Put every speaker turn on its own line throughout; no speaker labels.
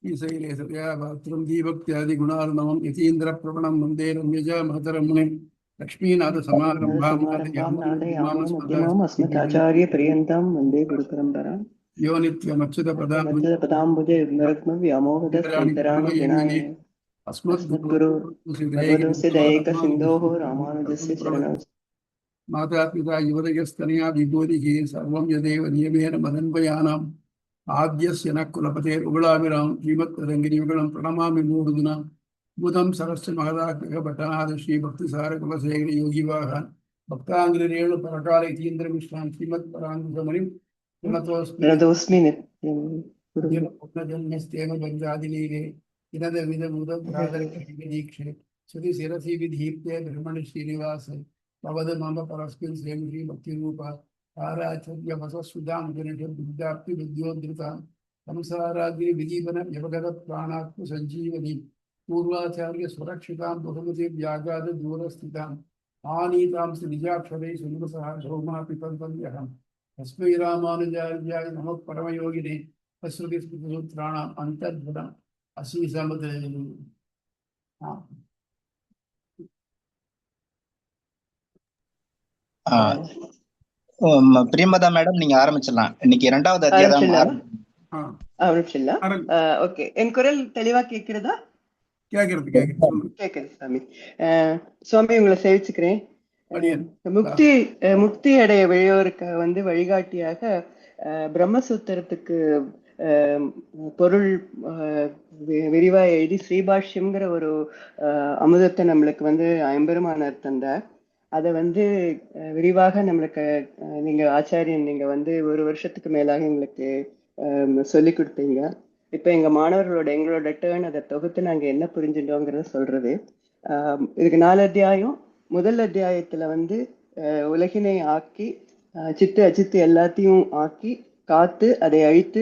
ஈசைலேசயா பாத்திரம் தீபக்தியாதி குணார்ணவம் யதீந்திர பிரபணம் வந்தே ரம்யஜா மகதரமுனிம் லக்ஷ்மீநாத சமாரம்பாம்
समारम्भां
நாதயாமுனமத்யமாம்
नादयामुनमध्यमाम् अस्मदाचार्यपर्यन्तां वन्दे गुरुपरम्पराम्
यो नित्यमच्युत
पदाम्बुजे व्यामोहदस्तैतराणि अस्मद्गुरो भगवतोऽस्य दयैकसिन्धोः रामानुजस्य चरणौ
माता पिता युवदयस्तनया विभूतिः सर्वं यदेव नियमेन मदन्वयानाम् आद्यस्य न कुलपतेरुगुलाभिरां श्रीमत्तदङ्गिरियुगलं प्रणमामि मूर्धना भूतं सरस्य महदाग्रहभटनाथ श्रीभक्तिसारकुलशेखर योगिवाहान् भक्ताङ्गिरेणु परकालयतीन्द्रमिश्रां श्रीमत्पराङ्कुशमुनिं
प्रणतोऽस्मि नित्यं
पुनर्जन्मस्तेन पञ्चादिलीले इनदविदमुदीक्षे श्रुतिशिरसि विधीप्ते ब्रह्मण श्रीनिवास भवद मम परस्मिन् श्रें श्रीभक्तिरूपा आराचर्य वसस्विदां गणितबुद्धाप्ति विद्योद्धृतां संसाराग्नि विदीपन व्यवगत प्राणात्म सञ्जीवनी पूर्वाचार्य सुरक्षितां बहुमति व्यागाद दूरस्थिताम् आनीतां निजाक्षरै सुमसः सौमा पितन्त्यहम् तस्मै रामानुजार्याय नमः परमयोगिने श्रुतिस्मृतिसूत्राणाम् अन्तर्भुतम् अशीसमत्
பிரியமதா மேடம், நீங்க ஆரம்பிச்சிடலாம். இன்னைக்கு 2வது அத்தியாயம்
ஓகே. என் குரல் தெளிவா கேக்குறதா? கேக்குது சாமி. சுவாமி உங்களை சேவிச்சுக்கிறேன். முக்தி அடைய வழியோருக்கு வழிகாட்டியாக பிரம்மசூத்திரத்துக்கு பொருள் விரிவா எழுதி ஸ்ரீபாஷ்யம்ங்கிற ஒரு அமுதத்தை நம்மளுக்கு ஐம்பெருமானார் தந்தார். அதை விரிவாக நம்மளுக்கு நீங்க ஆச்சாரியன் நீங்க ஒரு வருஷத்துக்கு மேலாக எங்களுக்கு சொல்லி கொடுத்தீங்க. இப்ப எங்களோட டேர்ன் அதை தொகுத்து நாங்க என்ன புரிஞ்சுட்டோங்கிறத சொல்றது. இதுக்கு 4 அத்தியாயம். முதல் அத்தியாயத்துல உலகினை ஆக்கி சித்து அச்சித்து எல்லாத்தையும் ஆக்கி காத்து அதை அழித்து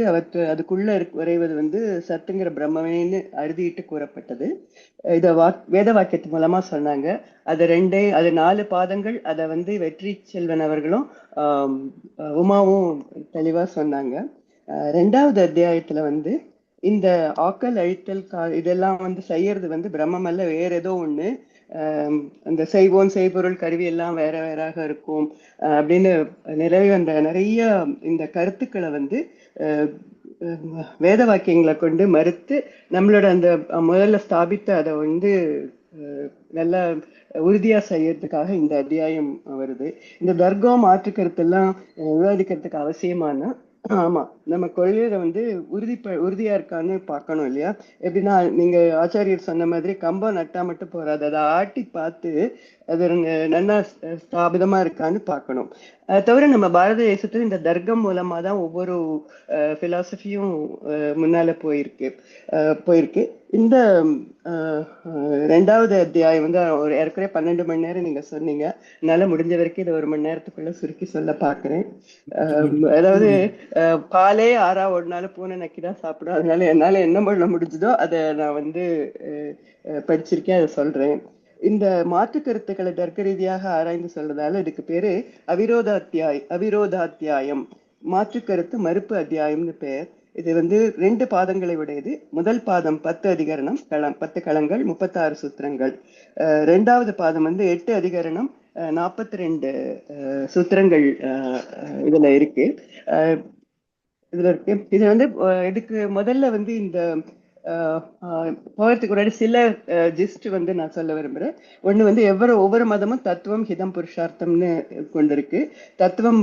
அதுக்குள்ள வரைவது சத்துங்கிற பிரம்மவேன்னு அறுதிட்டு கூறப்பட்டது. இத வேத வாக்கியத்து மூலமா சொன்னாங்க. அது 4 பாதங்கள். அதை வெற்றி செல்வன் அவர்களும் உமாவும் தெளிவா சொன்னாங்க. 2வது அத்தியாயத்துல இந்த ஆக்கல் அழித்தல் இதெல்லாம் செய்யறது பிரம்மம் அல்ல, வேற ஏதோ ஒண்ணு. அந்த செய்வோன் செய்பொருள் கருவி எல்லாம் வேற வேறாக இருக்கும் அப்படின்னு வந்த நிறைய இந்த கருத்துக்களை வேத வாக்கியங்களை கொண்டு மறுத்து நம்மளோட அந்த முதல்ல ஸ்தாபித்த அதை நல்லா உறுதியா செய்யறதுக்காக இந்த அத்தியாயம் வருது. இந்த தர்க்கம் மாற்று கருத்தெல்லாம் விவாதிக்கிறதுக்கு அவசியமான ஆமா நம்ம கொள்கையில உறுதியா இருக்கான்னு பார்க்கணும் இல்லையா? எப்படின்னா நீங்க ஆச்சாரியர் சொன்ன மாதிரி கம்பம் நட்டா மட்டும் போறாது, அதை ஆட்டி பார்த்து அது நல்லா ஸ்தாபிதமா இருக்கான்னு பார்க்கணும். அதை தவிர நம்ம பாரத தேசத்துல இந்த தர்க்கம் மூலமா தான் ஒவ்வொரு பிலாசபியும் முன்னால போயிருக்கு. இந்த 2வது அத்தியாயம் ஒரு ஏற்கனவே 12 மணி நேரம் நீங்க சொன்னீங்க. என்னால முடிஞ்ச வரைக்கும் இதை 1 மணி நேரத்துக்குள்ள சுருக்கி சொல்ல பாக்குறேன். அதாவது பாலே 6 1 பூனை நக்கிதான் சாப்பிடும். அதனால என்னால என்ன பண்ண முடிஞ்சதோ அதை நான் படிச்சிருக்கேன், அதை சொல்றேன். இந்த மாற்று கருத்துக்களை தர்க்க ரீதியாக ஆராய்ந்து சொல்றதால இதுக்கு பேரு அவிரோதாத்தியாயம், மாற்று கருத்து மறுப்பு அத்தியாயம்னு பேர். இது 2 பாதங்களை உடையது. முதல் பாதம் 10 அதிகரணம் 10 களங்கள் 36 சூத்திரங்கள். 2வது பாதம் 8 அதிகரணம் 42 சூத்திரங்கள் இதுல இருக்கு. இது இதுக்கு முதல்ல இந்த போகிறதுக்கு முன்னாடி சில ஜிஸ்ட் நான் சொல்ல விரும்புறேன். ஒண்ணு ஒவ்வொரு மதமும் தத்துவம் ஹிதம் புருஷார்த்தம்னு கொண்டிருக்கு. தத்துவம்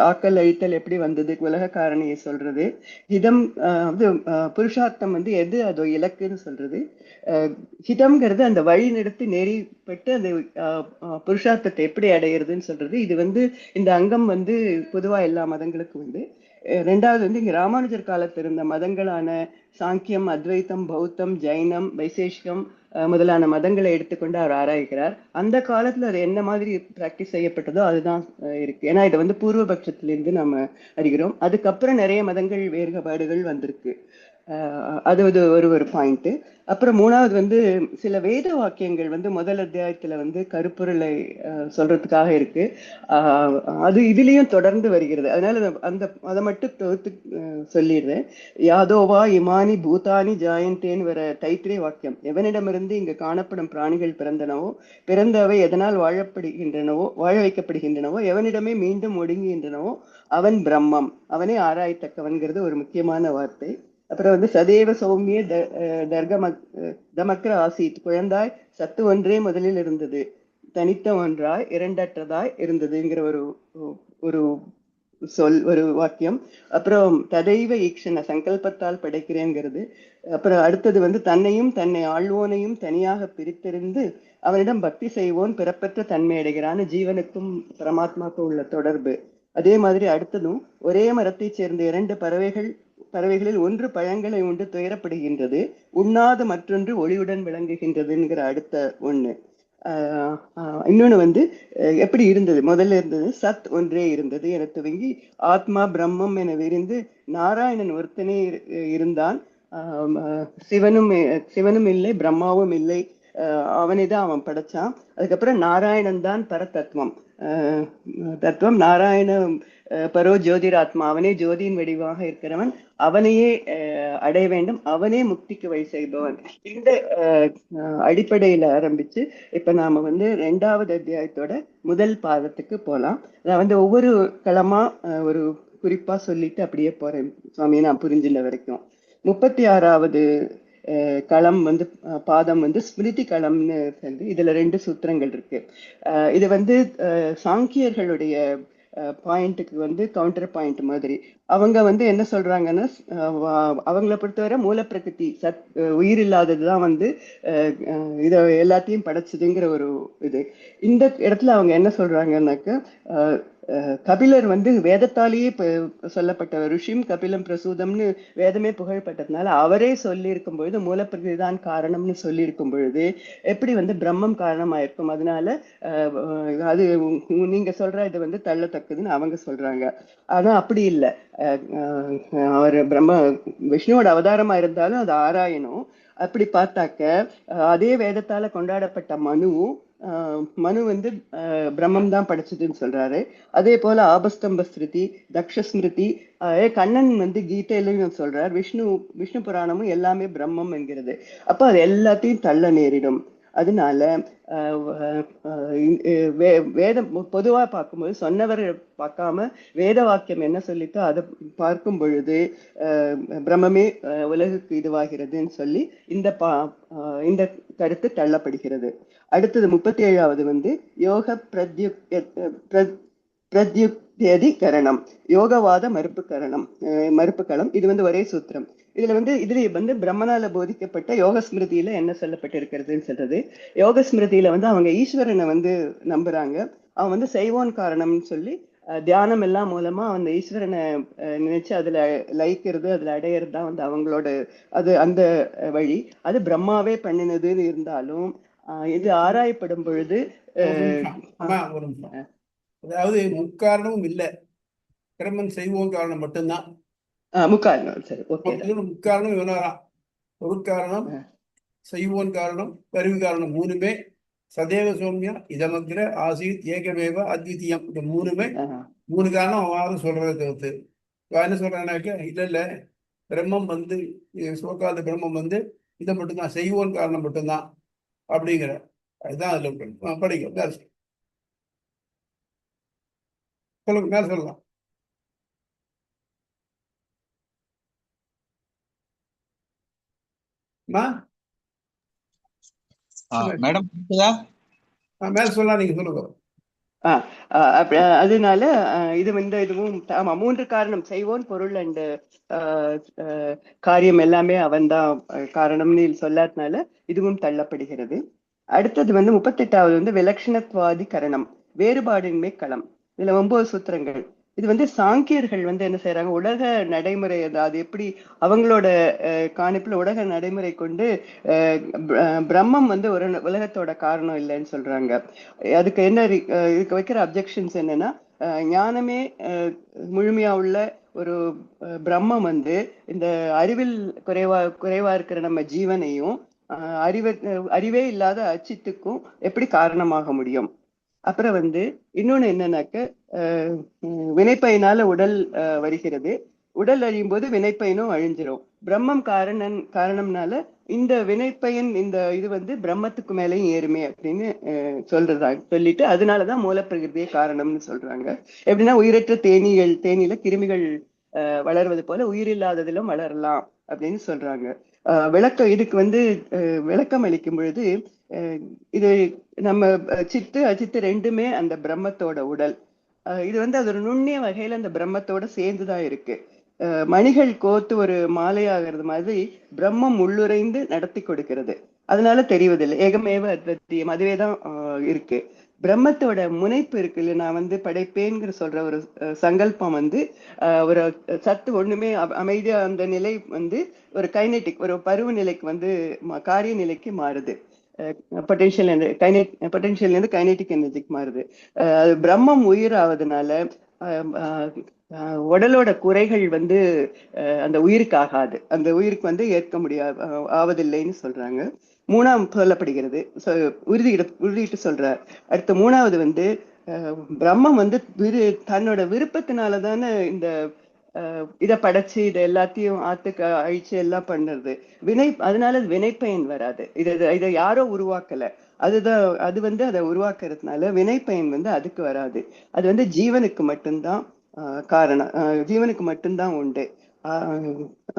ஆக்கல் அழித்தல் எப்படி வந்தது, உலக காரணியை சொல்றது. ஹிதம் புருஷார்த்தம் எது அதோ இலக்குன்னு சொல்றது. ஹிதம்ங்கிறது அந்த வழி நடத்தி நெறிப்பட்டு அந்த புருஷார்த்தத்தை எப்படி அடையிறதுன்னு சொல்றது. இது இந்த அங்கம் பொதுவா எல்லா மதங்களுக்கும் 2வது இங்க ராமானுஜர் காலத்தில் இருந்த மதங்களான சாங்கியம், அத்வைத்தம், பௌத்தம், ஜைனம், வைசேஷிகம் முதலான மதங்களை எடுத்துக்கொண்டு அவர் ஆராய்கிறார். அந்த காலத்துல அது என்ன மாதிரி பிராக்டிஸ் செய்யப்பட்டதோ அதுதான் இருக்கு. ஏன்னா இதை பூர்வபட்சத்திலிருந்து நம்ம அறிகிறோம். அதுக்கப்புறம் நிறைய மதங்கள் வேறுபாடுகள் வந்திருக்கு. அது ஒரு பாயிண்ட். அப்புறம் மூணாவது வந்து சில வேத வாக்கியங்கள் வந்து முதல் அத்தியாயத்துல வந்து கருப்பொருளை சொல்றதுக்காக இருக்கு. அது இதுலயும் தொடர்ந்து வருகிறது. அதனால அதை மட்டும் தொகுத்து சொல்லிடுறேன். யாதோவா இமானி பூதானி ஜாயந்தேன்னு வர தைத்திரே வாக்கியம், எவனிடமிருந்து இங்கு காணப்படும் பிராணிகள் பிறந்தனவோ, பிறந்தவை எதனால் வாழ வைக்கப்படுகின்றனவோ, எவனிடமே மீண்டும் ஒடுங்குகின்றனவோ அவன் பிரம்மம், அவனே ஆராயத்தக்கவன்கிறது ஒரு முக்கியமான வார்த்தை. அப்புறம் வந்து சதேவ சௌமிய தமக்ர ஆசீத், குழந்தாய் சத்து ஒன்றே முதலில் இருந்தது, தனித்த ஒன்றாய் இரண்டற்றதாய் இருந்ததுங்கிற ஒரு ஒரு வாக்கியம். அப்புறம் ததைவ ஈக்ஷண, சங்கல்பத்தால் படைக்கிறேங்கிறது. அப்புறம் அடுத்தது வந்து தன்னையும் தன்னை ஆழ்வோனையும் தனியாக பிரித்தெறிந்து அவனிடம் பக்தி செய்வோன் பிறப்பற்ற தன்மை அடைகிறான்னு ஜீவனுக்கும் பரமாத்மாவுக்கும் உள்ள தொடர்பு. அதே மாதிரி அடுத்ததும் ஒரே மரத்தை சேர்ந்த இரண்டு பறவைகளில் ஒன்று பழங்களை உண்டு துயரப்படுகின்றது, உண்ணாத மற்றொன்று ஒளியுடன் விளங்குகின்றதுங்கிற அடுத்த ஒண்ணு. இன்னொன்னு வந்து எப்படி இருந்தது, முதல்ல இருந்தது சத் ஒன்றே இருந்தது என துவங்கி ஆத்மா பிரம்மம் என விரிந்து நாராயணன் ஒருத்தனே இருந்தான், சிவனும் இல்லை பிரம்மாவும் இல்லை, அவனை தான் அவன் படைச்சான். அதுக்கப்புறம் நாராயணன் தான் பரதத்துவம், தத்துவம் நாராயண பரோ ஜோதிராத்மா, அவனே ஜோதியின் வடிவாக இருக்கிறவன், அவனையே அடைய வேண்டும், அவனே முக்திக்கு வழி செய்பவன். இந்த அடிப்படையில ஆரம்பிச்சு இப்ப நாம வந்து 2வது அத்தியாயத்தோட முதல் பாதத்துக்கு போலாம். நான் வந்து ஒவ்வொரு களமா ஒரு குறிப்பா சொல்லிட்டு அப்படியே போறேன் சுவாமி, நான் புரிஞ்சுள்ள வரைக்கும். 36வது களம் வந்து பாதம் வந்து ஸ்மிருதி களம்னு சொல்லி இதுல 2 சூத்திரங்கள் இருக்கு. இது வந்து சாங்கியர்களுடைய பாயிண்ட்டுக்கு வந்து கவுண்டர் பாயிண்ட் மாதிரி. அவங்க வந்து என்ன சொல்றாங்கன்னா, அவங்கள பொறுத்தவரை மூலப்பிரகிருதி உயிர் இல்லாததுதான் வந்து இதை எல்லாத்தையும் படைச்சதுங்கிற ஒரு இது. இந்த இடத்துல அவங்க என்ன சொல்றாங்கன்னாக்க, கபிலர் வந்து வேதத்தாலேயே சொல்லப்பட்ட ரிஷிம் கபிலம் பிரசூதம்னு வேதமே புகழ்பட்டதுனால அவரே சொல்லி இருக்கும் பொழுது மூலப்பிரகிருதி தான் காரணம்னு சொல்லி இருக்கும் பொழுது எப்படி வந்து பிரம்மம் காரணமாயிருக்கும், அதனால அது நீங்க சொல்ற இது வந்து தள்ளத்தக்கதுன்னு அவங்க சொல்றாங்க. ஆனா அப்படி இல்லை. அவர் விஷ்ணுவோட அவதாரமா இருந்தாலும் அது ஆராயணும். அப்படி பார்த்தாக்க அதே வேதத்தால கொண்டாடப்பட்ட மனு வந்து பிரம்மம் தான் படைச்சதுன்னு சொல்றாரு. அதே போல ஆபஸ்தம்ப ஸ்மிருதி, தக்ஷஸ்மிருதி, கண்ணன் வந்து கீதையிலையும் சொல்றார், விஷ்ணு புராணமும் எல்லாமே பிரம்மம் என்கிறது. அப்ப அது எல்லாத்தையும் தள்ள நேரிடும். அதனால வேதம் பொதுவா பார்க்கும்போது சொன்னவர் பார்க்காம வேத வாக்கியம் என்ன சொல்லித்தோ அதை பார்க்கும் பொழுது பிரம்மமே உலகுக்கு இதுவாகிறதுன்னு சொல்லி இந்த கருத்து தள்ளப்படுகிறது. அடுத்தது 37வது வந்து யோக பிரத்யுக்தியதிகரணம், யோகவாத மறுப்பு களம். இது வந்து ஒரே சூத்திரம். இதுல வந்து பிரம்மனால போதிக்கப்பட்ட யோக ஸ்மிருதியில என்ன சொல்லப்பட்டிருக்கிறதுன்னு சொல்றது. யோக ஸ்மிருதியில வந்து அவங்க ஈஸ்வரனை வந்து நம்புறாங்க. அவன் வந்து செய்வோன் காரணம்னு சொல்லி தியானம் எல்லாம் மூலமா அந்த ஈஸ்வரனை நினைச்சு அதுல லயிக்கிறது, அதுல அடையிறது தான் வந்து அவங்களோட அந்த வழி. அது பிரம்மாவே பண்ணினதுன்னு இருந்தாலும் இது ஆராயப்படும் பொழுது
அதாவது முக்காரணமும் இல்லை, பிரம்மன் செய்வோம் காரணம் மட்டும்தான்
முக்காரணம். சரி,
முக்காரணம் இவனாராம். ஒரு காரணம் செய்வோன் காரணம், கருவி காரணம், மூணுமே சதேவ சௌமியா இதமக்ர ஆசீத் ஏகமேவ அத்விதீயம். இந்த மூணு காரணம் அவன் சொல்றதை தவிர்த்து என்ன சொல்றானாக்க, இல்ல பிரம்மம் வந்து சோகாத பிரம்மம் வந்து இதை மட்டும்தான் செய்வோன் காரணம் மட்டும்தான் அப்படிங்கிற அதுதான் அதுல படிக்கும். சொல்லுங்க, மேல சொல்லலாம்.
மேடம்
மேல சொல்லலாம், நீங்க சொல்லுங்க.
அதனால இதுவும் ஆமா, 3 காரணம், செய்வோன், பொருள் அண்ட் காரியம் எல்லாமே அவன் தான் காரணம்னு சொல்லாதனால இதுவும் தள்ளப்படுகிறது. அடுத்தது வந்து 38வது வந்து விலக்ஷணத்வாதி கரணம், வேறுபாடின்மை களம். இதுல 9 சூத்திரங்கள். இது வந்து சாங்கியர்கள் வந்து என்ன செய்யறாங்க, உலக நடைமுறை அது எப்படி அவங்களோட காணிப்புல உலக நடைமுறை கொண்டு பிரம்மம் வந்து ஒரு உலகத்தோட காரணம் இல்லைன்னு சொல்றாங்க. அதுக்கு என்ன இதுக்கு வைக்கிற அப்ஜெக்ஷன்ஸ் என்னன்னா, ஞானமே முழுமையா உள்ள ஒரு பிரம்மம் வந்து இந்த அறிவில் குறைவா இருக்கிற நம்ம ஜீவனையும் அறிவே இல்லாத அச்சித்துக்கும் எப்படி காரணமாக முடியும்? அப்புறம் வந்து இன்னொன்னு என்னன்னாக்க வினைப்பயனால உடல் வருகிறது. உடல் அழியும் போது வினைப்பயனும் அழிஞ்சிரும். பிரம்மம் காரணம்னால இந்த வினைப்பயன் இந்த இது வந்து பிரம்மத்துக்கு மேலேயும் ஏறுமே அப்படின்னு சொல்லிட்டு அதனாலதான் மூலப்பிரகிருதியே காரணம்னு சொல்றாங்க. எப்படின்னா உயிரற்ற தேனீல கிருமிகள் வளர்வது போல உயிரில்லாததிலும் வளரலாம் அப்படின்னு சொல்றாங்க. இதுக்கு வந்து விளக்கம் அளிக்கும் பொழுது இது நம்ம சித்து அச்சித்து ரெண்டுமே அந்த பிரம்மத்தோட உடல். இது வந்து அது ஒரு நுண்ணிய வகையில அந்த பிரம்மத்தோட சேர்ந்துதான் இருக்கு. மணிகள் கோத்து ஒரு மாலையாகிறது மாதிரி பிரம்மம் உள்ளுரைந்து நடத்தி கொடுக்கிறது. அதனால தெரிவதில்லை. ஏகமேவ அத்விதீயம், அதுவேதான் இருக்கு. பிரம்மத்தோட முனைப்பு இருக்கு இல்ல, நான் வந்து படைப்பேங்கிற சொல்ற ஒரு சங்கல்பம் வந்து ஒரு சத்து ஒண்ணுமே அமைதியா அந்த நிலை வந்து ஒரு கைனெட்டிக், ஒரு பருவ நிலைக்கு வந்து காரிய நிலைக்கு மாறுது. பொட்டென்ஷியல் இருந்து கைனெட்டிக் எனர்ஜிக்கு மாறுது. பிரம்மம் உயிர் ஆவதுனால உடலோட குறைகள் வந்து அந்த உயிருக்கு ஆகாது, அந்த உயிருக்கு வந்து ஏற்க முடியாது, ஆவதில்லைன்னு சொல்றாங்க. மூணாம் சொல்லப்படுகிறது, உறுதிட்டு சொல்றார். அடுத்த மூணாவது வந்து பிரம்மம் வந்து தன்னோட விருப்பத்தினாலதானே இந்த இதை படைச்சு இதை எல்லாத்தையும் ஆத்துக்கு அழிச்சு எல்லாம் பண்ணுறது. அதனால வினைப்பயன் வராது. இதை யாரோ உருவாக்கல, அது வந்து அதை உருவாக்குறதுனால வினைப்பயன் வந்து அதுக்கு வராது. அது வந்து ஜீவனுக்கு மட்டும்தான் காரணம், ஜீவனுக்கு மட்டும்தான் உண்டு.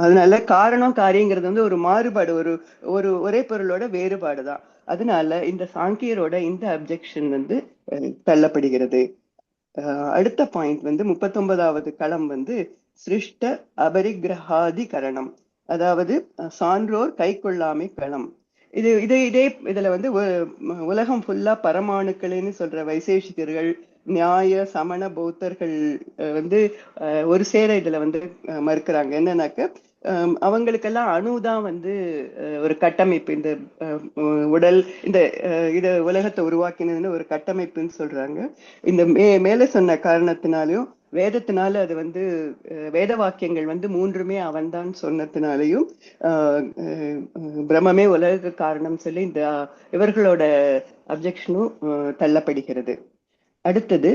அதனால காரணம் காரியங்கிறது வந்து ஒரு மாறுபாடு, ஒரு ஒரே பொருளோட வேறுபாடுதான். அதனால இந்த சாங்கியரோட இந்த அப்ஜெக்ஷன் வந்து தள்ளப்படுகிறது. அடுத்த பாயிண்ட் வந்து 39வது களம் வந்து சிருஷ்ட அபரிகிரகாதி கரணம், அதாவது சான்றோர் கை கொள்ளாமை களம். இதுல வந்து உலகம் ஃபுல்லா பரமாணுக்களேன்னு சொல்ற வைசேஷிகர்கள், நியாய சமண பௌத்தர்கள் வந்து ஒரு சேர இதுல வந்து மறுக்கிறாங்க. என்னன்னாக்க அவங்களுக்கெல்லாம் அணுதான் வந்து ஒரு கட்டமைப்பு, இந்த உடல் இந்த உலகத்தை உருவாக்கினதுன்னு ஒரு கட்டமைப்புன்னு சொல்றாங்க. இந்த மேல சொன்ன காரணத்தினாலையும் வேதத்தினால அது வந்து வேத வாக்கியங்கள் வந்து மூன்றுமே அவன்தான் சொன்னதுனாலையும் பிரம்மமே உலக காரணம் சொல்லி இந்த இவர்களோட அப்ஜெக்ஷனும் தள்ளப்படுகிறது. அடுத்தது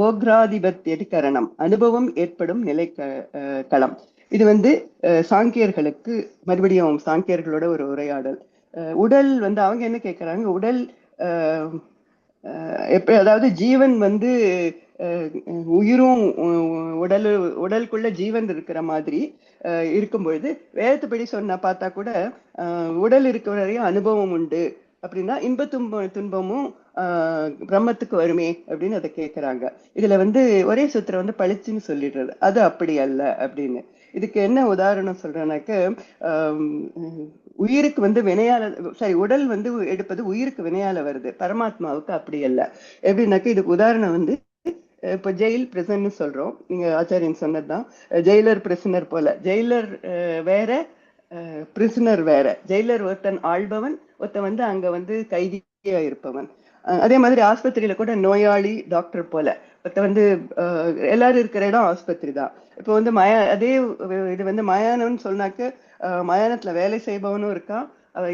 போக்ராதிபத்தியதி கரணம், அனுபவம் ஏற்படும் நிலை களம். இது வந்து சாங்கியர்களுக்கு மறுபடியும் சாங்கியர்களோட ஒரு உரையாடல். உடல் வந்து அவங்க என்ன கேட்கிறாங்க, உடல் அதாவது ஜீவன் வந்து உயிரும் உடலுக்குள்ள ஜீவன் இருக்கிற மாதிரி இருக்கும் பொழுது வேதத்துப்படி சொன்ன பார்த்தா கூட உடல் இருக்கிற வரையும் அனுபவம் உண்டு அப்படின்னா இன்ப துன்பமும் பிரம்மத்துக்கு வருமே அப்படின்னு அதை கேட்கிறாங்க. இதுல வந்து ஒரே சூத்திரம் வந்து பளிச்சுன்னு சொல்லிடுறது, அது அப்படி அல்ல அப்படின்னு. இதுக்கு என்ன உதாரணம் சொல்றேன்னாக்க, உயிருக்கு வந்து உடல் வந்து எடுப்பது உயிருக்கு வினையால வருது, பரமாத்மாவுக்கு அப்படி அல்ல. எப்படின்னாக்க இதுக்கு உதாரணம் வந்து இப்ப ஜெயில் பிரிசன் சொல்றோம், நீங்க ஆச்சாரியன் சொன்னதுதான். ஜெயிலர் பிரிசனர் போல, ஜெயிலர் வேற பிரிசனர் வேற. ஜெயிலர் ஒருத்தன் ஆள்பவன், ஒருத்தன் வந்து அங்க வந்து கைதியா இருப்பவன். அதே மாதிரி ஆஸ்பத்திரியில கூட நோயாளி டாக்டர் போல, ஒருத்த வந்து எல்லாரும் இருக்கிற இடம் ஆஸ்பத்திரி தான். இப்போ வந்து அதே இது வந்து மயானம்னு சொன்னாக்க மயானத்துல வேலை செய்பவனும் இருக்கான்,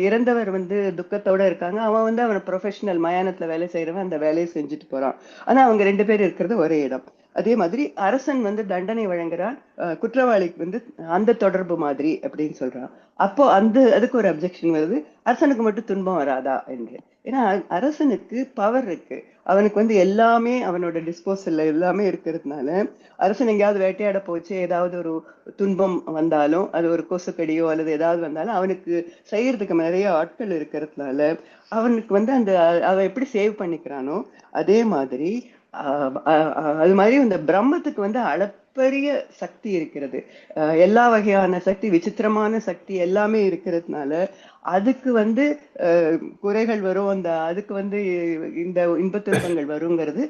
இறந்தவர் வந்து துக்கத்தோட இருக்காங்க, அவன் வந்து அவன் ப்ரொஃபஷனல் மயானத்துல வேலை செய்யறவன் அந்த வேலையை செஞ்சுட்டு போறான். ஆனா அவங்க ரெண்டு பேர் இருக்கிறது ஒரே இடம். அதே மாதிரி அரசன் வந்து தண்டனை வழங்குறான், குற்றவாளிக்கு வந்து அந்த தொடர்பு மாதிரி அப்படின்னு சொல்றான். அப்போ அதுக்கு ஒரு அப்ஜெக்ஷன் வருது, அரசனுக்கு மட்டும் துன்பம் வராதா என்று. ஏன்னா அரசனுக்கு பவர் இருக்கு, அவனுக்கு வந்து எல்லாமே அவனோட டிஸ்போசல்ல எல்லாமே இருக்கிறதுனால அரசன் எங்கேயாவது வேட்டையாட போச்சு, ஏதாவது ஒரு துன்பம் வந்தாலும், அது ஒரு கொசுக்கடியோ அல்லது ஏதாவது வந்தாலும் அவனுக்கு செய்யறதுக்கு நிறைய ஆட்கள் இருக்கிறதுனால அவனுக்கு வந்து அவன் எப்படி சேவ் பண்ணிக்கிறானோ அதே மாதிரி அது மாதிரி இந்த பிரம்மத்துக்கு வந்து அளப்பரிய சக்தி இருக்கிறது, எல்லா வகையான சக்தி, விசித்திரமான சக்தி எல்லாமே இருக்கிறதுனால அதுக்கு வந்து குறைகள் வரும், அதுக்கு வந்து இந்த இன்பத்துன்பங்கள் வருங்கிறது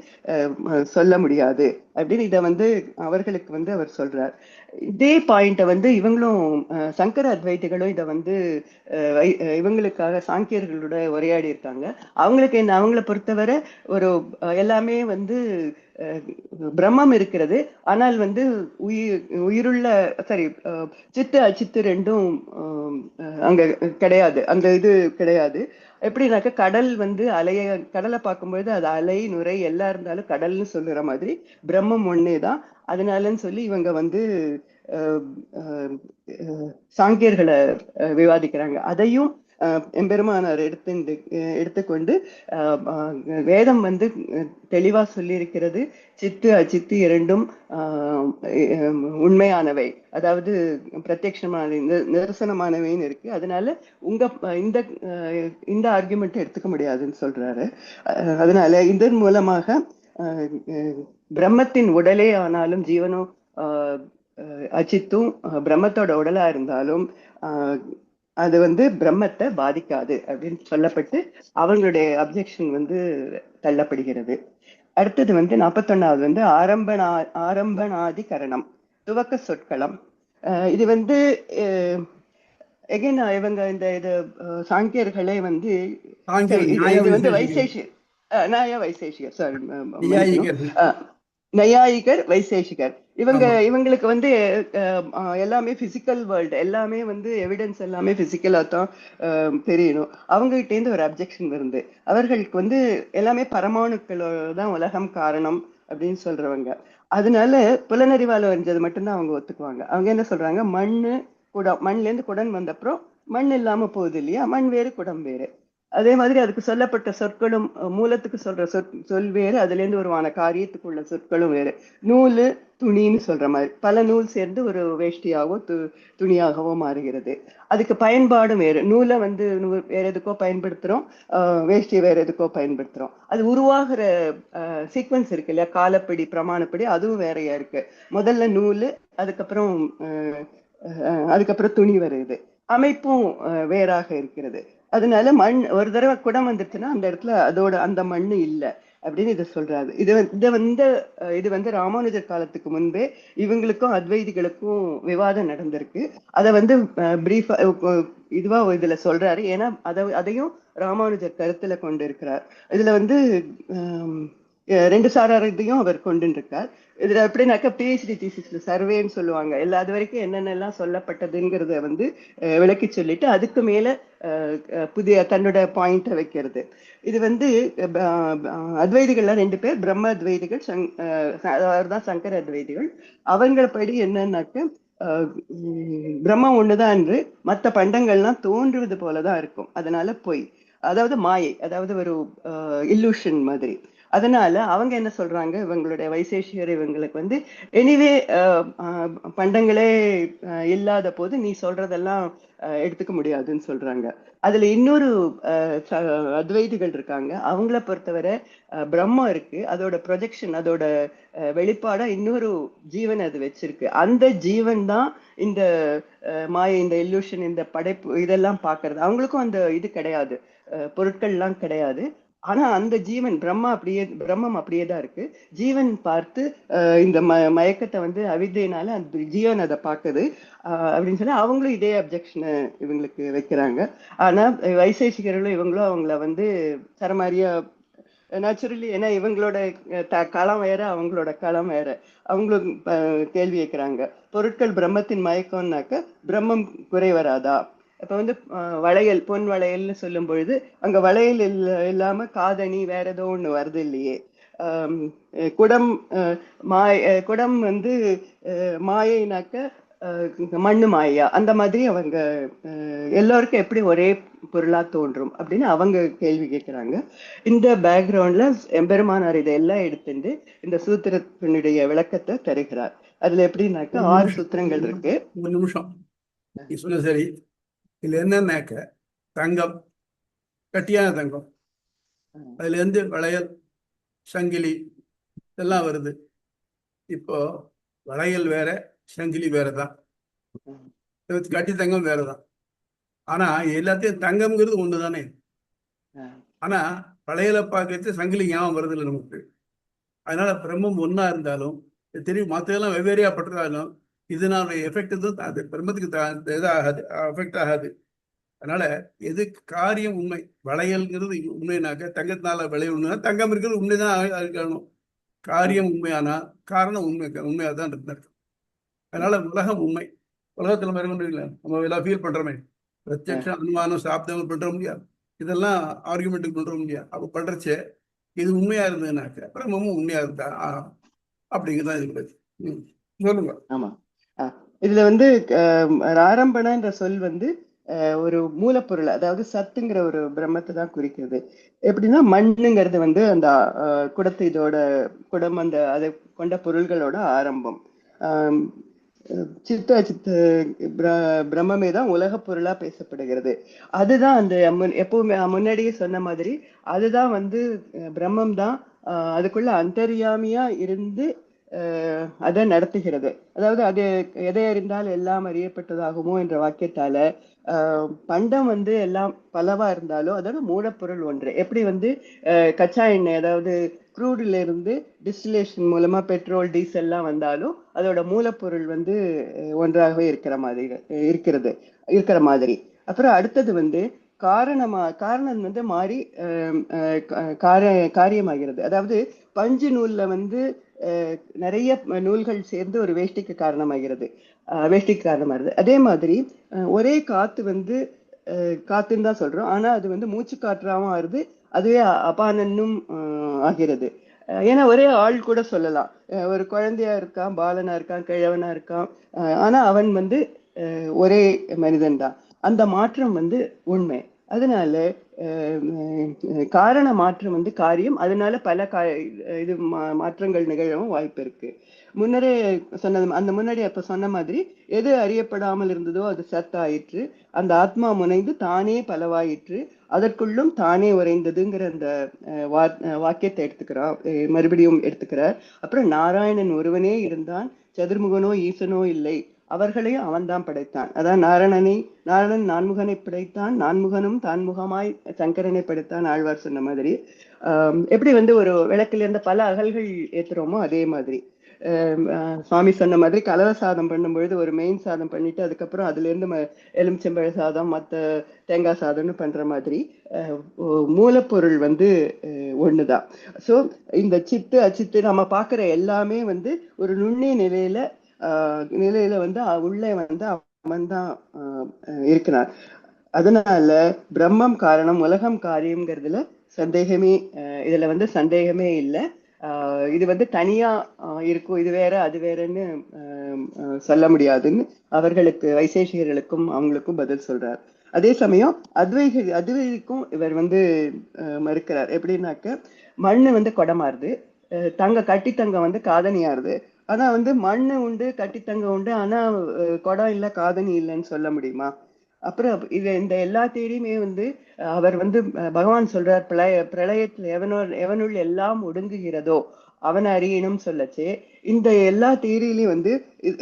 சொல்ல முடியாது அப்படின்னு இதை வந்து அவர்களுக்கு வந்து அவர் சொல்றார். இதே பாயிண்ட வந்து இவங்களும் சங்கர அத்வைதிகளும் இதை வந்து இவங்களுக்காக சாங்கியர்களோட உரையாடி இருக்காங்க. அவங்களுக்கு என்ன, அவங்கள பொறுத்தவரை ஒரு எல்லாமே வந்து பிரம்மம் இருக்கிறது. ஆனால் வந்து உயிருள்ள சரி சித்து அச்சித்து ரெண்டும் அங்க கிடையாது, அந்த இது கிடையாது. எப்படின்னாக்க கடல் வந்து கடலை பார்க்கும்பொழுது அது அலை நுரை எல்லாம் இருந்தாலும் கடல்னு சொல்லுற மாதிரி பிரம்மம் ஒன்னேதான். அதனாலன்னு சொல்லி இவங்க வந்து சாங்கியர்களை விவாதிக்கிறாங்க. அதையும் எம்பெருமானார் எடுத்துக்கொண்டு வேதம் வந்து தெளிவா சொல்லி இருக்கிறது, சித்து அச்சித்து இரண்டும் உண்மையானவை, அதாவது பிரத்யட்சமான நிதர்சனமானவைன்னு இருக்கு. அதனால இந்த ஆர்குமெண்ட் எடுத்துக்க முடியாதுன்னு சொல்றாரு. அதனால இதன் மூலமாக பிரம்மத்தின் உடலே ஆனாலும் ஜீவனும் அச்சித்தும் பிரம்மத்தோட உடலா இருந்தாலும் அது வந்து பிரம்மத்தை பாதிக்காது அப்படின்னு சொல்லப்பட்டு அவங்களுடைய அப்ஜெக்ஷன் வந்து தள்ளப்படுகிறது. அடுத்தது வந்து 41வது வந்து ஆரம்பநாதி கரணம், துவக்க சொற்களம். இது வந்து எகைன் இவங்க இது சாங்கியர்களே வந்து இது வந்து நியாய வைசேஷிகர் சாரி நையாயிகர் வைசேஷிகர் இவங்களுக்கு வந்து எல்லாமே பிசிக்கல் வேர்ல்டு, எல்லாமே வந்து எவிடன்ஸ் எல்லாமே பிசிக்கலா தான் தெரியணும். அவங்க கிட்ட இருந்து ஒரு அப்ஜெக்ஷன் வருது. அவர்களுக்கு வந்து எல்லாமே பரமாணுக்களோட தான் உலகம் காரணம் அப்படின்னு சொல்றவங்க. அதனால புலனறிவால வந்தது மட்டும்தான் அவங்க ஒத்துக்குவாங்க. அவங்க என்ன சொல்றாங்க, மண்ணுல இருந்து குடம் வந்தப்புறம் மண் இல்லாம போகுது இல்லையா, மண் வேறு குடம் வேறு. அதே மாதிரி அதுக்கு சொல்லப்பட்ட சொற்களும் மூலத்துக்கு சொல்ற சொல் வேறு, அதுல இருந்து உருவான காரியத்துக்குள்ள சொற்களும் வேறு. நூலு துணின்னு சொல்ற மாதிரி பல நூல் சேர்ந்து ஒரு வேஷ்டியாவோ துணியாகவோ மாறுகிறது. அதுக்கு பயன்பாடும் வேறு. நூலை வந்து வேற எதுக்கோ பயன்படுத்துறோம், வேஷ்டியை வேற எதுக்கோ பயன்படுத்துறோம். அது உருவாகிற சீக்வன்ஸ் இருக்கு இல்லையா, காலப்படி பிரமாணப்படி, அதுவும் வேறையா இருக்கு. முதல்ல நூலு, அதுக்கப்புறம் துணி வருது, அமைப்பும் வேறாக இருக்கிறது. அதனால மண் ஒரு தடவை குடம் வந்துருச்சுன்னா அந்த இடத்துல அதோட அந்த மண்ணு இல்லை அப்படின்னு இதை சொல்றாரு. இது வந்து ராமானுஜர் காலத்துக்கு முன்பே இவங்களுக்கும் அத்வைதிகளுக்கும் விவாதம் நடந்திருக்கு. அதை வந்து பிரீஃபா இதுவா இதுல சொல்றாரு. ஏன்னா அதையும் ராமானுஜர் கருத்துல கொண்டு இருக்கிறார். இதுல வந்து ரெண்டு சாராரத்தையும் அவர் கொண்டு இருக்கார். இதுல எப்படின்னாக்க பிஹெச்டி தீசிஸ்ல சர்வேன்னு சொல்லுவாங்க, அது வரைக்கும் என்னென்னலாம் சொல்லப்பட்டதுங்கிறத வந்து விளக்கி சொல்லிட்டு அதுக்கு மேல புதிய தன்னோட பாயிண்ட வைக்கிறது. இது வந்து அத்வைதிகள்லாம் ரெண்டு பேர், பிரம்ம அத்வைதிகள், அவர்தான் சங்கர அத்வைதிகள். அவங்க படி என்னன்னாக்க பிரம்மம் ஒண்ணுதான் என்று மற்ற பண்டங்கள்லாம் தோன்றுவது போலதான் இருக்கும். அதனால பொய், அதாவது மாயை, அதாவது ஒரு இல்லூஷன் மாதிரி. அதனால அவங்க என்ன சொல்றாங்க, இவங்களுடைய வைசேஷிகர் இவங்களுக்கு வந்து எனிவே பண்டங்களே இல்லாத போது நீ சொல்றதெல்லாம் எடுத்துக்க முடியாதுன்னு சொல்றாங்க. அதுல இன்னொரு அத்வைதிகள் இருக்காங்க. அவங்கள பொறுத்தவரை பிரம்மம் இருக்கு, அதோட ப்ரொஜெக்ஷன், அதோட வெளிப்பாடா இன்னொரு ஜீவன் அது வச்சிருக்கு. அந்த ஜீவன் தான் இந்த மாயை, இந்த இல்லூஷன், இந்த படைப்பு இதெல்லாம் பாக்குறது. அவங்களுக்கும் அந்த இது கிடையாது, பொருட்கள்லாம் கிடையாது. ஆனா அந்த ஜீவன் பிரம்மம் அப்படியே தான் இருக்கு. ஜீவன் பார்த்து இந்த மயக்கத்தை வந்து அவித்தையினால அந்த ஜீவன் அதை பார்க்குது அப்படின்னு சொல்லி அவங்களும் இதே அப்ஜெக்ஷனை இவங்களுக்கு வைக்கிறாங்க. ஆனா வைசேஷிகர்களும் இவங்களும் அவங்கள வந்து சரமாரியா நேச்சுரலி, ஏன்னா இவங்களோட களம் வேற, அவங்களோட களம் வேற, அவங்களும் கேள்வி கேட்கிறாங்க. பொருட்கள் பிரம்மத்தின் மயக்கம்னாக்க பிரம்மம் குறை வராதா? இப்ப வந்து வளையல், பொன் வளையல்னு சொல்லும் பொழுது அங்க வளையல் இல்லாம காதணி வேற ஏதோ ஒண்ணு வருது இல்லையே. குடம் வந்து மாயைனாக்க மண்ணு மாயா, அந்த மாதிரி அவங்க எல்லோருக்கும் எப்படி ஒரே பொருளா தோன்றும் அப்படின்னு அவங்க கேள்வி கேட்கிறாங்க. இந்த பேக்ரவுண்ட்ல எம்பெருமானார் இதெல்லாம் எடுத்துட்டு இந்த சூத்திரத்தினுடைய விளக்கத்தை தருகிறார். அதுல எப்படின்னாக்க 6 சூத்திரங்கள் இருக்கு.
ஒரு நிமிஷம் சொன்ன சரி. இதுல என்னன்னாக்க தங்கம், கட்டியான தங்கம், அதுல இருந்து வளையல், சங்கிலி இதெல்லாம் வருது. இப்போ வளையல் வேற, சங்கிலி வேறதான், கட்டி தங்கம் வேறதான். ஆனா எல்லாத்தையும் தங்கம்ங்கிறது ஒண்ணுதானே. ஆனா வளையலை பார்க்கறது சங்கிலி ஞாபகம் வருது இல்லை நமக்கு. அதனால பிரம்மம் ஒன்னா இருந்தாலும் தெரியும், மற்றதெல்லாம் வெவ்வேறையா பட்டுறாலும் இதனால எஃபெக்ட் எதுவும் அது பிரம்மத்துக்கு இதாகாது, அஃபெக்ட் ஆகாது. அதனால எது காரியம் உண்மை, வளையல்ங்கிறது உண்மைனாக்க தங்கத்தினால விளைய உண்மைனா தங்கம் இருக்கிறது உண்மைதான் இருக்கணும். காரியம் உண்மையானா காரணம் உண்மையா தான் இருக்கு. அதனால உலகம் உண்மை. உலகத்துல மேற்கொண்டு இல்லை நம்ம எல்லாம் ஃபீல் பண்றோமே, பிரத்யக்ஷம் அனுமானம் சாப்பிட்டவங்க பண்ற முடியாது, இதெல்லாம் ஆர்குமெண்ட்டுக்கு பண்ற முடியாது. அப்ப பண்றச்சே இது உண்மையா இருந்ததுனாக்க பிரம்மமும் உண்மையா இருந்தா அப்படிங்கிறதான் இது பத்தி. சொல்லுங்க.
ஆமா. இதுல வந்து ஆரம்பணன்ற சொல் வந்து ஒரு மூலப்பொருள், அதாவது சத்துங்கிற ஒரு பிரம்மத்தை தான் குறிக்கிறது. எப்படின்னா மண்ணுங்கிறது வந்து அந்த குடத்து இதோட குடம், அந்த அதை கொண்ட பொருள்களோட ஆரம்பம். சித்த சித்த பிரம்மே தான் உலக பொருளா பேசப்படுகிறது. அதுதான் அந்த எப்பவுமே முன்னாடியே சொன்ன மாதிரி அதுதான் வந்து பிரம்மம் தான் அதுக்குள்ள அந்தர்யாமியா இருந்து அதை நடத்துகிறது. அதாவது அது எதை அறிந்தால் எல்லாம் அறியப்பட்டதாகுமோ என்ற வாக்கியத்தால பண்டம் வந்து எல்லாம் பலவா இருந்தாலும் அதோட மூலப்பொருள் ஒன்று. எப்படி வந்து கச்சா எண்ணெய், அதாவது க்ரூட்ல இருந்து டிஸ்டிலேஷன் மூலமா பெட்ரோல் டீசல் எல்லாம் வந்தாலும் அதோட மூலப்பொருள் வந்து ஒன்றாகவே இருக்கிற மாதிரி. அப்புறம் அடுத்தது வந்து காரணம் வந்து மாறி காரியமாகிறது. அதாவது பஞ்சு நூல்ல வந்து நிறைய நூல்கள் சேர்ந்து ஒரு வேஷ்டிக்கு காரணமாகிறது. அதே மாதிரி ஒரே காத்து வந்து காத்துன்னு தான் சொல்றோம், ஆனா அது வந்து மூச்சு காற்றாவும் ஆறுது, அதுவே அபானன்னும் ஆகிறது. ஏன்னா ஒரே ஆள் கூட சொல்லலாம். ஒரு குழந்தையா இருக்கான், பாலனா இருக்கான், கிழவனா இருக்கான், ஆனா அவன் வந்து ஒரே மனிதன் தான். அந்த மாற்றம் வந்து உண்மை. அதனால காரண மாற்றம் வந்து காரியம். அதனால பல இது மாற்றங்கள் நிகழவும் வாய்ப்பு இருக்கு. முன்னரே அந்த முன்னாடி அப்ப சொன்ன மாதிரி எது அறியப்படாமல் இருந்ததோ அது சத்தாயிற்று, அந்த ஆத்மா முனைந்து தானே பலவாயிற்று, அதற்குள்ளும் தானே உறைந்ததுங்கிற அந்த வாக்கியத்தை மறுபடியும் எடுத்துக்கிறார். அப்புறம் நாராயணன் ஒருவனே இருந்தான், சதுர்முகனோ ஈசனோ இல்லை, அவர்களையும் அவன்தான் படைத்தான். அதான் நாரணன் நான்முகனை படைத்தான், நான்முகனும் தான்முகமாய் சங்கரனை படைத்தான், ஆழ்வார் சொன்ன மாதிரி. எப்படி வந்து ஒரு விளக்குல இருந்து பல அகல்கள் ஏத்துறோமோ அதே மாதிரி சுவாமி சொன்ன மாதிரி கலவை சாதம் பண்ணும்பொழுது ஒரு மெயின் சாதம் பண்ணிட்டு அதுக்கப்புறம் அதுல இருந்து எலுமிச்சம்பழ சாதம் மற்ற தேங்காய் சாதம்னு பண்ற மாதிரி மூலப்பொருள் வந்து ஒண்ணுதான். சோ இந்த சித்து அச்சித்து நம்ம பாக்குற எல்லாமே வந்து ஒரு நுண்ணிய நிலையில வந்து உள்ளே வந்து அவன் தான் இருக்கிறார். அதனால பிரம்மம் காரணம் உலகம் காரியம்ங்கிறதுல இதுல வந்து சந்தேகமே இல்லை. இது வந்து தனியா இருக்கும், இது வேற அது வேறன்னு சொல்ல முடியாதுன்னு அவர்களுக்கு வைசேஷிகர்களுக்கும் அவங்களுக்கும் பதில் சொல்றார். அதே சமயம் அத்வைதிக்கும் இவர் வந்து மறுக்கிறார். எப்படின்னாக்க மண்ணு வந்து குடமாறுது, கட்டித்தங்கம் வந்து காதனியாருது. ஆனா வந்து மண்ணு உண்டு, கட்டித்தங்கம் உண்டு, ஆனா குடம் இல்ல காதனி இல்லைன்னு சொல்ல முடியுமா? அப்புறம் இந்த எல்லா தேடியுமே வந்து அவர் வந்து பகவான் சொல்றார், பிரளயத்துல எவனுள் எல்லாம் ஒடுங்குகிறதோ அவன் அறியணும் சொல்லச்சு. இந்த எல்லா தேரியிலையும் வந்து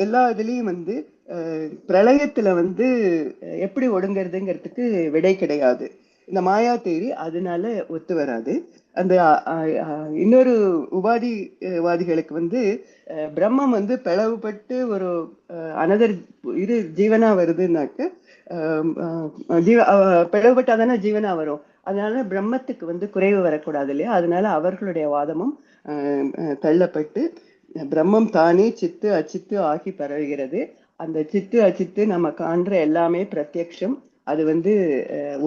எல்லா இதுலயும் வந்து பிரளயத்துல வந்து எப்படி ஒடுங்கிறதுங்கிறதுக்கு விடை கிடையாது. இந்த மாயா தேரி அதனால ஒத்து வராது. அந்த இன்னொரு உபாதிவாதிகளுக்கு வந்து பிரம்மம் வந்து பிளவுபட்டு ஒரு அனதர் ஜீவனா வருதுன்னாக்க பிளவுபட்டாதானே ஜீவனா வரும். அதனால பிரம்மத்துக்கு வந்து குறைவு வரக்கூடாது இல்லையா? அதனால அவர்களுடைய வாதமும் தள்ளப்பட்டு பிரம்மம் தானே சித்து அச்சித்து ஆகி பரவுகிறது. அந்த சித்து அச்சித்து நம்ம காண்ற எல்லாமே பிரத்யக்ஷம், அது வந்து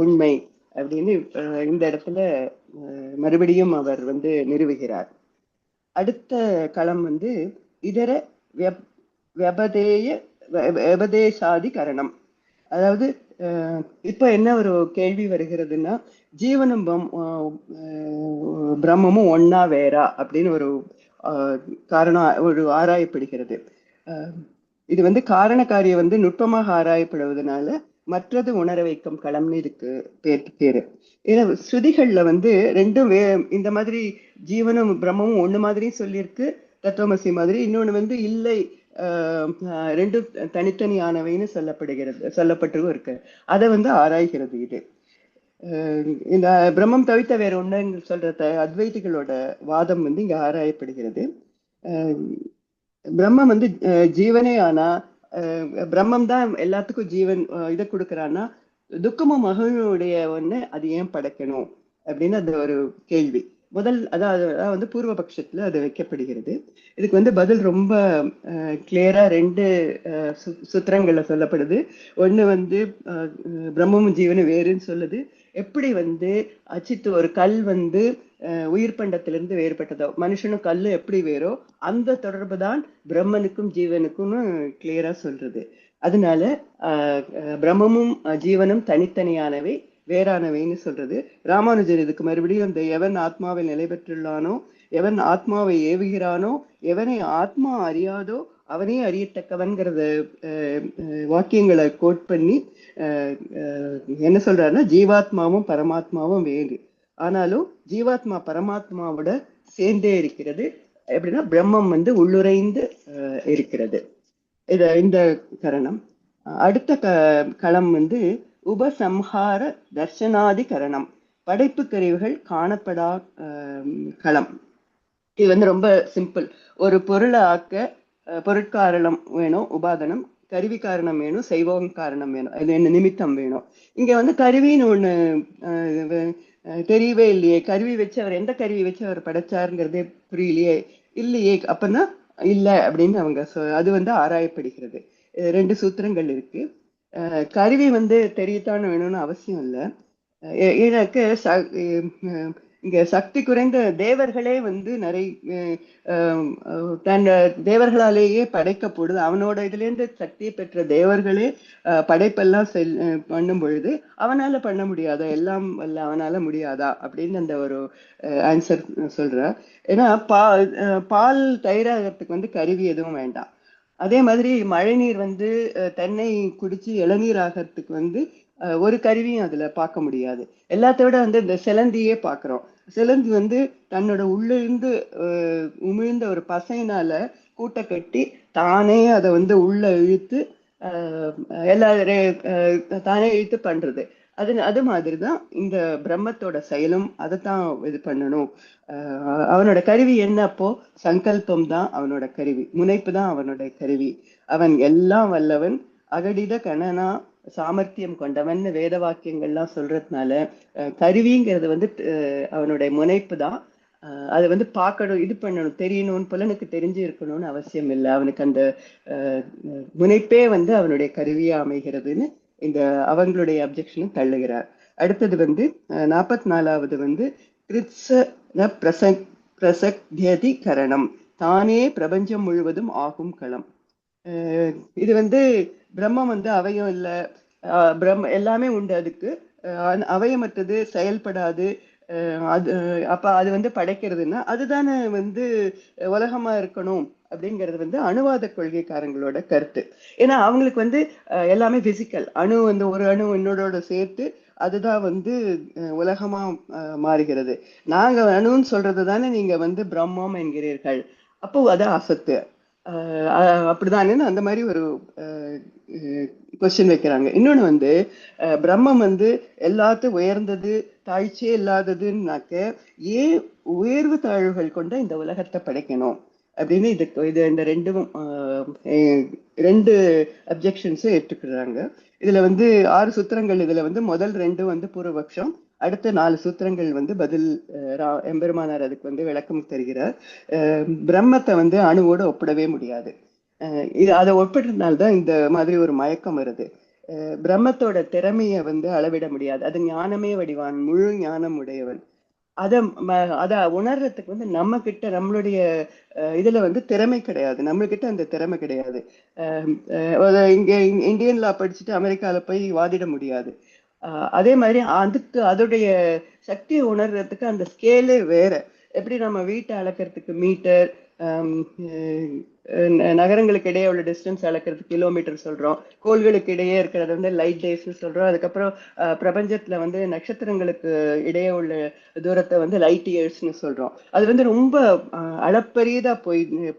உண்மை அப்படின்னு இந்த இடத்துல மறுபடியும் அவர் வந்து நிறுவுகிறார். அடுத்த களம் வந்து இதர விபதேசாதி கரணம். அதாவது இப்ப என்ன ஒரு கேள்வி வருகிறதுன்னா, ஜீவனும் பிரம்மமும் ஒன்னா வேறா அப்படின்னு ஒரு ஒரு ஆராயப்படுகிறது. இது வந்து காரண காரியம் வந்து நுட்பமாக ஆராயப்படுவதனால மற்றது உணர வைக்கும் களம்னு இதுக்கு பேரு. ஏன்னா ஸ்ருதிகள்ல வந்து ரெண்டும் இந்த மாதிரி ஜீவனும் பிரம்மமும் ஒண்ணு மாதிரி சொல்லியிருக்கு, தத்துவமசி மாதிரி. இன்னொன்னு வந்து இல்லை, ரெண்டும் தனித்தனியானவைன்னு சொல்லப்பட்டு இருக்கு. அதை வந்து ஆராய்கிறது இது. இந்த பிரம்மம் தவிர்த்த வேற ஒண்ணுன்னு சொல்ற அத்வைதிகளோட வாதம் வந்து இங்க ஆராயப்படுகிறது. பிரம்மம் வந்து ஜீவனே, ஆனா பிரம்மம் தான் எல்லாத்துக்கும் ஜீவன் இதை கொடுக்கறான்னா துக்கமும் மகிழ்வுடைய ஒண்ணு அது ஏன் படைக்கணும் அப்படின்னு அது ஒரு கேள்வி. அதாவது பூர்வ பட்சத்துல அது வைக்கப்படுகிறது. இதுக்கு வந்து பதில் ரொம்ப கிளியரா ரெண்டு சூத்திரங்கள்ல சொல்லப்படுது. ஒண்ணு வந்து பிரம்மமும் ஜீவனும் வேறுன்னு சொல்லுது. எப்படி வந்து அச்சித்து ஒரு கல் வந்து உயிர் பண்டத்திலிருந்து வேறுபட்டதோ, மனுஷனும் கல்லு எப்படி வேறோ அந்த தொடர்பு தான் பிரம்மனுக்கும் ஜீவனுக்கும்னு கிளியரா சொல்றது. அதனால பிரம்மமும் ஜீவனும் தனித்தனியானவை, வேறானவைன்னு சொல்றது. ராமானுஜர் இதுக்கு மறுபடியும் இந்த எவன் ஆத்மாவில் நிலை பெற்றுள்ளானோ, எவன் ஆத்மாவை ஏவுகிறானோ, எவனை ஆத்மா அறியாதோ அவனே அறியத்தக்கவன்கிறத வாக்கியங்களை கோட் பண்ணி என்ன சொல்றாருன்னா, ஜீவாத்மாவும் பரமாத்மாவும் வேறு, ஆனாலும் ஜீவாத்மா பரமாத்மாவோட சேர்ந்தே இருக்கிறது. எப்படின்னா பிரம்மம் வந்து உள்ளுரைந்து இருக்கிறது. இந்த கரணம். அடுத்த களம் வந்து உபசம்ஹார தர்ஷனாதி கரணம், படைப்பு கருவிகள் காணப்படா களம். இது வந்து ரொம்ப சிம்பிள். ஒரு பொருளை ஆக்க பொருட்காரணம் வேணும், உபாதனம், கருவி காரணம் வேணும், சைவம் காரணம் வேணும், இது என்ன நிமித்தம் வேணும். இங்க வந்து கருவின்னு ஒண்ணு தெரியவே இல்லையே. கருவி வச்சு அவர் எந்த கருவி வச்சு அவர் படைச்சாருங்கிறதே புரியலையே. இல்லையே, அப்பன்னா இல்லை அப்படின்னு அவங்க அது வந்து ஆராயப்படுகிறது. ரெண்டு சூத்திரங்கள் இருக்கு. கருவி வந்து தெரியத்தான் வேணும்னு அவசியம் இல்லை. எனக்கு இங்க சக்தி குறைந்த தேவர்களே வந்து நிறைய தன் தேவர்களாலேயே படைக்கப்படுது. அவனோட இதுல இருந்து சக்தியை பெற்ற தேவர்களே படைப்பெல்லாம் பண்ணும் பொழுது அவனால பண்ண முடியாதா, எல்லாம் வல்ல அவனால முடியாதா அப்படின்னு அந்த ஒரு ஆன்சர் சொல்ற. ஏன்னா பால் தயிராகிறதுக்கு வந்து கருவி எதுவும் வேண்டாம். அதே மாதிரி மழை நீர் வந்து தென்னை குடிச்சு இளநீர் ஆகிறதுக்கு வந்து ஒரு கருவியும் அதுல பார்க்க முடியாது. எல்லாத்த விட வந்து இந்த சிலந்தியே பார்க்கிறோம். சிலந்தி வந்து தன்னோட உள்ளிருந்து உமிழ்ந்த ஒரு பசையினால கூட்டை கட்டி தானே அதை வந்து உள்ள இழுத்து தானே இழுத்து பண்றது. அது மாதிரிதான் இந்த பிரம்மத்தோட செயலும் அதைத்தான் இது பண்ணணும். அவனோட கருவி என்ன? அப்போ சங்கல்பம் தான் அவனோட கருவி, முனைப்பு தான் அவனோட கருவி. அவன் எல்லாம் வல்லவன், அகடித கணனா சாமர்த்தியம் கொண்டவன் வேத வாக்கியங்கள்லாம் சொல்றதுனால கருவிங்கிறது வந்து அவனுடைய முனைப்பு தான். அதை வந்து பார்க்கணும், இது பண்ணணும், தெரியணும், புலனுக்கு தெரிஞ்சு இருக்கணும்னு அவசியம் இல்லை. அவனுக்கு அந்த முனைப்பே வந்து அவனுடைய கருவியா அமைகிறதுன்னு இந்த அவங்களுடைய அப்ஜெக்ஷனும் தள்ளுகிறார். அடுத்தது வந்து 44வது வந்து பிரசக்தி கரணம், தானே பிரபஞ்சம் முழுவதும் ஆகும் களம். இது வந்து பிரம்மம் வந்து அவயம் இல்லை, எல்லாமே உண்டு அதுக்கு, அவயமற்றது, செயல்படாது. அப்ப அது வந்து படைக்கிறதுன்னா அதுதானே வந்து உலகமா இருக்கணும் அப்படிங்கிறது வந்து அணுவாத கொள்கைக்காரங்களோட கருத்து. ஏன்னா அவங்களுக்கு வந்து எல்லாமே பிசிக்கல், அணு வந்து ஒரு அணு இன்னொட சேர்த்து அதுதான் வந்து உலகமா மாறுகிறது. நாங்க அணுன்னு சொல்றது தானே நீங்க வந்து பிரம்மம் என்கிறீர்கள், அப்போ அது அசத்து அப்படிதானே அந்த மாதிரி ஒரு கொஸ்டின் வைக்கிறாங்க. இன்னொன்னு வந்து பிரம்மம் வந்து எல்லாத்தையும் உயர்ந்தது, தாழ்ச்சியே இல்லாததுன்னாக்க ஏன் உயர்வு தாழ்வுகள் கொண்ட இந்த உலகத்தை படைக்கணும் அப்படின்னு இது இந்த ரெண்டு அப்ஜெக்ஷன்ஸும் ஏற்றுக்கிறாங்க. இதுல வந்து 6 சூத்திரங்கள். இதுல வந்து முதல் 2 வந்து பூர்வபக்ஷம், அடுத்த 4 சூத்திரங்கள் வந்து பதில். எம்பெருமானார் அதுக்கு வந்து விளக்கம் தருகிறார். பிரம்மத்தை வந்து அணுவோடு ஒப்பிடவே முடியாது. அதை ஒப்பிட்டதுனால்தான் இந்த மாதிரி ஒரு மயக்கம் வருது. பிரம்மத்தோட திறமைய வந்து அளவிட முடியாது, அது ஞானமே வடிவான், முழு ஞானம் உடையவன். அத உணர்றதுக்கு வந்து நம்ம கிட்ட நம்மளுடைய இதுல வந்து திறமை கிடையாது, நம்மகிட்ட அந்த திறமை கிடையாது. இங்க இந்தியன் லா படிச்சுட்டு அமெரிக்கால போய் வாதிட முடியாது. அதே மாதிரி அதோடைய சக்தியை உணர்றதுக்கு அந்த ஸ்கேலே வேற. எப்படி நம்ம வீட்டை அளக்கிறதுக்கு மீட்டர், நகரங்களுக்கு இடையே உள்ள டிஸ்டன்ஸ் அளக்கிறதுக்கு கிலோமீட்டர் சொல்றோம், கோள்களுக்கு இடையே இருக்கிறத வந்து லைட் டேஸ்ன்னு சொல்றோம், அதுக்கப்புறம் பிரபஞ்சத்துல வந்து நட்சத்திரங்களுக்கு இடையே உள்ள தூரத்தை வந்து லைட் இயர்ஸ்ன்னு சொல்றோம். அது வந்து ரொம்ப அளப்பரியதா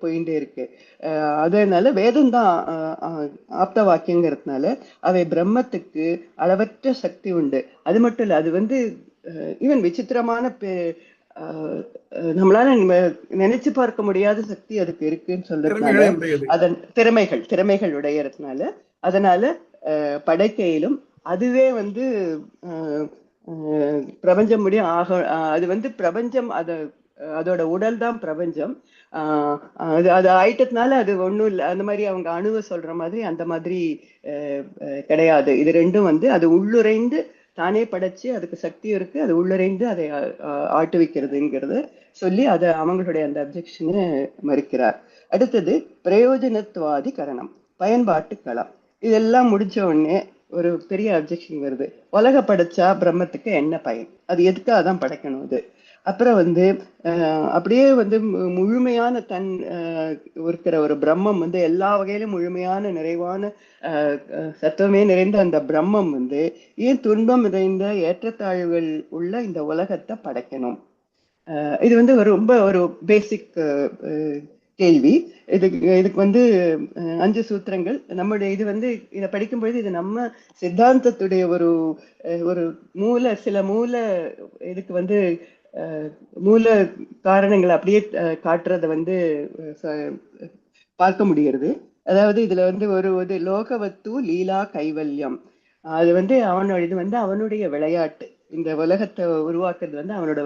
போயிட்டே இருக்கு. அதனால வேதம் தான் ஆப்த வாக்கியங்கிறதுனால அவை பிரம்மத்துக்கு அளவற்ற சக்தி உண்டு. அது மட்டும் இல்லை, அது வந்து ஈவன் விசித்திரமான நம்மளால நினைச்சு பார்க்க முடியாத சக்தி அதுக்கு இருக்குன்னு சொல்றதுனால, அதன் திறமைகள் உடையறதுனால, அதனால படைக்கையிலும் அதுவே வந்து பிரபஞ்சம் முடியும் ஆக அது வந்து பிரபஞ்சம் அதோட உடல் தான் பிரபஞ்சம். அது அது ஆயிட்டதுனால அது ஒண்ணும் இல்லை. அந்த மாதிரி அவங்க அணுவை சொல்ற மாதிரி அந்த மாதிரி கிடையாது. இது ரெண்டும் வந்து அது உள்ளுரைந்து தானே படைச்சு அதுக்கு சக்தி இருக்கு, அது உள்ளுரைந்து அதை ஆட்டுவிக்கிறதுங்கிறது சொல்லி அதை அவங்களுடைய அந்த அப்ஜெக்ஷனை மறுக்கிறார். அடுத்தது பிரயோஜனத்துவாதி கரணம், பயன்பாட்டு களம். இதெல்லாம் முடிச்ச உடனே ஒரு பெரிய அப்ஜெக்ஷன் வருது. உலக படைச்சா பிரம்மத்துக்கு என்ன பயன், அது எதுக்காக தான் படைக்கணும் அது. அப்புறம் வந்து அப்படியே வந்து முழுமையான இருக்கிற ஒரு பிரம்மம் வந்து எல்லா வகையிலும் முழுமையான நிறைவான சத்துவமே நிறைந்த அந்த பிரம்மம் வந்து ஏன் துன்பம் நிறைந்த ஏற்றத்தாழ்வுகள் உள்ள இந்த உலகத்தை படைக்கணும்? இது வந்து ரொம்ப ஒரு பேசிக் கேள்வி. இதுக்கு வந்து 5 சூத்திரங்கள் நம்முடைய இது வந்து இதை படிக்கும்பொழுது இது நம்ம சித்தாந்தத்துடைய ஒரு சில மூல இதுக்கு வந்து மூல காரணங்களை அப்படியே காட்டுறத வந்து பார்க்க முடிகிறது. அதாவது இதுல வந்து ஒரு லோகவத்து லீலா கைவல்யம், அது வந்து அவனுடைய விளையாட்டு. இந்த உலகத்தை உருவாக்குறது வந்து அவனோட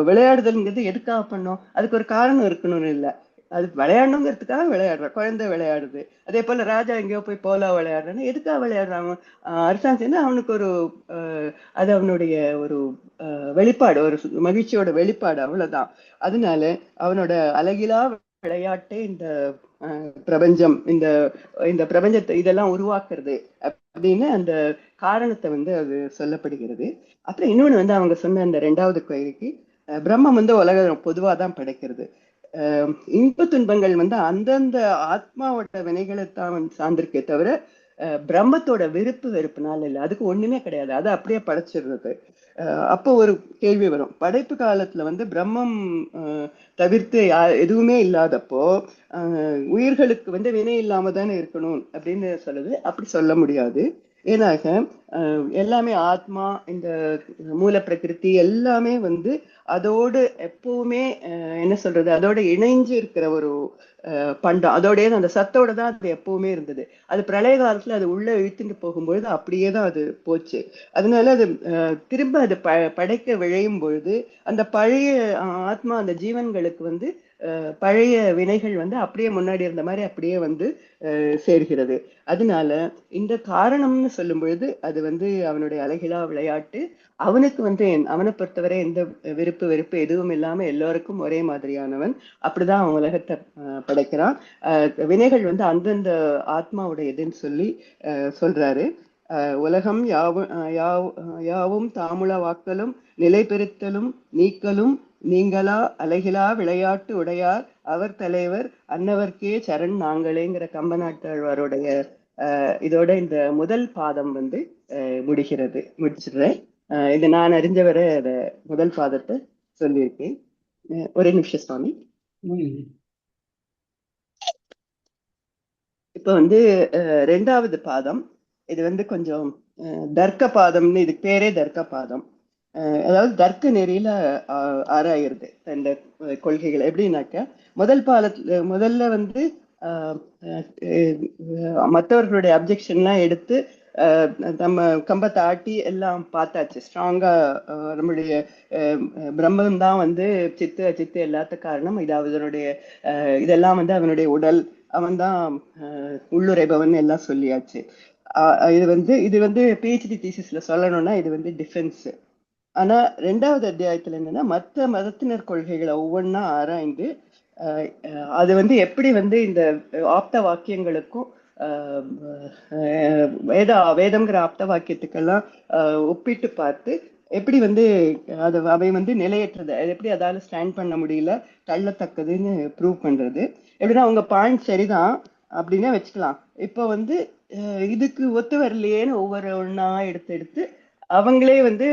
விளையாடுதல்ங்கிறது எதுக்காக பண்ணோம்? அதுக்கு ஒரு காரணம் இருக்கணும்னு இல்லை, அது விளையாடணுங்கிறதுக்காக விளையாடுற குழந்தை விளையாடுது. அதே போல ராஜா எங்கேயோ போய் போலா விளையாடுறான்னு எதுக்காக விளையாடுறாங்க? அரசாங்கம் சேர்ந்து அவனுக்கு அது அவனுடைய ஒரு வெளிப்பாடு, ஒரு மகிழ்ச்சியோட வெளிப்பாடு, அவ்வளவுதான். அதனால அவனோட அழகிலா விளையாட்டே இந்த பிரபஞ்சம், இந்த பிரபஞ்சத்தை இதெல்லாம் உருவாக்குறது அப்படின்னு அந்த காரணத்தை வந்து அது சொல்லப்படுகிறது. அப்புறம் இன்னொன்னு வந்து அவங்க சொன்ன அந்த 2வது கேள்விக்கு, பிரம்மம் வந்து உலகம் பொதுவாதான் படைக்கிறது. இன்ப துன்பங்கள் வந்து அந்தந்த ஆத்மாவோட வினைகளை தான் சார்ந்திருக்கே தவிர பிரம்மத்தோட வெறுப்புனால இல்லை. அதுக்கு ஒண்ணுமே கிடையாது, அதை அப்படியே படைச்சிடுறது. அப்போ ஒரு கேள்வி வரும், படைப்பு காலத்துல வந்து பிரம்மம் தவிர்த்து எதுவுமே இல்லாதப்போ உயிர்களுக்கு வந்து வினை இல்லாம தானே இருக்கணும் அப்படின்னு சொல்லுது. அப்படி சொல்ல முடியாது. ஏன்னாக எல்லாமே ஆத்மா, இந்த மூல பிரகிருதி எல்லாமே வந்து அதோடு எப்பவுமே என்ன சொல்றது, அதோட இணைஞ்சு இருக்கிற ஒரு பண்டம், அதோடைய அந்த சத்தோட தான் அது எப்பவுமே இருந்தது. அது பிரளய காலத்துல அது உள்ள இழுத்துட்டு போகும்பொழுது அப்படியே தான் அது போச்சு. அதனால அது திரும்ப அது படைக்க விழையும் பொழுது அந்த பழைய ஆத்மா, அந்த ஜீவன்களுக்கு வந்து பழைய வினைகள் வந்து அப்படியே முன்னாடி இருந்த மாதிரி அப்படியே வந்து சேர்கிறது. அதனால இந்த காரணம்னு சொல்லும் பொழுது அது வந்து அவனுடைய அழகிலா விளையாட்டு. அவனுக்கு வந்து அவனை பொறுத்தவரை எந்த வெறுப்பு எதுவும் இல்லாம எல்லோருக்கும் ஒரே மாதிரியானவன். அப்படிதான் அவன் உலகத்தை படைக்கிறான். வினைகள் வந்து அந்தந்த ஆத்மாவுடையதுன்னு சொல்லி சொல்றாரு. உலகம் யாவும் தாமுள வாக்கலும் நிலை பெறுத்தலும் நீக்கலும் நீங்களா அழகிலா விளையாட்டு உடையார் அவர் தலைவர் அன்னவர்க்கே சரண் நாங்களேங்கிற கம்பநாட்டாழ்வாருடைய இதோட இந்த முதல் பாதம் வந்து முடிச்சிடுறேன். இது நான் அறிஞ்சவரை அத முதல் பாதத்தை சொல்லியிருக்கேன். ஒரே நிமிஷம் சுவாமி. இப்ப வந்து 2வது பாதம், இது வந்து கொஞ்சம் தர்க்க பாதம்னு, இதுக்கு பேரே தர்க்க பாதம். அதாவது தர்க்க நெறியில ஆராயிறது இந்த கொள்கைகள். எப்படின்னாக்க முதல்ல வந்து மற்றவர்களுடைய அப்ஜெக்ஷன்லாம் எடுத்து நம்ம கம்பத்தை ஆட்டி எல்லாம் பார்த்தாச்சு. ஸ்ட்ராங்கா நம்மளுடைய பிரம்மன் தான் வந்து சித்து எல்லாத்துக்கும் காரணம், இது அவனுடைய இதெல்லாம் வந்து அவனுடைய உடல், அவன் தான் உள்ளுரைபவன் எல்லாம் சொல்லியாச்சு. இது வந்து பிஹெச்டி தீசிஸ்ல சொல்லணும்னா இது வந்து டிஃபென்ஸ். ஆனா 2வது அத்தியாயத்துல என்னன்னா மற்ற மதத்தினர் கொள்கைகளை ஒவ்வொன்றா ஆராய்ந்து அது வந்து எப்படி வந்து இந்த ஆப்த வாக்கியங்களுக்கும் வேதம்ங்கிற ஆப்த வாக்கியத்துக்கெல்லாம் ஒப்பிட்டு பார்த்து எப்படி வந்து அவை வந்து நிலையற்றது, எப்படி அதால ஸ்டாண்ட் பண்ண முடியல, தள்ளத்தக்கதுன்னு ப்ரூவ் பண்றது. எப்படின்னா அவங்க பாயிண்ட் சரிதான் அப்படின்னே வச்சுக்கலாம். இப்போ வந்து இதுக்கு ஒத்து வரலையேன்னு ஒவ்வொரு ஒன்றா எடுத்து அவங்களே வந்து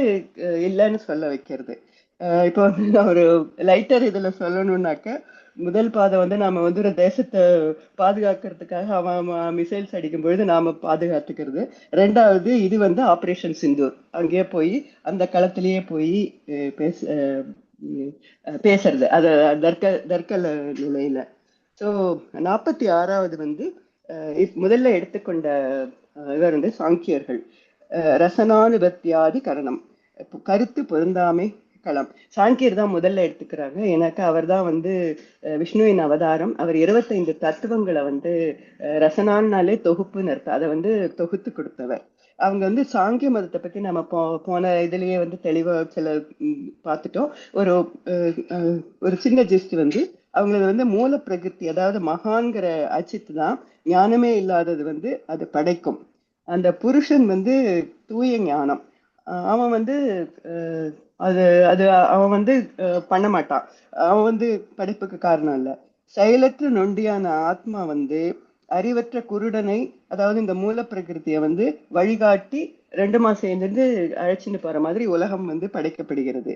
இல்லைன்னு சொல்ல வைக்கிறது. இப்போ வந்து ஒரு லைட்டர் இதுல சொல்லணும்னாக்க, முதல் பாதை வந்து நாம வந்து ஒரு தேசத்தை பாதுகாக்கிறதுக்காக அவன் மிசைல்ஸ் அடிக்கும் பொழுது நாம பாதுகாத்துக்கிறது. 2வது இது வந்து ஆபரேஷன் சிந்தூர், அங்கேயே போய் அந்த களத்திலேயே போய் பேசுறது, அது தர்க்க நிலையில. ஸோ 46வது வந்து முதல்ல எடுத்துக்கொண்ட இவர் வந்து சாங்கியர்கள். ரசனானுபத்தியாதி கரணம், கருத்து பொருந்தாமை களம். சாங்கியர் தான் முதல்ல எடுத்துக்கிறாங்க. எனக்கு அவர் தான் வந்து விஷ்ணுவின் அவதாரம். அவர் 25 தத்துவங்களை வந்து ரசனான்னாலே தொகுப்புன்னு அர்த்தம், அதை வந்து தொகுத்து கொடுத்தவர். அவங்க வந்து சாங்கிய மதத்தை பத்தி நம்ம போன இதுலயே வந்து தெளிவா சில பார்த்துட்டோம். ஒரு ஒரு சின்ன ஜிஸ்ட் வந்து அவங்களது வந்து மூல பிரகிருதி, அதாவது மகான்கிற அச்சித்து தான் ஞானமே இல்லாதது வந்து அது படைக்கும். அந்த புருஷன் வந்து தூய ஞானம். அவன் வந்து அது அது அவன் வந்து பண்ண மாட்டான். அவன் வந்து படைப்புக்கு காரணம் இல்லை. செயலற்ற நொண்டியான ஆத்மா வந்து அறிவற்ற குருடனை, அதாவது இந்த மூல பிரகிருத்திய வந்து வழிகாட்டி 2 மாசம் சேர்ந்து அழைச்சின்னு போற மாதிரி உலகம் வந்து படைக்கப்படுகிறது.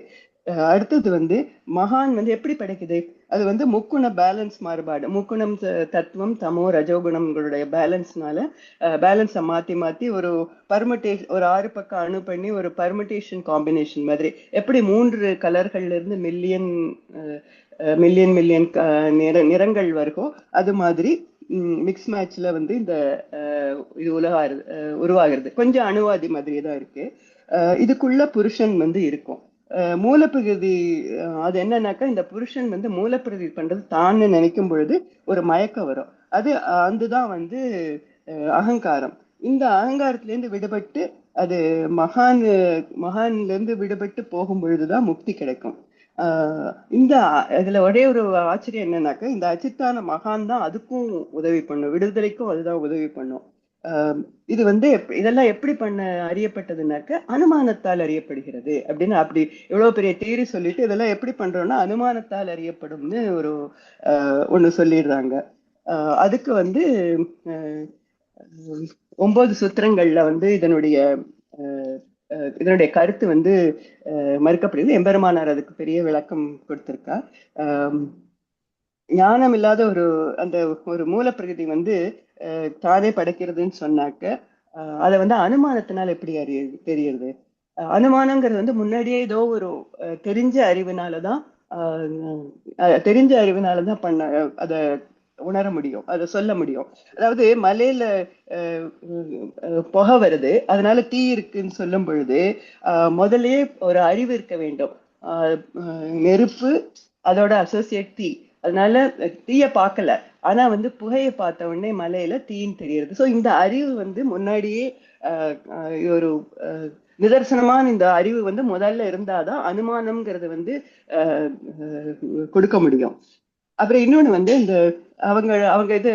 அடுத்தது வந்து மகான் வந்து எப்படி படைக்குது, அது வந்து முக்குண பேலன்ஸ் மாறுபாடு. முக்குணம் தத்துவம் தமோ ரஜோகுணங்களுடைய பேலன்ஸ்னால பேலன்ஸை மாத்தி மாத்தி ஒரு பர்முட்டேஷன், ஒரு 6 பக்கம் அணு பண்ணி ஒரு பர்முட்டேஷன் காம்பினேஷன் மாதிரி, எப்படி 3 கலர்கள்ல இருந்து மில்லியன் மில்லியன் நிறங்கள் வருகோ அது மாதிரி மிக்ஸ் மேட்ச்ல வந்து இந்த இது உருவாகிறது. கொஞ்சம் அணுவாதி மாதிரியே தான் இருக்கு. இதுக்குள்ள புருஷன் வந்து இருக்கும். மூலப்பிரகிருதி அது என்னன்னாக்கா, இந்த புருஷன் வந்து மூலப்பிரகிருதி பண்றது தான்னு நினைக்கும் பொழுது ஒரு மயக்கம் வரும். அது அதுதான் வந்து அகங்காரம். இந்த அகங்காரத்துல இருந்து விடுபட்டு அது மகான்ல இருந்து விடுபட்டு போகும் பொழுதுதான் முக்தி கிடைக்கும். இந்த இதுல ஒரே ஒரு ஆச்சரியம் என்னன்னாக்கா, இந்த அச்சித்தான மகான் தான் அதுக்கும் உதவி பண்ணும், விடுதலைக்கும் அதுதான் உதவி பண்ணும். இது வந்து இதெல்லாம் எப்படி அறியப்பட்டதுனாக்க அனுமானத்தால் அறியப்படுகிறது அப்படின்னு. அப்படி எவ்வளவு பெரிய தியரி சொல்லிட்டு இதெல்லாம் எப்படி பண்றோம்னா அனுமானத்தால் அறியப்படும்னு ஒரு ஒண்ணு சொல்லிடுறாங்க. அதுக்கு வந்து 9 சூத்திரங்கள்ல வந்து இதனுடைய கருத்து வந்து மறுக்கப்படுது. எம்பெருமானார் அதுக்கு பெரிய விளக்கம் கொடுத்திருக்கா. ஞானம் இல்லாத அந்த ஒரு மூலப்பிரகிருதி வந்து தானே படைக்கிறதுன்னு சொன்னாக்க அதை வந்து அனுமானத்தினால எப்படி தெரியுது? அனுமானங்கிறது வந்து முன்னாடியே ஏதோ ஒரு தெரிஞ்ச அறிவினாலதான் பண்ண அதை உணர முடியும், அதை சொல்ல முடியும். அதாவது மலையில புகை வருது, அதனால தீ இருக்குன்னு சொல்லும் பொழுது முதலே ஒரு அறிவு இருக்க வேண்டும். நெருப்பு அதோட அசோசியேட் தீ, அதனால தீய பார்க்கல, ஆனா வந்து புகையை பார்த்த உடனே மலையில தீன்னு தெரியுது. ஸோ இந்த அறிவு வந்து முன்னாடியே ஒரு நிதர்சனமான இந்த அறிவு வந்து முதல்ல இருந்தாதான் அனுமானம்ங்கிறது வந்து கொடுக்க முடியும். அப்புறம் இன்னொன்னு வந்து இந்த அவங்க இது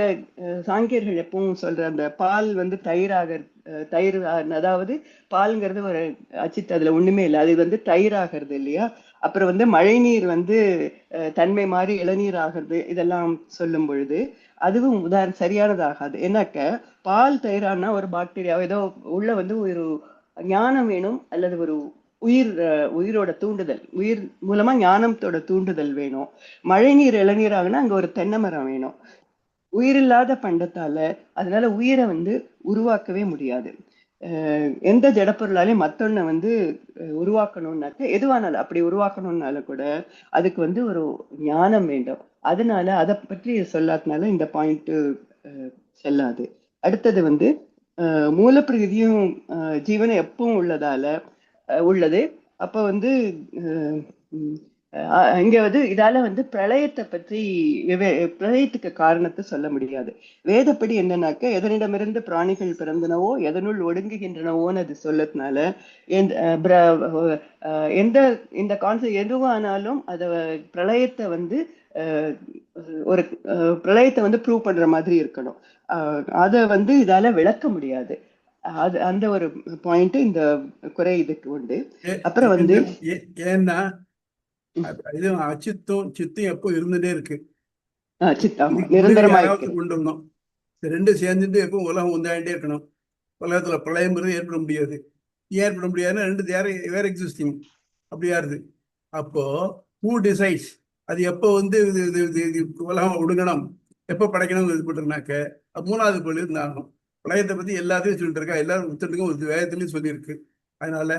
சாங்கியர்கள் எப்பவும் சொல்ற அந்த பால் வந்து தயிர், அதாவது பால்ங்கிறது ஒரு அச்சித்து, அதுல ஒண்ணுமே இல்லை, அது வந்து தயிர் ஆகிறது இல்லையா. அப்புறம் வந்து மழை நீர் வந்து தன்மை மாறி இளநீர் ஆகிறது, இதெல்லாம் சொல்லும் பொழுது அதுவும் சரியானதாகாது. ஏன்னாக்க பால் தயிரானா ஒரு பாக்டீரியா ஏதோ உள்ள வந்து ஒரு ஞானம் வேணும், அல்லது ஒரு உயிரோட தூண்டுதல், உயிர் மூலமா ஞானத்தோட தூண்டுதல் வேணும். மழை நீர் இளநீர் ஆகுனா அங்க ஒரு தென்னை மரம் வேணும். உயிரில்லாத பண்டத்தால அதனால உயிரை வந்து உருவாக்கவே முடியாது. எந்த ஜடப்பொருளாலையும் மத்தொன்ன வந்து உருவாக்கணும்னாக்க, எதுவானாலும் அப்படி உருவாக்கணும்னால கூட அதுக்கு வந்து ஒரு ஞானம் வேண்டும். அதனால அதை பற்றி சொல்லாதனால இந்த பாயிண்ட் செல்லாது. அடுத்தது வந்து மூலப்பிரகிருதியும் ஜீவனம் எப்பவும் உள்ளது. அப்ப வந்து இங்க வந்து இதால வந்து பிரளயத்தை பற்றி பிரளயத்துக்கு காரணத்தை சொல்ல முடியாது. வேதப்படி என்னன்னாக்க, எதனிடமிருந்து பிராணிகள் பிறந்தனவோ எதனுள் ஒடுங்குகின்றனவோன்னு அது சொல்லதுனால எந்த இந்த கான்செப்ட் எதுவானாலும் அத பிரளயத்தை வந்து ஒரு பிரளயத்தை வந்து ப்ரூவ் பண்ற மாதிரி இருக்கணும். அதை வந்து இதால விளக்க முடியாது. அது அந்த ஒரு பாயிண்ட் இந்த குறை இதுக்கு உண்டு. அப்புறம் வந்து
ஏன்னா இது அச்சித்தும் சித்தும் எப்போ இருந்துட்டே இருக்கு,
நிரந்தரமா
கொண்டு வந்தோம். ரெண்டு சேர்ந்துட்டு எப்போ உலகம் உண்டாயிட்டே இருக்கணும். உலகத்துல பிரளயம்ங்கிறது ஏற்பட முடியாது. ஏற்பட முடியாதுன்னா ரெண்டு வேற எக்ஸிஸ்டிங் அப்படியா இருக்கு. அப்போ ஹூ டிசைட்ஸ் அது எப்போ வந்து உலகம் ஒடுங்கணும், எப்போ படைக்கணும் இது பண்றதுனாக்க 3வது கொள்ளி இருந்தாகணும். பிரளயத்தை பத்தி எல்லாத்தையும் சொல்லிட்டு இருக்கா, எல்லாரும் புத்தகத்துக்கும் ஒரு வேதத்துலையும் சொல்லியிருக்கு. அதனால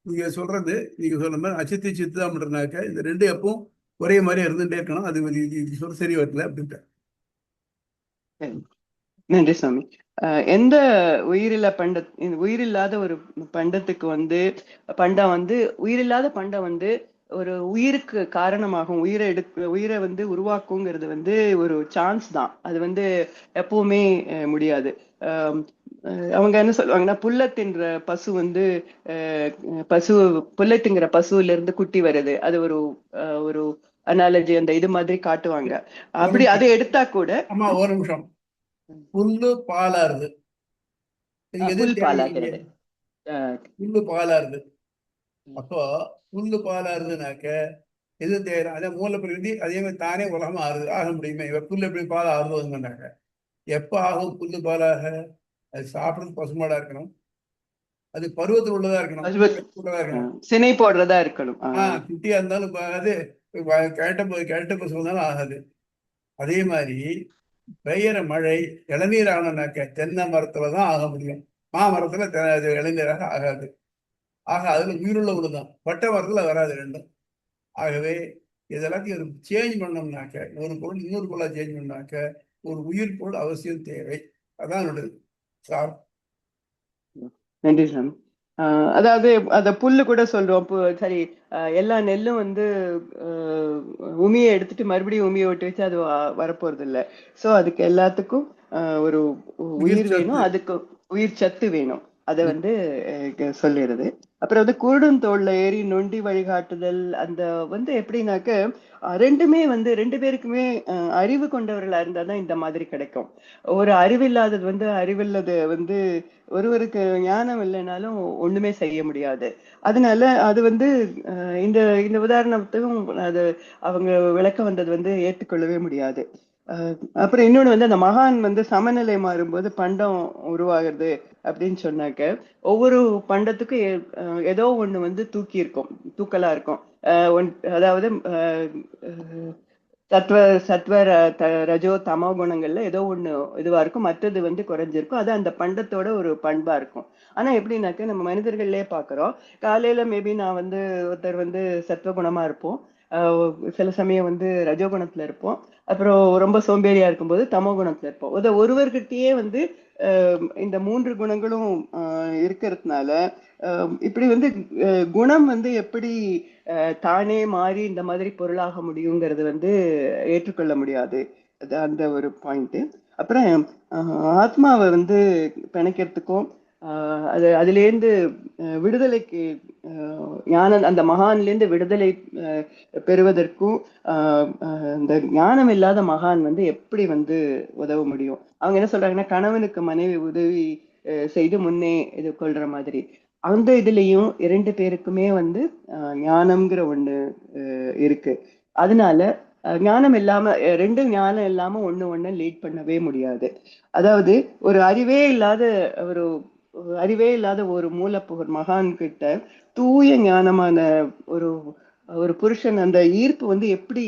நீங்க சொல்றது, நீங்க சொல்ற மாதிரி அச்சித்து சித்து தான் பண்றதுனாக்க இந்த ரெண்டு எப்பவும் ஒரே மாதிரி இருந்துட்டே இருக்கணும். அது சொல்ல சரி வரல அப்படின்ட்டு.
நன்றி சுவாமி. எந்த உயிரில்லாத ஒரு பண்டத்துக்கு வந்து பண்டம் வந்து உயிரில்லாத பண்டம் வந்து ஒரு உயிருக்கு காரணமாகும், உயிரை வந்து உருவாக்குங்கிறது வந்து ஒரு சான்ஸ் தான். அது வந்து எப்பவுமே முடியாது. அவங்க என்ன சொல்லுவாங்கன்னா, புல்லை தின்ற பசு வந்து பசு புல்லை திங்கிற பசுல இருந்து குட்டி வருது, அது ஒரு ஒரு அனாலஜி அந்த இது மாதிரி காட்டுவாங்க. அப்படி அதை எடுத்தா கூட
ஆமா, ஒரு நிமிஷம். புல்லு பாலாருது, எது
புல்
தேவையில்லை?
பாலாகிறது.
புல்லு பாலாருது. அப்போ புல்லு பாலாருதுனாக்க எது தேவை? அதே மூல பிரகிருதி அதே மாதிரி தானே உலகமா ஆக முடியுமே. புல்லு எப்படி பால் ஆறுதுன்னாக்க எப்ப ஆகும் புல்லு பாலாக? அது சாப்பிடுறது பசுமாடா இருக்கணும், அது பருவத்தில் உள்ளதா இருக்கணும், உள்ளதா இருக்கணும்.
சினை போடுறதா இருக்கணும்.
குட்டியா இருந்தாலும் அது கேட்ட பசு இருந்தாலும் ஆகாது. அதே மாதிரி பெய்யற மழை இளநீர் ஆகணும்னாக்க தென்னை மரத்துலதான் ஆக முடியும், மாமரத்துல இளநீராக ஆகாது. ஆக அதுல உயிருள்ள ஒண்ணுதான், பட்டை மரத்துல வராது ரெண்டும். ஆகவே இதெல்லாத்தையும் ஒரு சேஞ்ச் பண்ணோம்னாக்க, ஒரு பொருள் இன்னொரு பொருளா சேஞ்ச் பண்ணாக்க ஒரு உயிர் பொருள் அவசியம் தேவை. அதான் என்னுடைய சார்.
நன்றி சாமி. அதாவது அத புல்லு கூட சொல்றோம். சரி, எல்லா நெல்லும் வந்து உமியை எடுத்துட்டு மறுபடியும் உமியை விட்டு வச்சு அது வரப்போறது இல்லை. சோ அதுக்கு எல்லாத்துக்கும் ஒரு உயிர் வேணும், அதுக்கு உயிர் சத்து வேணும். அதை வந்து சொல்லிடுது. அப்புறம் வந்து குருடும் தோல்ல ஏறி நொண்டி வழிகாட்டுதல், அந்த வந்து எப்படின்னாக்க ரெண்டுமே வந்து ரெண்டு பேருக்குமே அறிவு கொண்டவர்களா இருந்தாதான் இந்த மாதிரி கிடைக்கும். ஒரு அறிவில்லாதது வந்து அறிவில்லது வந்து ஒருவருக்கு ஞானம் இல்லைனாலும் ஒண்ணுமே செய்ய முடியாது. அதனால அது வந்து இந்த இந்த உதாரணத்துக்கும் அது அவங்க விளக்க வந்தது வந்து ஏற்றுக்கொள்ளவே முடியாது. அப்புறம் இன்னொன்னு வந்து அந்த மகான் வந்து சமநிலை மாறும்போது பண்டம் உருவாகிறது அப்படின்னு சொன்னாக்க, ஒவ்வொரு பண்டத்துக்கும் ஏதோ ஒண்ணு வந்து தூக்கலா இருக்கும். அதாவது சத்வ ரஜோ தமோ குணங்கள்ல ஏதோ ஒண்ணு இதுவா இருக்கும், மற்றது வந்து குறைஞ்சிருக்கும். அது அந்த பண்டத்தோட ஒரு பண்பா இருக்கும். ஆனா எப்படின்னாக்க நம்ம மனிதர்கள்லயே பாக்குறோம், காலையில மேபி நான் வந்து ஒருத்தர் வந்து சத்வ குணமா இருப்போம், சில சமயம் வந்து ரஜோகுணத்துல இருப்போம், அப்புறம் ரொம்ப சோம்பேறியா இருக்கும்போது தமோ குணத்துல இருப்போம். ஒருவர்கிட்டயே வந்து இந்த மூன்று குணங்களும் இருக்கிறதுனால இப்படி வந்து குணம் வந்து எப்படி தானே மாறி இந்த மாதிரி பொருளாக முடியுங்கிறது வந்து ஏற்றுக்கொள்ள முடியாது. அந்த ஒரு பாயிண்ட். அப்புறம் ஆத்மாவை வந்து பிணைக்கிறதுக்கும் அதுலேருந்து விடுதலைக்கு ஞானம், அந்த மகான்லேருந்து விடுதலை பெறுவதற்கும் இந்த ஞானம் இல்லாத மகான் வந்து எப்படி வந்து உதவ முடியும்? அவங்க என்ன சொல்றாங்கன்னா, கணவனுக்கு மனைவி உதவி செய்து முன்னே இது கொள்ற மாதிரி அந்த இதுலயும் இரண்டு பேருக்குமே வந்து ஞானம்ங்கிற ஒண்ணு இருக்கு. அதனால ஞானம் இல்லாம ஞானம் இல்லாம ஒண்ணு லீட் பண்ணவே முடியாது. அதாவது ஒரு அறிவே இல்லாத ஒரு மூலப்புகர் மகான் கிட்ட தூய ஞானமான ஒரு ஒரு புருஷன் அந்த ஈர்ப்பு வந்து எப்படி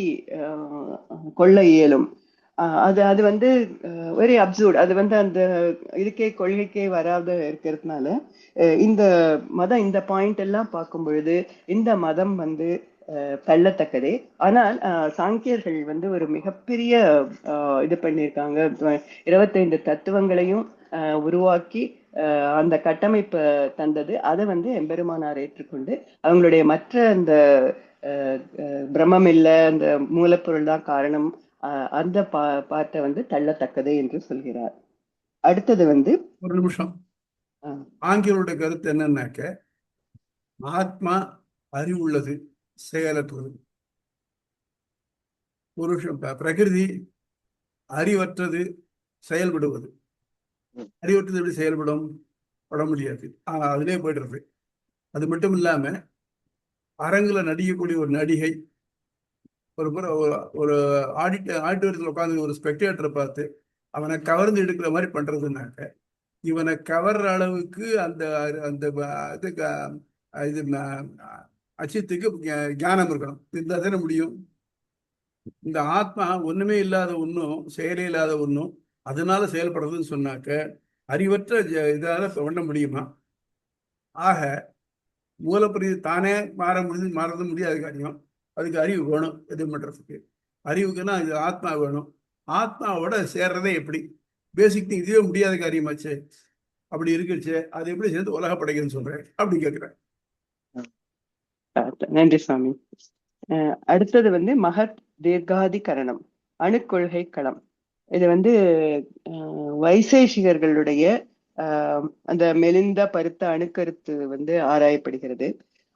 கொள்ள இயலும்? அது வந்து வெரி அப்சூர்ட். அது வந்து அந்த கொள்கைக்கே வராத இருக்கிறதுனால இந்த மதம் இந்த பாயிண்ட் எல்லாம் பார்க்கும் பொழுது இந்த மதம் வந்து தள்ளத்தக்கதே. ஆனால் சாங்கியர்கள் வந்து ஒரு மிகப்பெரிய இது பண்ணியிருக்காங்க. 25 தத்துவங்களையும் உருவாக்கி அந்த கட்டமைப்பை தந்தது. அதை வந்து எம்பெருமானார் ஏற்றுக்கொண்டு அவங்களுடைய மற்ற அந்த பிரம்மம் இல்லை, அந்த மூலப்பொருள் தான் காரணம், அந்த பாட்டை வந்து தள்ளத்தக்கதே என்று சொல்கிறார். அடுத்தது வந்து
ஒரு நிமிஷம். ஆங்கிலோட கருத்து என்னன்னாக்க, ஆத்மா அறிவுள்ளது, செயலற்றது. புருஷன் பிரகிருதி அறிவற்றது, செயல்படுவது. அறிவற்றது எப்படி செயல்படும்? பட முடியாது, அதிலே போயிடுறது. அது மட்டும் இல்லாம அரங்குல நடிக்கக்கூடிய ஒரு நடிகை ஒரு ஆடிட்டோரியத்தில் உட்காந்து ஒரு ஸ்பெக்டேட்டரை பார்த்து அவனை கவர்ந்து எடுக்கிற மாதிரி பண்றதுனாக்க, இவனை கவர்ற அளவுக்கு அந்த அந்த இது அச்சித்துக்கு ஞானம் இருக்கணும். இருந்தா தானே முடியும். இந்த ஆத்மா ஒண்ணுமே இல்லாத ஒன்றும் செயலே இல்லாத ஒன்றும் அதனால செயல்படுறதுன்னு சொன்னாக்க அறிவற்ற இதால பண்ண முடியுமா? ஆக மூலப்பிரதி தானே மாறது முடியாத காரியம். அதுக்கு அறிவு வேணும். எது பண்றதுக்கு அறிவுக்குன்னா இது ஆத்மா வேணும். ஆத்மாவோட சேர்றதே எப்படி? பேசிக் திங், இதுவே முடியாத காரியமாச்சு. அப்படி இருக்குச்சு, அது எப்படி சேர்ந்து உலக படைக்குன்னு சொல்றேன் அப்படி கேட்கிறேன்.
நன்றி சுவாமி. அடுத்தது வந்து மகத் தீர்காதிகரணம், அணுக்கொள்கை களம். இது வந்து வைசேஷிகர்களுடைய அந்த மெலிந்த பருத்த அணுக்கருத்து வந்து ஆராயப்படுகிறது.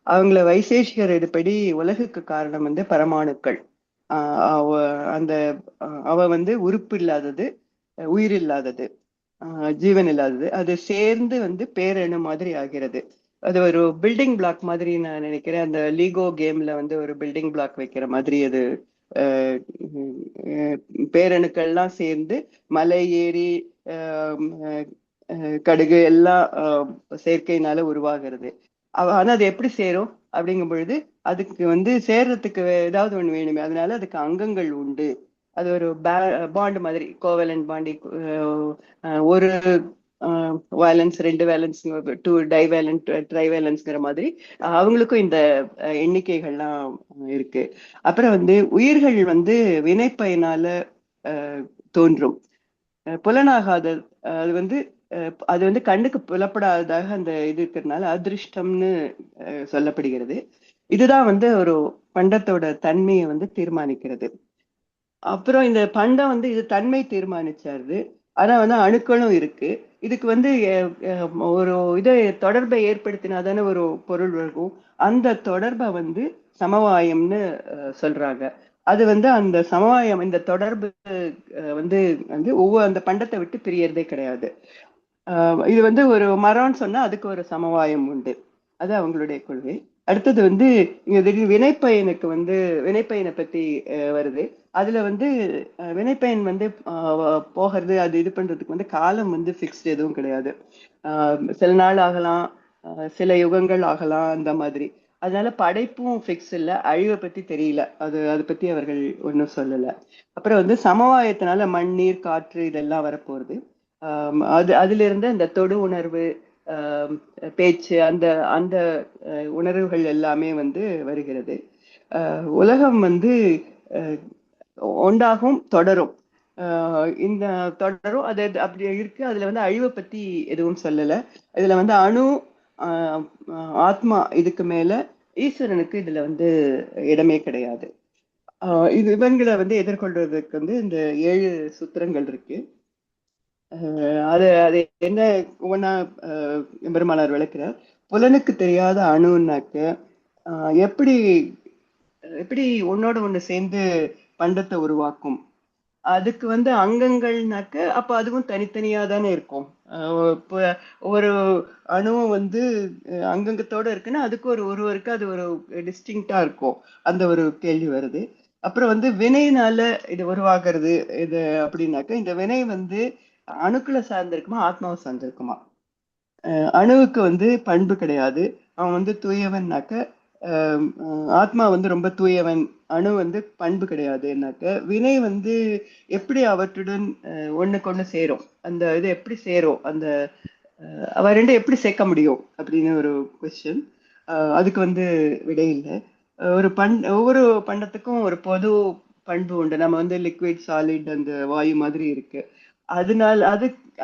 அவங்கள வைசேஷிகர் இதுபடி உலகுக்கு காரணம் வந்து பரமாணுக்கள். அந்த அவ வந்து உறுப்பு இல்லாதது, உயிர் இல்லாதது, ஜீவன் இல்லாதது, அது சேர்ந்து வந்து பேரணு மாதிரி ஆகிறது. அது ஒரு பில்டிங் பிளாக் மாதிரி நான் நினைக்கிறேன். அந்த லீகோ கேம்ல வந்து ஒரு பில்டிங் பிளாக் வைக்கிற மாதிரி அது பேரணுக்கள்லாம் சேர்ந்து மலை ஏறி கடுகு எல்லாம் செயற்கையினால உருவாகிறது. ஆனா அது எப்படி சேரும் அப்படிங்கும் பொழுது அதுக்கு வந்து சேர்றதுக்கு ஏதாவது ஒண்ணு வேணுமே, அதனால அதுக்கு அங்கங்கள் உண்டு. அது ஒரு பாண்ட் மாதிரி, கோவலன்ட் பாண்டி, ஒரு வேலன்ஸ், 2 வேலன்ஸ், 2 டைவேலன்ட், ட்ரைவேலன்ஸ்ங்கிற மாதிரி அவங்களுக்கும் இந்த எண்ணிக்கைகள்லாம் இருக்கு. அப்புறம் வந்து உயிர்கள் வந்து வினைப்பயனால தோன்றும், புலனாகாத, அது வந்து கண்ணுக்கு புலப்படாததாக அந்த இது இருக்கிறதுனால அதிருஷ்டம்னு சொல்லப்படுகிறது. இதுதான் வந்து ஒரு பண்டத்தோட தன்மையை வந்து தீர்மானிக்கிறது. அப்புறம் இந்த பண்டம் வந்து இது தன்மை தீர்மானிச்சாரு. ஆனா வந்து அணுக்களும் இருக்கு. இதுக்கு வந்து ஒரு இதை தொடர்பை ஏற்படுத்தினாதானே ஒரு பொருள் இருக்கும். அந்த தொடர்பை வந்து சமவாயம்னு சொல்றாங்க. அது வந்து அந்த சமவாயம், இந்த தொடர்பு வந்து வந்து ஒவ்வொரு அந்த பண்டத்தை விட்டு பிரியறதே கிடையாது. இது வந்து ஒரு மரம்னு சொன்னா அதுக்கு ஒரு சமவாயம் உண்டு, அது அவங்களுடைய கொள்கை. அடுத்தது வந்து இங்க திடீர்னு வினைப்பயனுக்கு வந்து வினைப்பயனை பத்தி வருது. அதுல வந்து வினைப்பயன் வந்து போகிறது, அது இது பண்றதுக்கு வந்து காலம் வந்து ஃபிக்ஸ்டு எதுவும் கிடையாது. சில நாள் ஆகலாம், சில யுகங்கள் ஆகலாம், அந்த மாதிரி. அதனால படைப்பும் ஃபிக்ஸ் இல்லை, அழிவை பத்தி தெரியல, அதை பத்தி அவர்கள் ஒன்றும் சொல்லலை. அப்புறம் வந்து சமவாயத்தினால மண், நீர், காற்று இதெல்லாம் வரப்போகுது. அதுல இருந்து அந்த தொடு உணர்வு, பேச்சு, அந்த அந்த உணர்வுகள் எல்லாமே வந்து வருகிறது. உலகம் வந்து ஒன்றாகும், தொடரும். இந்த தொடரும், அது அப்படி இருக்கு. அதுல வந்து அழிவை பத்தி எதுவும் சொல்லல. இதுல வந்து அணு, ஆத்மா, இதுக்கு மேல ஈஸ்வரனுக்கு இதுல வந்து இடமே கிடையாது. இது இவங்களை வந்து எதிர்கொள்றதுக்கு வந்து இந்த 7 சூத்திரங்கள் இருக்கு. அது அது என்ன ஒவ்வொன்னா பெருமானார் விளக்குறார். புலனுக்கு தெரியாத அணுன்னாக்க எப்படி எப்படி ஒன்னோட ஒண்ணு சேர்ந்து பண்டத்தை உருவாக்கும். அதுக்கு வந்து அங்கங்கள்னாக்க அப்ப அதுவும் தனித்தனியா தானே இருக்கும். ஒரு அணுவும் வந்து அங்கங்கத்தோட இருக்குன்னா அதுக்கு ஒருவருக்கு அது ஒரு டிஸ்டிங்டா இருக்கும். அந்த ஒரு கேள்வி வருது. அப்புறம் வந்து வினையினால இது உருவாகிறது இது அப்படின்னாக்க, இந்த வினை வந்து அணுக்களை சார்ந்திருக்குமா, ஆத்மாவை சார்ந்திருக்குமா? அணுவுக்கு வந்து பண்பு கிடையாது, அவன் வந்து தூயவன்னாக்க. ஆத்மா வந்து ரொம்ப தூயவன், அணு வந்து பண்பு கிடையாதுன்னாக்க. வினை வந்து எப்படி அவற்றுடன் ஒண்ணுக்கு ஒண்ணு சேரும், அந்த இது எப்படி சேரும், அந்த அவ ரெண்டும் எப்படி சேர்க்க முடியும் அப்படின்னு ஒரு கொஸ்டின். அதுக்கு வந்து விடை இல்லை. ஒவ்வொரு பண்டத்துக்கும் ஒரு பொது பண்பு உண்டு. நம்ம வந்து லிக்விட், சாலிட், அந்த வாயு மாதிரி இருக்கு. அதனால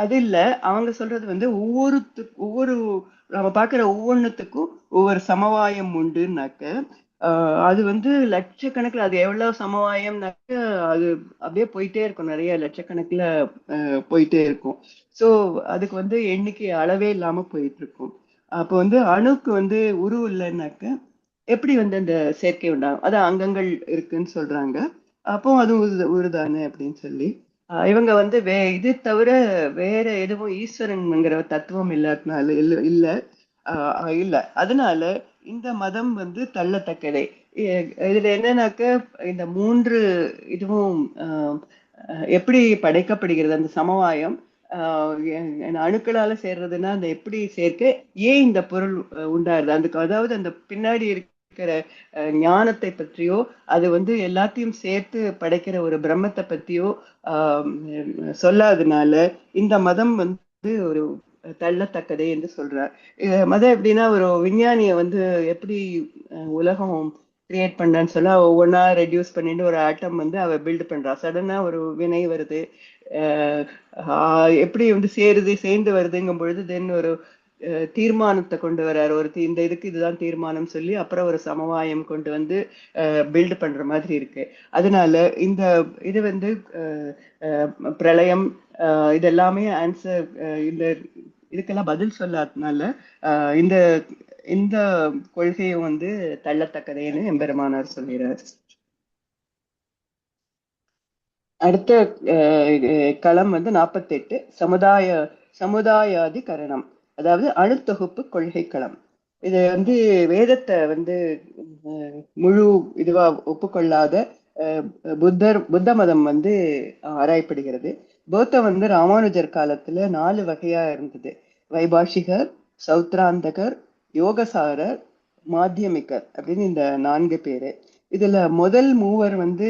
அது இல்ல, அவங்க சொல்றது வந்து ஒவ்வொரு நம்ம பாக்குற ஒவ்வொன்றுத்துக்கும் ஒவ்வொரு சமவாயம் உண்டுனாக்க, அது வந்து லட்சக்கணக்கில், அது எவ்வளவு சமவாயம்னாக்க அது அப்படியே போயிட்டே இருக்கும், நிறைய லட்சக்கணக்கில் போயிட்டே இருக்கும். ஸோ அதுக்கு வந்து எண்ணிக்கை அளவே இல்லாம போயிட்டு இருக்கும். அப்போ வந்து அணுக்கு வந்து உருவு இல்லைன்னாக்க எப்படி வந்து அந்த செயற்கை உண்டாகும்? அது அங்கங்கள் இருக்குன்னு சொல்றாங்க. அப்போ அது உருதானே அப்படின்னு சொல்லி இவங்க வந்து இது தவிர வேற எதுவும் ஈஸ்வரன்ங்கிற தத்துவம் இல்லாதனால இல்ல அதனால இந்த மதம் வந்து தள்ளத்தக்கதே. இதுல என்னன்னாக்க, இந்த 3 இதுவும் எப்படி படைக்கப்படுகிறது, அந்த சமவாயம் அணுக்களால சேர்றதுன்னா அந்த எப்படி சேர்க்க, ஏன் இந்த பொருள் உண்டாருது, அதுக்கு அதாவது அந்த பின்னாடி இருக்கிற ஞானத்தை பற்றியோ, அது வந்து எல்லாத்தையும் சேர்த்து படைக்கிற ஒரு பிரம்மத்தை பத்தியோ சொல்லாதனால இந்த மதம் வந்து ஒரு தள்ளத்தக்கதே என்று சொல்றார். மதம் எப்படின்னா, ஒரு விஞ்ஞானிய வந்து எப்படி உலகம் கிரியேட் பண்ணான்னு சொல்ல ஒவ்வொன்னா ரெடியூஸ் பண்ணிட்டு ஒரு ஆட்டம் வந்து அவ பில்ட் பண்றா. சடனா ஒரு வினை வருது, எப்படி வந்து சேர்ந்து வருதுங்கும் பொழுது தென் ஒரு தீர்மானத்தை கொண்டு வர்றாரு. இந்த இதுக்கு இதுதான் தீர்மானம் சொல்லி அப்புறம் ஒரு சமவாயம் கொண்டு வந்து பில்ட் பண்ற மாதிரி இருக்கு. அதனால இந்த இது வந்து பிரளயம் இதெல்லாமே ஆன்சர், இந்த இதுக்கெல்லாம் பதில் சொல்லாதனால இந்த இந்த கொள்கையும் வந்து தள்ளத்தக்கதேன்னு எம்பெருமானார் சொல்கிறார். அடுத்த களம் வந்து 48 சமுதாயாதிகரணம், அதாவது அணுத்தொகுப்பு கொள்கை களம். இது வந்து வேதத்தை வந்து முழு இதுவா ஒப்புக்கொள்ளாத புத்த மதம் வந்து ஆராயப்படுகிறது. பௌத்தம் வந்து ராமானுஜர் காலத்துல 4 வகையா இருந்தது. வைபாஷிகர், சௌத்ராந்தகர், யோகசாரர், மாத்தியமிகர் அப்படின்னு இந்த 4 பேரு. இதுல முதல் 3 வந்து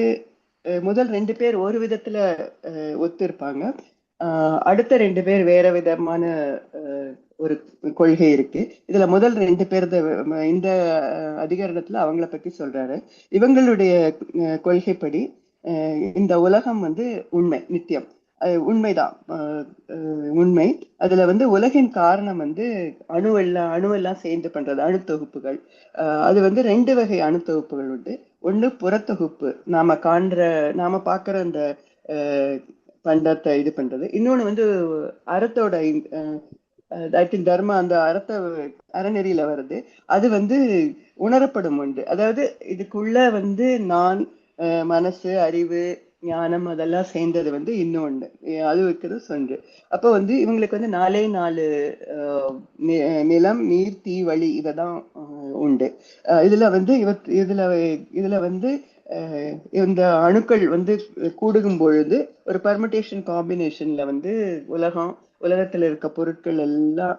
முதல் 2 பேர் ஒரு விதத்துல ஒத்து இருப்பாங்க. அடுத்த 2 பேர் வேற விதமான ஒரு கொள்கை இருக்கு. இதுல முதல் 2 பேர் இந்த அதிகரணத்துல அவங்கள பத்தி சொல்றாரு. இவங்களுடைய கொள்கைப்படி இந்த உலகம் வந்து உண்மை, நித்தியம், உண்மைதான், உண்மை. அதுல வந்து உலகின் காரணம் வந்து அணுவெல்லாம் சேர்ந்து பண்றது அணு தொகுப்புகள். அது வந்து 2 வகை அணு தொகுப்புகள் உண்டு. ஒண்ணு புறத்தொகுப்பு, நாம பாக்குற அந்த பண்டத்தை இது பண்றது. இன்னொன்னு வந்து அறத்தோட தர்ம, அந்த அறநெறியில வருது. அது வந்து உணரப்படும் உண்டு. அதாவது இதுக்குள்ள வந்து நான், மனசு, அறிவு, ஞானம் அதெல்லாம் சேர்ந்தது வந்து இன்னொன்று, அது வைக்கிறது சொன்று. அப்போ வந்து இவங்களுக்கு வந்து 4 நிலம், நீர், தீ, வழி இததான் உண்டு. இதுல வந்து இதுல வந்து இந்த அணுக்கள் வந்து கூடுகும் பொழுது ஒரு பர்முடேஷன் காம்பினேஷன்ல வந்து உலகத்துல இருக்க பொருட்கள் எல்லாம்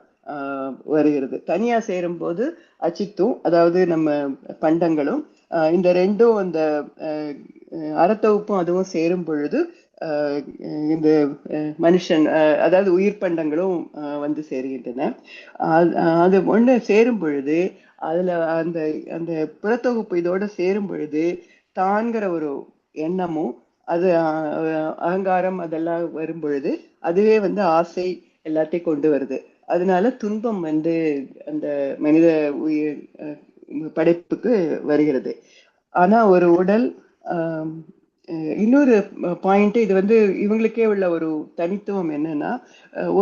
வருகிறது. தனியா சேரும் போது அச்சித்தும், அதாவது நம்ம பண்டங்களும், இந்த ரெண்டும் அந்த அறத்தொகுப்பும் அதுவும் சேரும் பொழுது இந்த மனுஷன், அதாவது உயிர் பண்டங்களும் வந்து சேருகின்றன. அது ஒண்ணு சேரும் பொழுது அதுல அந்த அந்த புறத்தொகுப்பு இதோட சேரும் பொழுது தான்கிற ஒரு எண்ணமும், அது அகங்காரம் அதெல்லாம் வரும் பொழுது அதுவே வந்து ஆசை எல்லாத்தையும் கொண்டு வருது. அதனால துன்பம் வந்து அந்த மனித உயிர் படைப்புக்கு வருகிறது. ஆனா ஒரு உடல், இன்னொரு பாயிண்ட், இது வந்து இவங்களுக்கே உள்ள ஒரு தனித்துவம் என்னன்னா,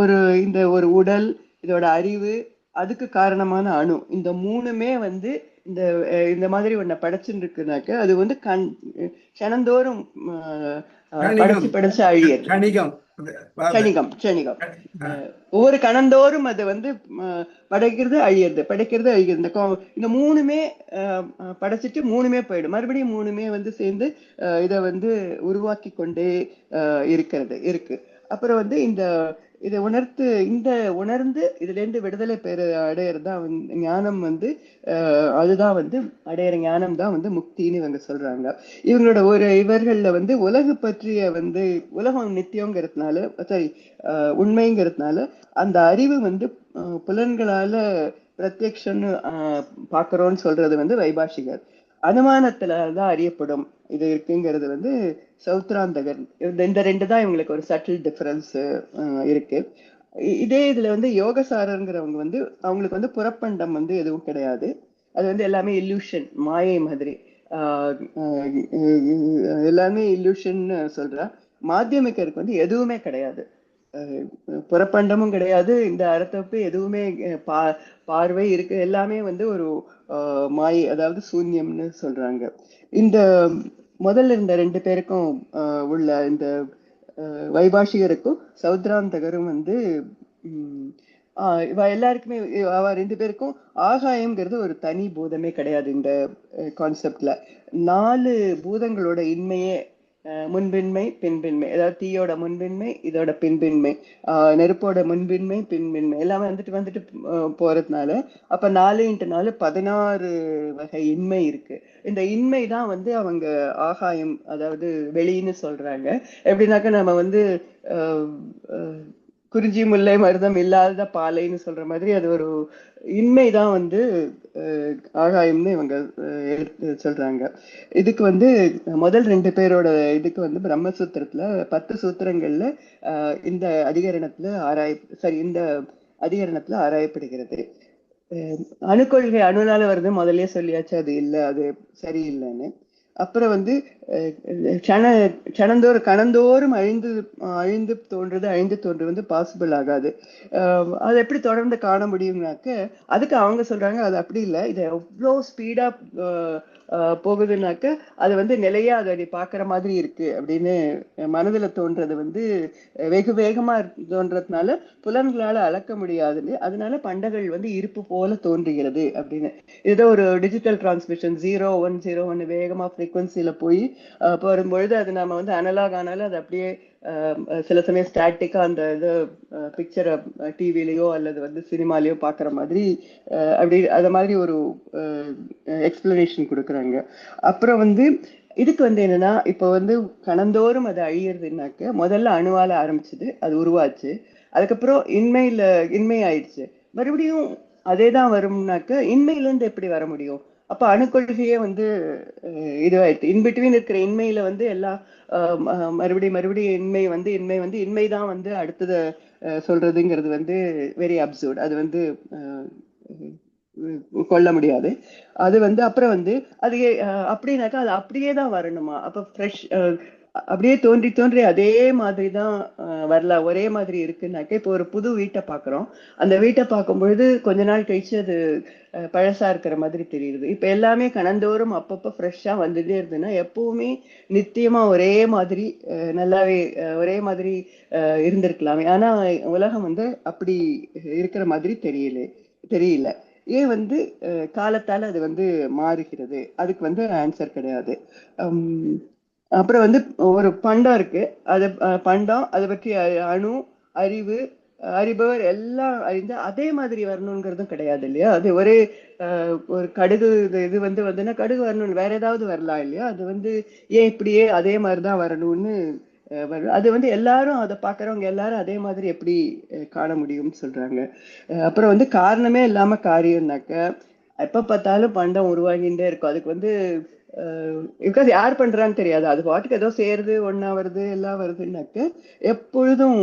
ஒரு உடல், இதோட அறிவு, அதுக்கு காரணமான அணு, இந்த 3மே வந்து இந்த மாதிரி ஒன்ன படைச்சுன்னு இருக்குனாக்க அது வந்து கணந்தோறும் படைச்சு அழியது. கணிகம் ஒவ்வொரு கணந்தோறும் அது வந்து படைக்கிறது அழியது. இந்த 3மே படைச்சிட்டு 3மே போயிடும், மறுபடியும் 3மே வந்து சேர்ந்து இதை வந்து உருவாக்கி கொண்டே இருக்கு. அப்புறம் வந்து இதை உணர்ந்து இதுல இருந்து விடுதலை அடையறதா ஞானம் வந்து அதுதான் வந்து அடையிற ஞானம் தான் வந்து முக்தின்னு இவங்க சொல்றாங்க. இவர்கள்ல வந்து உலகம் நித்தியங்கிறதுனால, உண்மைங்கிறதுனால அந்த அறிவு வந்து புலன்களால பிரத்யக்ஷன்னு பாக்குறோம்னு சொல்றது வந்து வைபாஷிகர். அனுமானத்துலதான் அறியப்படும் இது இருக்குங்கிறது வந்து சௌத்ராந்தகர். இந்த 2 தான் இவங்களுக்கு ஒரு சட்டில் டிஃபரன்ஸ் இருக்கு. இதே இதுல வந்து யோகசாரங்கிறவங்க வந்து அவங்களுக்கு வந்து புறப்பண்டம் வந்து எதுவும் கிடையாது. அது வந்து எல்லாமே இல்லூஷன், மாயை மாதிரி, எல்லாமே இல்லூஷன் சொல்றா. மாத்தியமிக்கருக்கு வந்து எதுவுமே கிடையாது, புறப்பண்டமும் கிடையாது, இந்த அர்த்தப்பு எதுவுமே பார்வை இருக்கு, எல்லாமே வந்து ஒரு மாயை, அதாவது சூன்யம்னு சொல்றாங்க. இந்த முதல்ல இந்த 2 பேருக்கும் உள்ள இந்த வைபாஷிகருக்கும் சௌத்ராந்தகரும் வந்து எல்லாருக்குமே அவ 2 பேருக்கும் ஆகாயம்ங்கிறது ஒரு தனி பூதமே கிடையாது. இந்த கான்செப்ட்ல 4 பூதங்களோட இன்மையே முன்பின்மை பின்பின்மை, அதாவது தீயோட முன்பின்மை, இதோட பின்பின்மை, நெருப்போட முன்பின்மை பின்பின்மை எல்லாமே வந்துட்டு போறதுனால அப்ப 4x4 16 வகை இன்மை இருக்கு. இந்த இன்மை தான் வந்து அவங்க ஆகாயம், அதாவது வெளின்னு சொல்றாங்க. எப்படின்னாக்க நம்ம வந்து குறிஞ்சி முல்லை மருதம் இல்லாத பாலைன்னு சொல்ற மாதிரி அது ஒரு இன்மைதான் வந்து ஆகாயம்னு இவங்க சொல்றாங்க. இதுக்கு வந்து முதல் 2 பேரோட இதுக்கு வந்து பிரம்மசூத்திரத்துல 10 சூத்திரங்கள்ல இந்த இந்த அதிகரணத்துல ஆராயப்படுகிறது. அணுக்கொள்கை அணுனால வருது, முதல்லயே சொல்லியாச்சு அது இல்லை, அது சரியில்லைன்னு. அப்புறம் வந்து கணந்தோறும் அழிந்து தோன்றது வந்து பாசிபிள் ஆகாது. அதை எப்படி தொடர்ந்து காண முடியும்னாக்க அதுக்கு அவங்க சொல்றாங்க அது அப்படி இல்லை, இது எவ்வளோ ஸ்பீடா போகுதுன்னாக்க அது வந்து நிலையா அதை பாக்குற மாதிரி இருக்கு அப்படின்னு மனதுல தோன்றது வந்து வெகு வேகமா தோன்றதுனால புலன்களால அளக்க முடியாதுன்னு, அதனால பண்டங்கள் வந்து இருப்பு போல தோன்றுகிறது அப்படின்னு. ஏதோ ஒரு டிஜிட்டல் டிரான்ஸ்மிஷன் 0101 வேகமா ஃப்ரீக்வன்சில போய் வரும்பொழுது அது நம்ம வந்து அனலாக் ஆனாலும் அது அப்படியே சில சமயம் ஸ்டாட்டிக்கா அந்த இது பிக்சரை டிவிலையோ அல்லது வந்து சினிமாலேயோ பாக்குற மாதிரி அப்படி அது மாதிரி ஒரு எக்ஸ்பிளனேஷன் கொடுக்குறாங்க. அப்புறம் வந்து இதுக்கு வந்து என்னன்னா, இப்ப வந்து கணந்தோறும் அது அழியறதுனாக்க முதல்ல அணுவால ஆரம்பிச்சது, அது உருவாச்சு, அதுக்கப்புறம் இன்மை ஆயிடுச்சு, மறுபடியும் அதேதான் வரும்னாக்க இன்மையில இருந்து எப்படி வர முடியும்? அப்ப அணுக்கொள்கையே வந்து இதுவாயிடுச்சு. இன்பிட்வீன் இருக்கிற இன்மையில வந்து எல்லா மறுபடியும் இன்மைதான் வந்து அடுத்தது சொல்றதுங்கிறது வந்து வெரி அப்சர்ட். அது வந்து கொள்ள முடியாது. அது வந்து அப்புறம் வந்து அது அப்படின்னாக்கா அது அப்படியே தான் வரணுமா? அப்ப ஃப்ரெஷ் அப்படியே தோன்றி அதே மாதிரிதான் வரலாம், ஒரே மாதிரி இருக்குன்னாக்க இப்போ ஒரு புது வீட்டை பாக்குறோம், அந்த வீட்டை பார்க்கும் பொழுது கொஞ்ச நாள் கழிச்சு அது பழசா இருக்கிற மாதிரி தெரியுது. இப்ப எல்லாமே கணந்தோறும் அப்பப்ப ஃப்ரெஷ்ஷா வந்துட்டே இருந்ததுன்னா எப்பவுமே நித்தியமா ஒரே மாதிரி நல்லாவே ஒரே மாதிரி இருந்திருக்கலாமே. ஆனா உலகம் வந்து அப்படி இருக்கிற மாதிரி தெரியல. ஏன் வந்து காலத்தால அது வந்து மாறுகிறது? அதுக்கு வந்து ஆன்சர் கிடையாது. அப்புறம் வந்து ஒரு பண்டம் இருக்கு, அது பண்டம், அதை பற்றி அணு அறிபவர் எல்லாம் அறிந்து அதே மாதிரி வரணுங்கிறதும் கிடையாது இல்லையா? அது ஒரே ஒரு கடுகு இது வந்து வந்துன்னா கடுகு வரணும், வேற ஏதாவது வரலாம் இல்லையா? அது வந்து ஏன் இப்படியே அதே மாதிரிதான் வரணும்னு அது வந்து எல்லாரும் அதை பாக்குறவங்க எல்லாரும் அதே மாதிரி எப்படி காண முடியும்னு சொல்றாங்க. அப்புறம் வந்து காரணமே இல்லாம காரியம்னாக்க எப்ப பார்த்தாலும் பண்டம் உருவாகிட்டே இருக்கும். அதுக்கு வந்து பிகாஸ் யார் பண்றான்னு தெரியாது, அது பாட்டுக்கு ஏதோ சேருது, ஒன்னா வருது, எல்லாம் வருதுன்னாக்க எப்பொழுதும்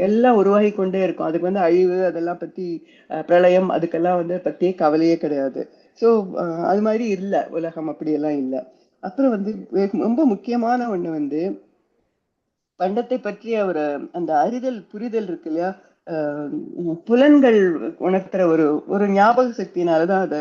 எல்லாம் உருவாகி கொண்டே இருக்கும். அதுக்கு வந்து அழிவு அதெல்லாம் பத்தி பிரளயம் அதுக்கெல்லாம் வந்து பத்தி கவலையே கிடையாது. ஸோ அது மாதிரி இல்லை உலகம், அப்படியெல்லாம் இல்லை. அப்புறம் வந்து ரொம்ப முக்கியமான ஒண்ணு வந்து பண்டத்தை பற்றிய ஒரு அந்த புரிதல் இருக்கு இல்லையா? புலன்கள் உணர்த்துற ஒரு ஞாபக சக்தினாலதான் அதை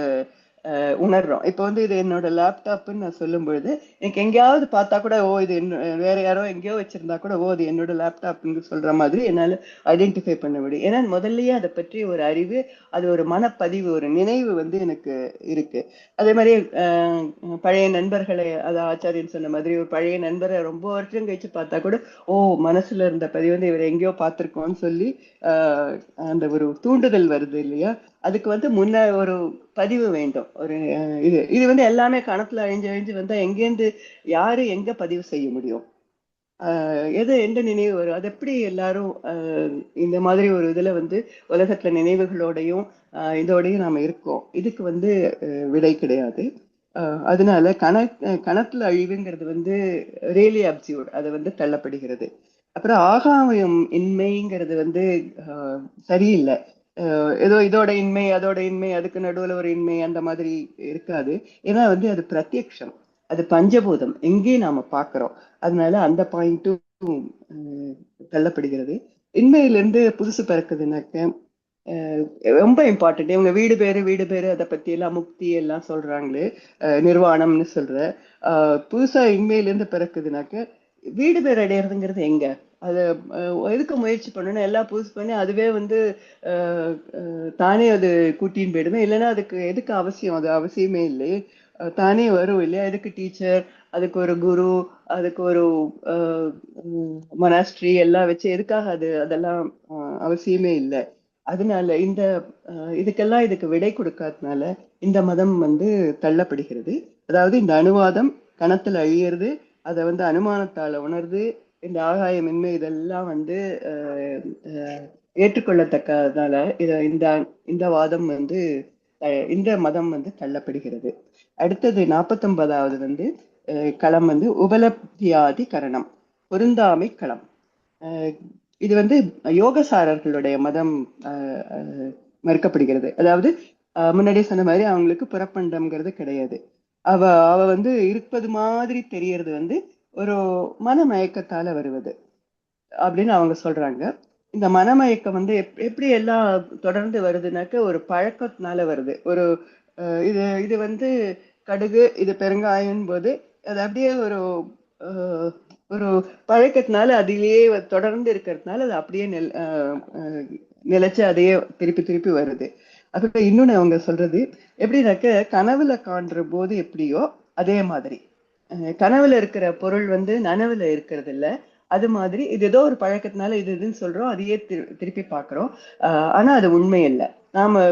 உணர்றோம். இப்ப வந்து இது என்னோட லேப்டாப்னு நான் சொல்லும் பொழுது எனக்கு எங்கேயாவது பார்த்தா கூட இது வேற யாரோ எங்கேயோ வச்சிருந்தா கூட இது என்னோட லேப்டாப்னு சொல்ற மாதிரி என்னால ஐடென்டிஃபை பண்ண முடியும். ஏன்னா முதல்லயே அதை பற்றி ஒரு அறிவு, அது ஒரு மனப்பதிவு, ஒரு நினைவு வந்து எனக்கு இருக்கு. அதே மாதிரி பழைய நண்பர்களை, அது ஆச்சாரியன் சொன்ன மாதிரி ஒரு பழைய நண்பரை ரொம்ப வருஷம் கழிச்சு பார்த்தா கூட மனசுல இருந்த பதிவு வந்து இவர் எங்கேயோ பார்த்திருக்கோம்னு சொல்லி அந்த ஒரு தூண்டுதல் வருது இல்லையா? அதுக்கு வந்து முன்ன ஒரு பதிவு வேண்டும். ஒரு இது வந்து எல்லாமே கணத்துல அழிஞ்சு வந்தா எங்கேருந்து யாரு எங்க பதிவு செய்ய முடியும்? எந்த நினைவு வரும்? அது எப்படி எல்லாரும் இந்த மாதிரி ஒரு இதுல வந்து உலகத்துல நினைவுகளோடையும் இதோடையும் நாம இருக்கோம்? இதுக்கு வந்து விடை கிடையாது. அதனால கணத்துல அழிவுங்கிறது வந்து ரியலி அப்சர்ட், அது வந்து தள்ளப்படுகிறது. அப்புறம் ஆகாயம் இன்மைங்கிறது வந்து சரியில்லை. ஏதோ இதோட இன்மை அதோட இன்மை அதுக்கு நடுவுல ஒரு இன்மை அந்த மாதிரி இருக்காது. ஏன்னா வந்து அது பிரத்யக்ஷம், அது பஞ்சபூதம், எங்கேயும் நாம பாக்குறோம். அதனால அந்த பாயிண்ட்டும் தள்ளப்படுகிறது. இன்மையிலிருந்து புதுசு பிறக்குதுனாக்க ரொம்ப இம்பார்ட்டன்ட். இவங்க வீடு பேரு அதை பத்தி எல்லாம் முக்தி எல்லாம் சொல்றாங்களே, நிர்வாணம்னு சொல்ற புதுசா இன்மையிலிருந்து பிறக்குதுனாக்க வீடு பேர் அடையிறதுங்கிறது எங்க? அது எதுக்கு முயற்சி பண்ணணும்? எல்லாம் புதுசு பண்ணி அதுவே வந்து தானே அது கூட்டின்னு போயிடுமே. இல்லைன்னா அதுக்கு எதுக்கு அவசியம்? அது அவசியமே இல்லை, தானே வரும் இல்லையா? எதுக்கு டீச்சர், அதுக்கு ஒரு குரு, அதுக்கு ஒரு மொனாஸ்ட்ரி எல்லாம் வச்சு எதுக்காக? அதெல்லாம் அவசியமே இல்லை. அதனால இதுக்கு விடை கொடுக்காதனால இந்த மதம் வந்து தள்ளப்படுகிறது. அதாவது இந்த அணுவாதம் கணத்துல அழியிறது, அதை வந்து அனுமானத்தால உணர்ந்து இந்த ஆகாயமின்மை இதெல்லாம் வந்து ஏற்றுக்கொள்ளத்தக்கதால இந்த இந்த வாதம் வந்து இந்த மதம் வந்து தள்ளப்படுகிறது. அடுத்தது 49வது வந்து களம் வந்து உபலப்தியாதி கரணம், பொருந்தாமை களம். இது வந்து யோகசாரர்களுடைய மதம் மறுக்கப்படுகிறது. அதாவது முன்னாடியே சொன்ன மாதிரி அவங்களுக்கு புறப்பண்டம்ங்கிறது கிடையாது. அவ அவ வந்து இருப்பது மாதிரி தெரியறது வந்து ஒரு மனமயக்கத்தால வருவது அப்படின்னு அவங்க சொல்றாங்க. இந்த மனமயக்கம் வந்து எப்படி எல்லாம் தொடர்ந்து வருதுனாக்க ஒரு பழக்கத்தினால வருது. ஒரு இது இது வந்து கடுகு, இது பெருங்காயம் போது அது அப்படியே ஒரு ஒரு பழக்கத்தினால அதிலேயே தொடர்ந்து இருக்கிறதுனால அது அப்படியே நிலைச்சு அதையே திருப்பி திருப்பி வருது. அதுக்கு இன்னொன்னு அவங்க சொல்றது எப்படின்னாக்க கனவுல காண்ற போது எப்படியோ அதே மாதிரி கனவுல இருக்கிற பொருள் வந்து நனவுல இருக்கிறது இல்ல. அது மாதிரி இது ஏதோ ஒரு பழக்கத்தினால இது இதுன்னு சொல்றோம், அதையே திருப்பி பார்க்கிறோம். ஆனா அது உண்மை இல்லை. நாம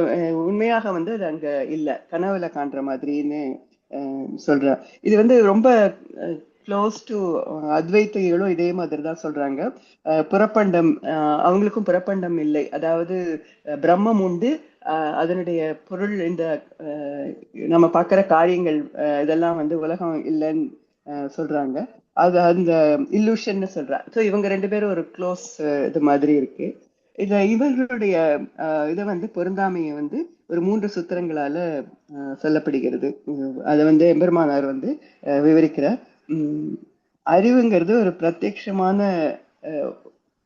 உண்மையாக வந்து அது அங்க இல்ல, கனவுல காண்ற மாதிரின்னு சொல்ற. இது வந்து ரொம்ப க்ளோஸ் டு அத்வைத்திகளும் இதே மாதிரி தான் சொல்றாங்க. புறப்பண்டம் அவங்களுக்கும் புறப்பண்டம் இல்லை, அதாவது பிரம்மம் உண்டு, அதனுடைய பொருள் இந்த நம்ம பார்க்கிற காரியங்கள் இதெல்லாம் வந்து உலகம் இல்லைன்னு சொல்றாங்க. அது அந்த இல்லூஷன்னு சொல்றா. ஸோ இவங்க ரெண்டு பேரும் ஒரு க்ளோஸ் இது மாதிரி இருக்கு. இவர்களுடைய இதை வந்து பொருந்தாமையை வந்து ஒரு 3 சூத்திரங்களால சொல்லப்படுகிறது. அதை வந்து எம்பெருமானார் வந்து விவரிக்கிறார். அறிவுங்கிறது ஒரு பிரத்யட்சமான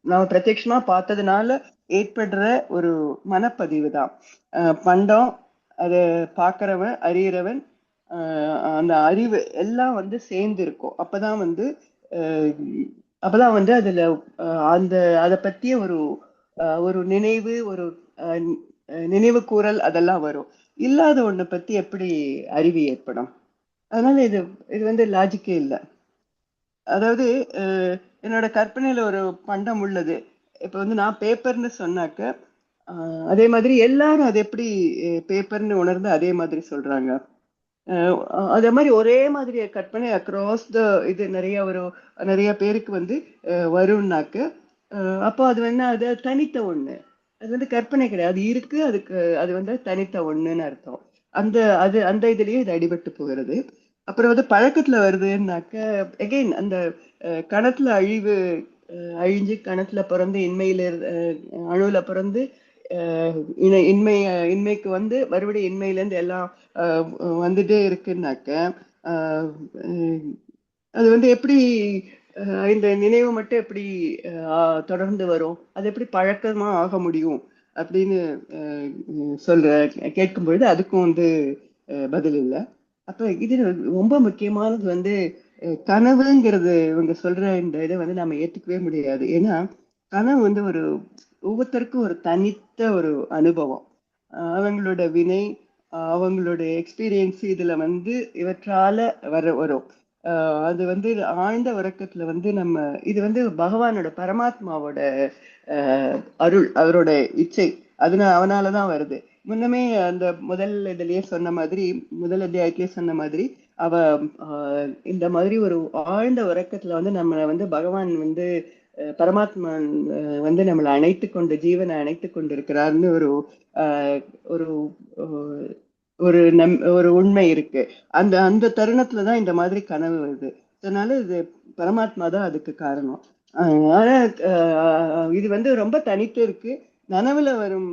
நம்ம பிரத்யட்சமா பார்த்ததுனால ஏற்படுற ஒரு மனப்பதிவு தான். பண்டம், அதை பார்க்கிறவன், அறிகிறவன், அந்த அறிவு எல்லாம் வந்து சேர்ந்து இருக்கும். அப்பதான் வந்து அதுல அந்த அதை பத்திய ஒரு ஒரு நினைவு, ஒரு நினைவு கூறல் அதெல்லாம் வரும். இல்லாத ஒண்ணை பத்தி எப்படி அறிவு ஏற்படும்? அதனால இது இது வந்து லாஜிக்கே இல்லை. அதாவது என்னோட கற்பனையில ஒரு பண்டம் உள்ளது. இப்ப வந்து நான் பேப்பர்னு சொன்னாக்க அதே மாதிரி எல்லாரும் அது எப்படி பேப்பர்னு உணர்ந்து அதே மாதிரி சொல்றாங்க. அதே மாதிரி ஒரே மாதிரி கற்பனை அக்ராஸ் த இது நிறைய பேருக்கு வந்து வரும்னாக்க அப்போ அது வந்து அது தனித்த ஒண்ணு. அது வந்து கற்பனை கிடையாது, அது இருக்கு, அதுக்கு அது வந்து தனித்த ஒண்ணுன்னு அர்த்தம். அந்த இதுலயே இது அடிபட்டு போகிறது. அப்புறம் வந்து பழக்கத்துல வருதுன்னாக்க எகைன் அந்த கணத்துல அழிஞ்சு கணத்துல பிறந்து இன்மையில அணுல பிறந்து இன்மைக்கு வந்து மறுபடியும் இன்மையில இருந்து எல்லாம் வந்துட்டே இருக்குன்னாக்க அது வந்து எப்படி இந்த நினைவு மட்டும் எப்படி தொடர்ந்து வரும், அது எப்படி பழக்கமா ஆக முடியும் அப்படின்னு கேட்கும் பொழுது அதுக்கும் வந்து பதில் இல்லை. அப்ப இது ரொம்ப முக்கியமானது வந்து கனவுங்கிறது இவங்க சொல்ற இந்த இதை வந்து நம்ம ஏற்றுக்கவே முடியாது. ஏன்னா கனவு வந்து ஒவ்வொருத்தருக்கும் ஒரு தனித்த ஒரு அனுபவம், அவங்களோட வினை, அவங்களோட எக்ஸ்பீரியன்ஸ் இதுல வந்து இவற்றால வரும். அது வந்து ஆழ்ந்த உறக்கத்துல வந்து நம்ம இது வந்து பகவானோட பரமாத்மாவோட அருள், அவரோட இச்சை, அவனாலதான் வருது. முன்னமே அந்த முதல் இதுலயே சொன்ன மாதிரி, முதல் அத்தியாயத்திலேயே சொன்ன மாதிரி அவ இந்த மாதிரி ஒரு ஆழ்ந்த உறக்கத்துல வந்து நம்ம வந்து பகவான் வந்து பரமாத்மா வந்து நம்மளை அணைத்து கொண்டு, ஜீவனை அணைத்து கொண்டு இருக்கிறார்னு ஒரு ஒரு உண்மை இருக்கு. அந்த தருணத்துலதான் இந்த மாதிரி கனவு வருது. அதனால இது பரமாத்மா தான் அதுக்கு காரணம். ஆனா இது வந்து ரொம்ப தனித்து இருக்கு. நனவுல வரும்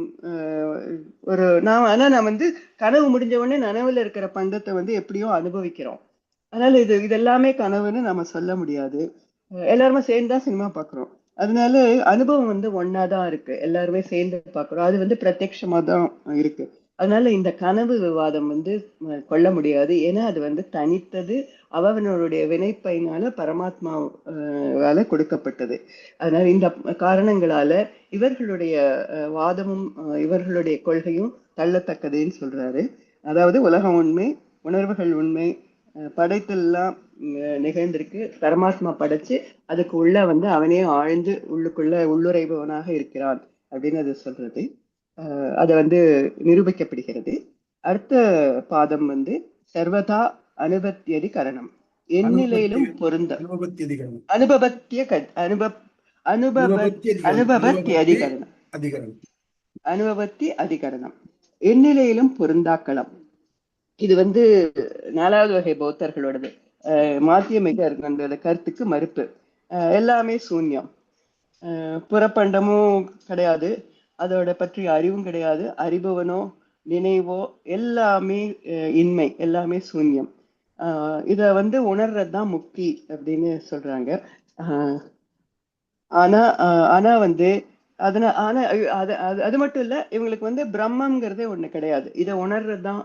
நான் வந்து கனவு முடிஞ்ச உடனே நனவுல இருக்கிற பண்டத்தை வந்து எப்படியோ அனுபவிக்கிறோம். அதனால இதெல்லாமே கனவுன்னு நம்ம சொல்ல முடியாது. எல்லாருமே சேர்ந்துதான் சினிமா பாக்குறோம். அதனால அனுபவம் வந்து ஒன்னாதான் இருக்கு, எல்லாருமே சேர்ந்து பாக்குறோம், அது வந்து பிரத்யட்சமா தான் இருக்கு. அதனால இந்த கனவு விவாதம் வந்து கொள்ள முடியாது. ஏன்னா அது வந்து தனித்தது, அவனுடைய வினைப்பையினால பரமாத்மாவால கொடுக்கப்பட்டது. அதனால இந்த காரணங்களால இவர்களுடைய வாதமும் இவர்களுடைய கொள்கையும் தள்ளத்தக்கதுன்னு சொல்றாரு. அதாவது உலகம் உண்மை, உணர்வுகள் உண்மை, படைத்தெல்லாம் நிகழ்ந்திருக்கு, பரமாத்மா படைச்சு அதுக்கு உள்ள வந்து அவனே ஆழ்ந்து உள்ளுரைபவனாக இருக்கிறான் அப்படின்னு அது சொல்றது. அதை வந்து நிரூபிக்கப்படுகிறது. அடுத்த பாதம் வந்து சர்வதா அனுபத்தியதி கரணம். எந்நிலையிலும் பொருந்த
அனுபபத்தி அதிகரணம்.
அனுபவத்திய அனுபவத்தி அதிகரணம்
அதிகரணம்.
அனுபவத்தி அதிகரணம் எந்நிலையிலும் பொருந்தாக்களம். இது வந்து 4வது வகை பௌத்தர்களோடது. மாத்தியமிகர் அந்த கருத்துக்கு மறுப்பு. எல்லாமே சூன்யம், புறப்பண்டமும் கிடையாது, அதோட பற்றிய அறிவும் கிடையாது, அறிபவனோ நினைவோ எல்லாமே இன்மை, எல்லாமே சூன்யம். இத வந்து உணர்றதுதான் முக்தி அப்படின்னு சொல்றாங்க. ஆனா வந்து அது மட்டும் இல்ல, இவங்களுக்கு வந்து பிரம்மங்கிறதே ஒண்ணு கிடையாது, இதை உணர்றதுதான்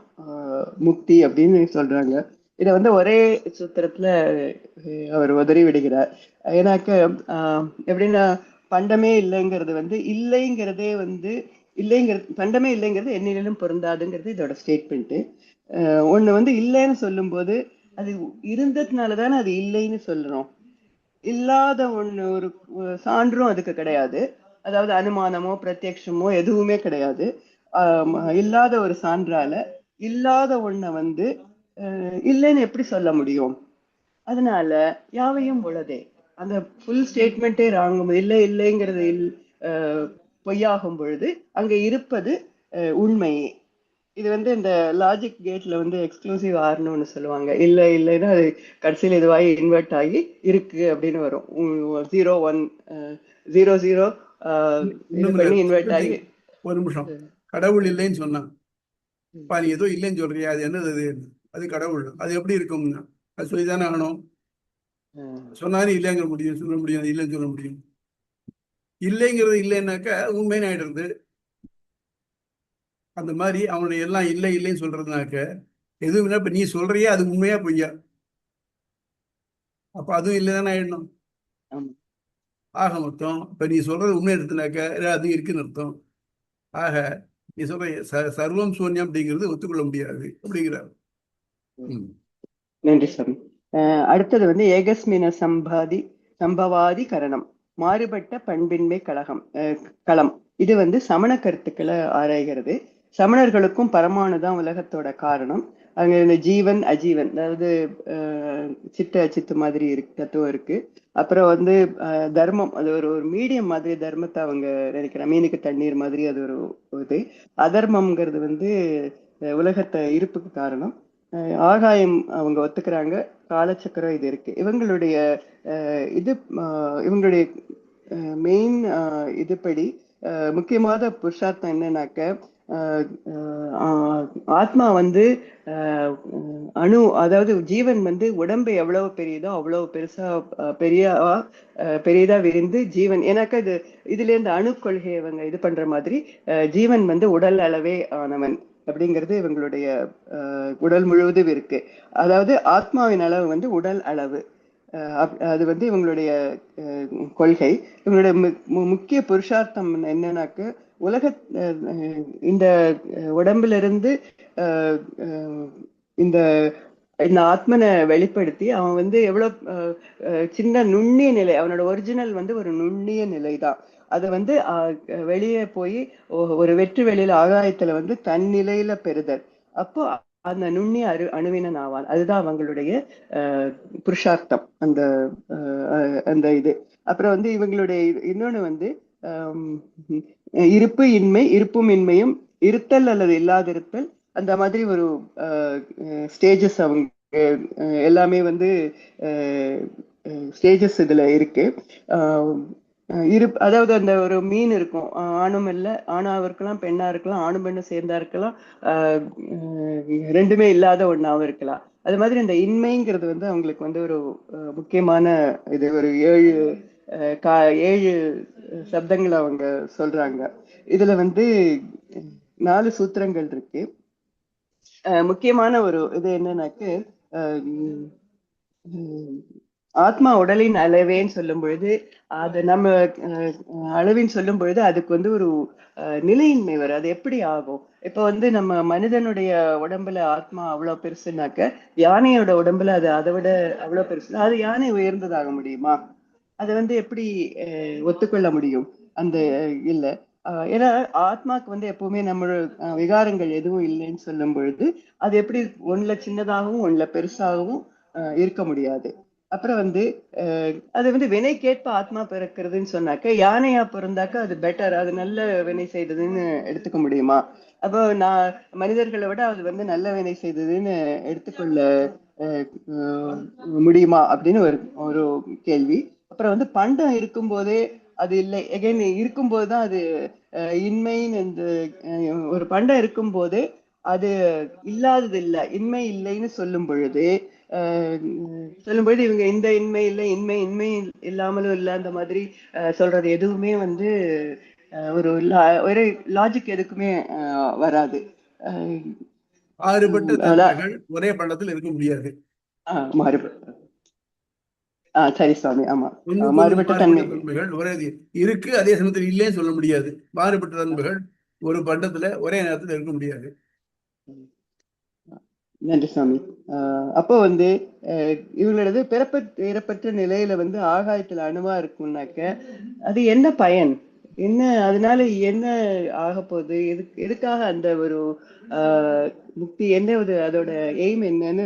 முக்தி அப்படின்னு சொல்றாங்க. இத வந்து ஒரே சூத்திரத்துல அவர் உதறி விடுகிறார். ஏன்னாக்க எப்படின்னா, பண்டமே இல்லைங்கிறது வந்து இல்லைங்கிறதே வந்து பண்டமே இல்லைங்கிறது எந்நிலையிலும் பொருந்தாதுங்கிறது இதோட ஸ்டேட்மெண்ட். ஒண்ணு வந்து இல்லைன்னு சொல்லும் போது அது இருந்ததுனாலதானே அது இல்லைன்னு சொல்றோம். இல்லாத ஒண்ணு ஒரு சான்றும் அதுக்கு கிடையாது, அதாவது அனுமானமோ பிரத்யக்ஷமோ எதுவுமே கிடையாது. இல்லாத ஒரு சான்றால இல்லாத ஒண்ண வந்து இல்லைன்னு எப்படி சொல்ல முடியும்? அதனால யாவையும் உள்ளதே, அந்த ஃபுல் ஸ்டேட்மெண்டே ராங்கும். இல்லை இல்லைங்கிறது பொய்யாகும் பொழுது அங்க இருப்பது உண்மையே. இது வந்து இந்த லாஜிக் கேட்ல வந்து எக்ஸ்க்ளூசிவ் ஆர்னு ஒண்ணு சொல்லுவாங்க. இல்ல இல்லைன்னா அது கடைசியில் இதுவாகி இன்வெர்ட் ஆகி இருக்கு அப்படின்னு வரும். 0 1 0 0 இது பண்ணி இன்வெர்ட் ஆகி.
ஒரு நிமிஷம், கடவுள் இல்லைன்னு சொன்னான், நீ ஏதோ இல்லைன்னு சொல்றியா, அது என்னது? அது கடவுள், அது எப்படி இருக்கும்னா அது சொல்லிதானே ஆகணும். சொன்னாலும் இல்லைங்க முடியும், சொல்ல முடியாது, இல்லைன்னு சொல்ல முடியும். இல்லைங்கிறது இல்லைன்னாக்க உண்மைன்னு ஆயிடுறது. அந்த மாதிரி அவனுடைய எல்லாம் இல்லை இல்லைன்னு சொல்றதுனாக்க எதுவும் இல்லை. இப்ப நீ சொல்றியா அது உண்மையா பொய்யா? அப்ப அதுவும் இல்லைதானே ஆயிடணும். ஆக மொத்தம் இப்ப நீ சொல்றது உண்மை எடுத்துனாக்க அது இருக்குன்னு அர்த்தம். ஆக நீ சொல்ற சர்வம் சூன்யம் அப்படிங்கிறது ஒத்துக்கொள்ள முடியாது அப்படிங்கிறார்.
நன்றி சாமி. அடுத்தது வந்து ஏகஸ்மின சம்பவாதி கரணம், மாறுபட்ட பண்பின்மை களம். இது வந்து சமண கருத்துக்களை ஆராய்கிறது. சமணர்களுக்கும் பரமானு தான் உலகத்தோட காரணம். அங்க இந்த ஜீவன் அஜீவன், அதாவது சித்து அச்சித்து மாதிரி தத்துவம் இருக்கு. அப்புறம் வந்து தர்மம், அது ஒரு மீடியம் மாதிரி தர்மத்தை அவங்க நினைக்கிறாங்க. மீனுக்கு தண்ணீர் மாதிரி அது ஒரு இது. அதர்மம்ங்கிறது வந்து உலகத்தை இருப்புக்கு காரணம். ஆகாயம் அவங்க ஒத்துக்கிறாங்க. காலச்சக்கரம் இது இருக்கு. இவங்களுடைய இவங்களுடைய மெயின் இதுபடி முக்கியமான புருஷார்த்தம் என்னன்னாக்க, ஆத்மா வந்து அதாவது ஜீவன் வந்து உடம்பு எவ்வளவு பெரியதோ அவ்வளவு பெரியதா விரிந்து ஜீவன். ஏன்னாக்கா இதுல இருந்து அணு கொள்கை இவங்க இது பண்ற மாதிரி ஜீவன் வந்து உடல் அளவே ஆனவன் அப்படிங்கிறது இவங்களுடைய உடல் முழுவதும் இருக்கு. அதாவது ஆத்மாவின் அளவு வந்து உடல் அளவு, அது வந்து இவங்களுடைய கொள்கை. இவங்களுடைய முக்கிய புருஷார்த்தம் என்னன்னாக்க, உலக இந்த உடம்பிலிருந்து இந்த ஆத்மனை வெளிப்படுத்தி அவன் வந்து எவ்வளவு சின்ன நுண்ணிய நிலை, அவனோட ஒரிஜினல் வந்து ஒரு நுண்ணிய நிலை தான். அதை வந்து வெளியே போய் ஒரு வெற்று வெளியில ஆகாயத்துல வந்து தன் நிலையில பெறுதல். அப்போ அந்த நுண்ணிய அணுவினன் ஆவான். அதுதான் அவங்களுடைய புருஷார்த்தம், அந்த இது. அப்புறம் வந்து இவங்களுடைய இன்னொன்னு வந்து இருப்பு இன்மை, இருப்பும் இன்மையும், இருத்தல் அல்லது இல்லாதிருத்தல், அந்த மாதிரி ஒரு ஸ்டேஜஸ் அவங்க எல்லாமே வந்து ஸ்டேஜஸ் இதுல இருக்கு. அதாவது அந்த ஒரு மீன் இருக்கும், ஆணும் இல்லை, ஆணாவும் இருக்கலாம், பெண்ணா இருக்கலாம், ஆணும் பெண்ணும் சேர்ந்தா இருக்கலாம், ரெண்டுமே இல்லாத ஒண்ணாவும் இருக்கலாம். அது மாதிரி அந்த இன்மைங்கிறது வந்து அவங்களுக்கு வந்து ஒரு முக்கியமான இது. ஒரு 7 சப்தங்களை அவங்க சொல்றாங்க. இதுல வந்து 4 சூத்திரங்கள் இருக்கு. முக்கியமான ஒரு இது என்னன்னாக்கு, ஆத்மா உடலின் அளவேன்னு சொல்லும் பொழுது, அது நம்ம அளவின்னு சொல்லும் பொழுது அதுக்கு வந்து ஒரு நிலையின்மை வரும். அது எப்படி ஆகும்? இப்ப வந்து நம்ம மனிதனுடைய உடம்புல ஆத்மா அவ்வளவு பெருசுனாக்க, யானையோட உடம்புல அது அதை விட அவ்வளவு பெருசு, அது யானை உயர்ந்ததாக முடியுமா? அதை வந்து எப்படி ஒத்துக்கொள்ள முடியும்? அந்த இல்ல. ஏன்னா ஆத்மாக்கு வந்து எப்பவுமே நம்மளோட விகாரங்கள் எதுவும் இல்லைன்னு சொல்லும் பொழுது அது எப்படி ஒண்ணுல சின்னதாகவும் ஒண்ணுல பெருசாகவும் இருக்க முடியாது. அப்புறம் வந்து அது வந்து வினைக்கேற்ப ஆத்மா பிறக்கிறதுன்னு சொன்னாக்க யானையா பிறந்தாக்க அது பெட்டர், அது நல்ல வினை செய்ததுன்னு எடுத்துக்க முடியுமா? அப்போ நான் மனிதர்களை விட அது வந்து நல்ல வினை செய்ததுன்னு எடுத்துக்கொள்ள முடியுமா அப்படின்னு ஒரு ஒரு கேள்வி. அப்புறம் வந்து பண்டம் இருக்கும்போதே அது இல்லை, எகைன் இருக்கும்போது தான் அது இன்மைன்னு ஒரு பண்டம் இருக்கும்போதே அது இல்லாதது இல்லை, இன்மை இல்லைன்னு சொல்லும் பொழுது இவங்க இந்த இன்மை இல்லை, இன்மை இல்லாமலும் இல்லை அந்த மாதிரி சொல்றது எதுவுமே வந்து ஒரு லாஜிக் எதுக்குமே வராது.
மாறுபட்ட தன்மைகள் ஒரே பண்டத்தில் இருக்க முடியாது.
மாறுபட்ட சரி சுவாமி, ஆமா.
மாறுபட்ட தன்மைகள் ஒரே இருக்கு, அதே சமயத்தில் இல்லைன்னு சொல்ல முடியாது. மாறுபட்ட தன்மைகள் ஒரு பண்டத்துல ஒரே நேரத்தில் இருக்க முடியாது.
நன்றி சுவாமி. அப்போ வந்து இவங்களது பிறப்பற்ற நிலையில வந்து ஆகாயத்துல அணுவா இருக்கும்னாக்க அது என்ன பயன், என்ன அதனால என்ன ஆக போகுது, எதுக்காக அந்த ஒரு முக்தி என்ன, அதோட எய்ம் என்னன்னு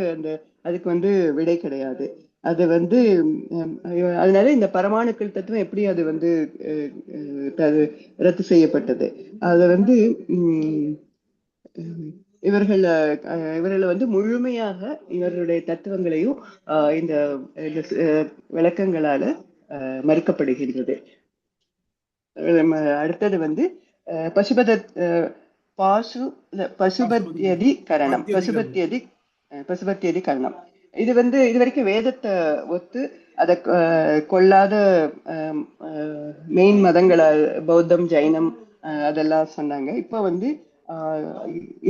அதுக்கு வந்து விடை கிடையாது. அது வந்து அதனால இந்த பரமாணுக்கள் தத்துவம் எப்படி அது வந்து ரத்து செய்யப்பட்டது, அதை வந்து இவர்களை வந்து முழுமையாக இவர்களுடைய தத்துவங்களையும் இந்த விளக்கங்களால மறுக்கப்படுகின்றது. அடுத்தது வந்து பசுபத்யதி கரணம். இது வந்து இதுவரைக்கும் வேதத்தை ஒத்து அதை கொள்ளாத மெயின் மதங்களை பௌத்தம், ஜைனம் அதெல்லாம் சொன்னாங்க. இப்ப வந்து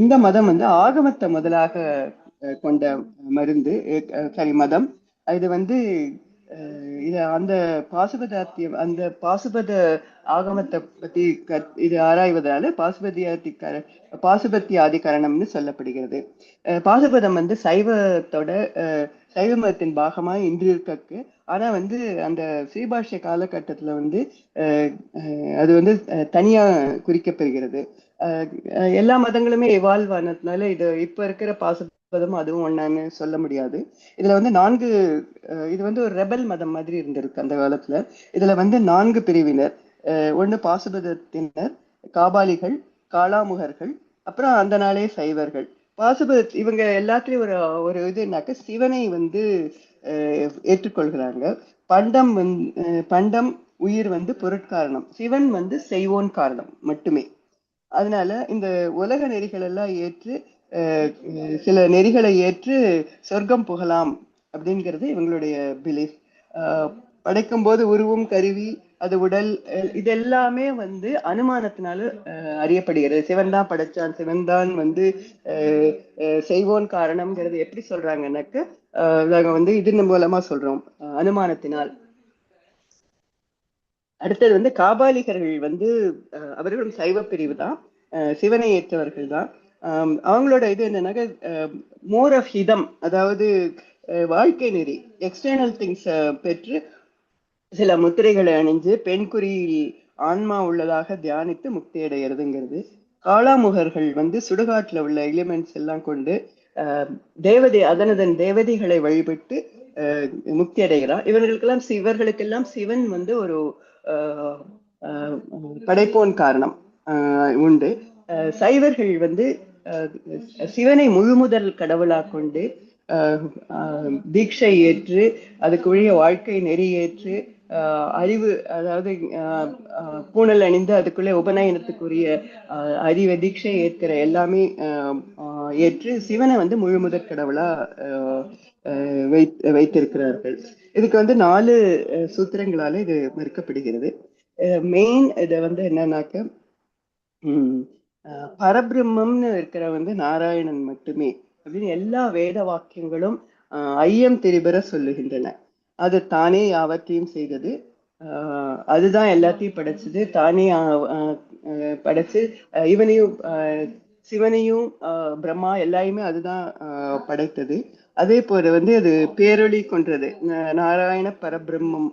இந்த மதம் வந்து ஆகமத்தை முதலாக கொண்ட மதம். இது வந்து அந்த பாசுபத ஆகமத்தை பத்தி இது ஆராய்வதால பாசுபத்தியாதி கரணம்னு சொல்லப்படுகிறது. பாசுபதம் வந்து சைவ மதத்தின் பாகமா இன்று இருக்கு. ஆனா வந்து அந்த ஸ்ரீபாஷ்ய காலகட்டத்துல வந்து அது வந்து தனியா குறிக்கப்படுகிறது. எல்லா மதங்களுமே எவால்வ் ஆனதுனால இது இப்ப இருக்கிற பாசுபதம் அதுவும் ஒண்ணான்னு சொல்ல முடியாது. இதுல வந்து இது வந்து ஒரு ரெபல் மதம் மாதிரி இருந்திருக்கு அந்த காலத்துல. இதுல வந்து 4 பிரிவினர். ஒண்ணு பாசுபதத்தினர், காபாலிகள், காளாமுகர்கள், அப்புறம் அந்த நாளே சைவர்கள். இவங்க எல்லாத்துலயும் ஒரு இதுனாக்க சிவனை வந்து ஏற்றுக்கொள்கிறாங்க. பண்டம் உயிர் வந்து பொருட்காரணம், சிவன் வந்து செய்வோன் காரணம் மட்டுமே. அதனால இந்த உலக நெறிகள் எல்லாம் ஏற்று சில நெறிகளை ஏற்று சொர்க்கம் புகலாம் அப்படிங்கிறது இவங்களுடைய பிலீஃப். படைக்கும் போது உருவம், கருவி, அது உடல், இதெல்லாமே வந்து அனுமானத்தினால அறியப்படுகிறது. சிவன் தான் படைச்சான், சிவன் தான் வந்து செய்வோன் காரணம்ங்கிறது எப்படி சொல்றாங்கன்னாக்க நாங்க வந்து இதன் மூலமா சொல்றோம், அனுமானத்தினால். அடுத்தது வந்து காபாலிகர்கள் வந்து அவர்களும் சைவ பிரிவு தான், சிவனை ஏற்றவர்கள் தான். அவங்களோட இது என்னன்னாக்க மோர் ஆஃப் ஹிதம், அதாவது வாழ்க்கை நெறி, எக்ஸ்டர்னல் திங்ஸ் பெற்று சில முத்திரைகளை அணிஞ்சு பெண்குறியில் ஆன்மா உள்ளதாக தியானித்து முக்தி அடைகிறதுங்கிறது. காளாமுகர்கள் வந்து சுடுகாட்டுல உள்ள எலிமெண்ட்ஸ் எல்லாம் கொண்டு அதனதன் தேவதைகளை வழிபட்டு முக்தி அடைகிறார். இவர்களுக்கெல்லாம் சிவன் வந்து ஒரு படைப்போன் காரணம் உண்டு. சைவர்கள் வந்து சிவனை முழுமுதல் கடவுளாக கொண்டு தீட்சை ஏற்று அதுக்குரிய வாழ்க்கை நெறி ஏற்று அறிவு, அதாவது பூணல் அணிந்து அதுக்குள்ளே உபநயனத்துக்குரிய அறிவை தீட்சை ஏற்கிற எல்லாமே ஏற்று சிவனை வந்து முழுமுதற் கடவுளா வைத்திருக்கிறார்கள். இதுக்கு வந்து 4 சூத்திரங்களால இது மறுக்கப்படுகிறது. மெயின் இதை வந்து என்னன்னாக்க பரபிரம்மம்னு இருக்கிற வந்து நாராயணன் மட்டுமே அப்படின்னு எல்லா வேத வாக்கியங்களும் ஐயம் திரிபுர சொல்லுகின்றன. அது தானே யாவற்றையும் செய்தது, அதுதான் எல்லாத்தையும் படைச்சது, தானே படைச்சு இவனையும் சிவனையும் பிரம்மா எல்லாயுமே அதுதான் படைத்தது. அதே போல வந்து அது பேரொளி கொன்றது, நாராயண பரபிரம்மம்,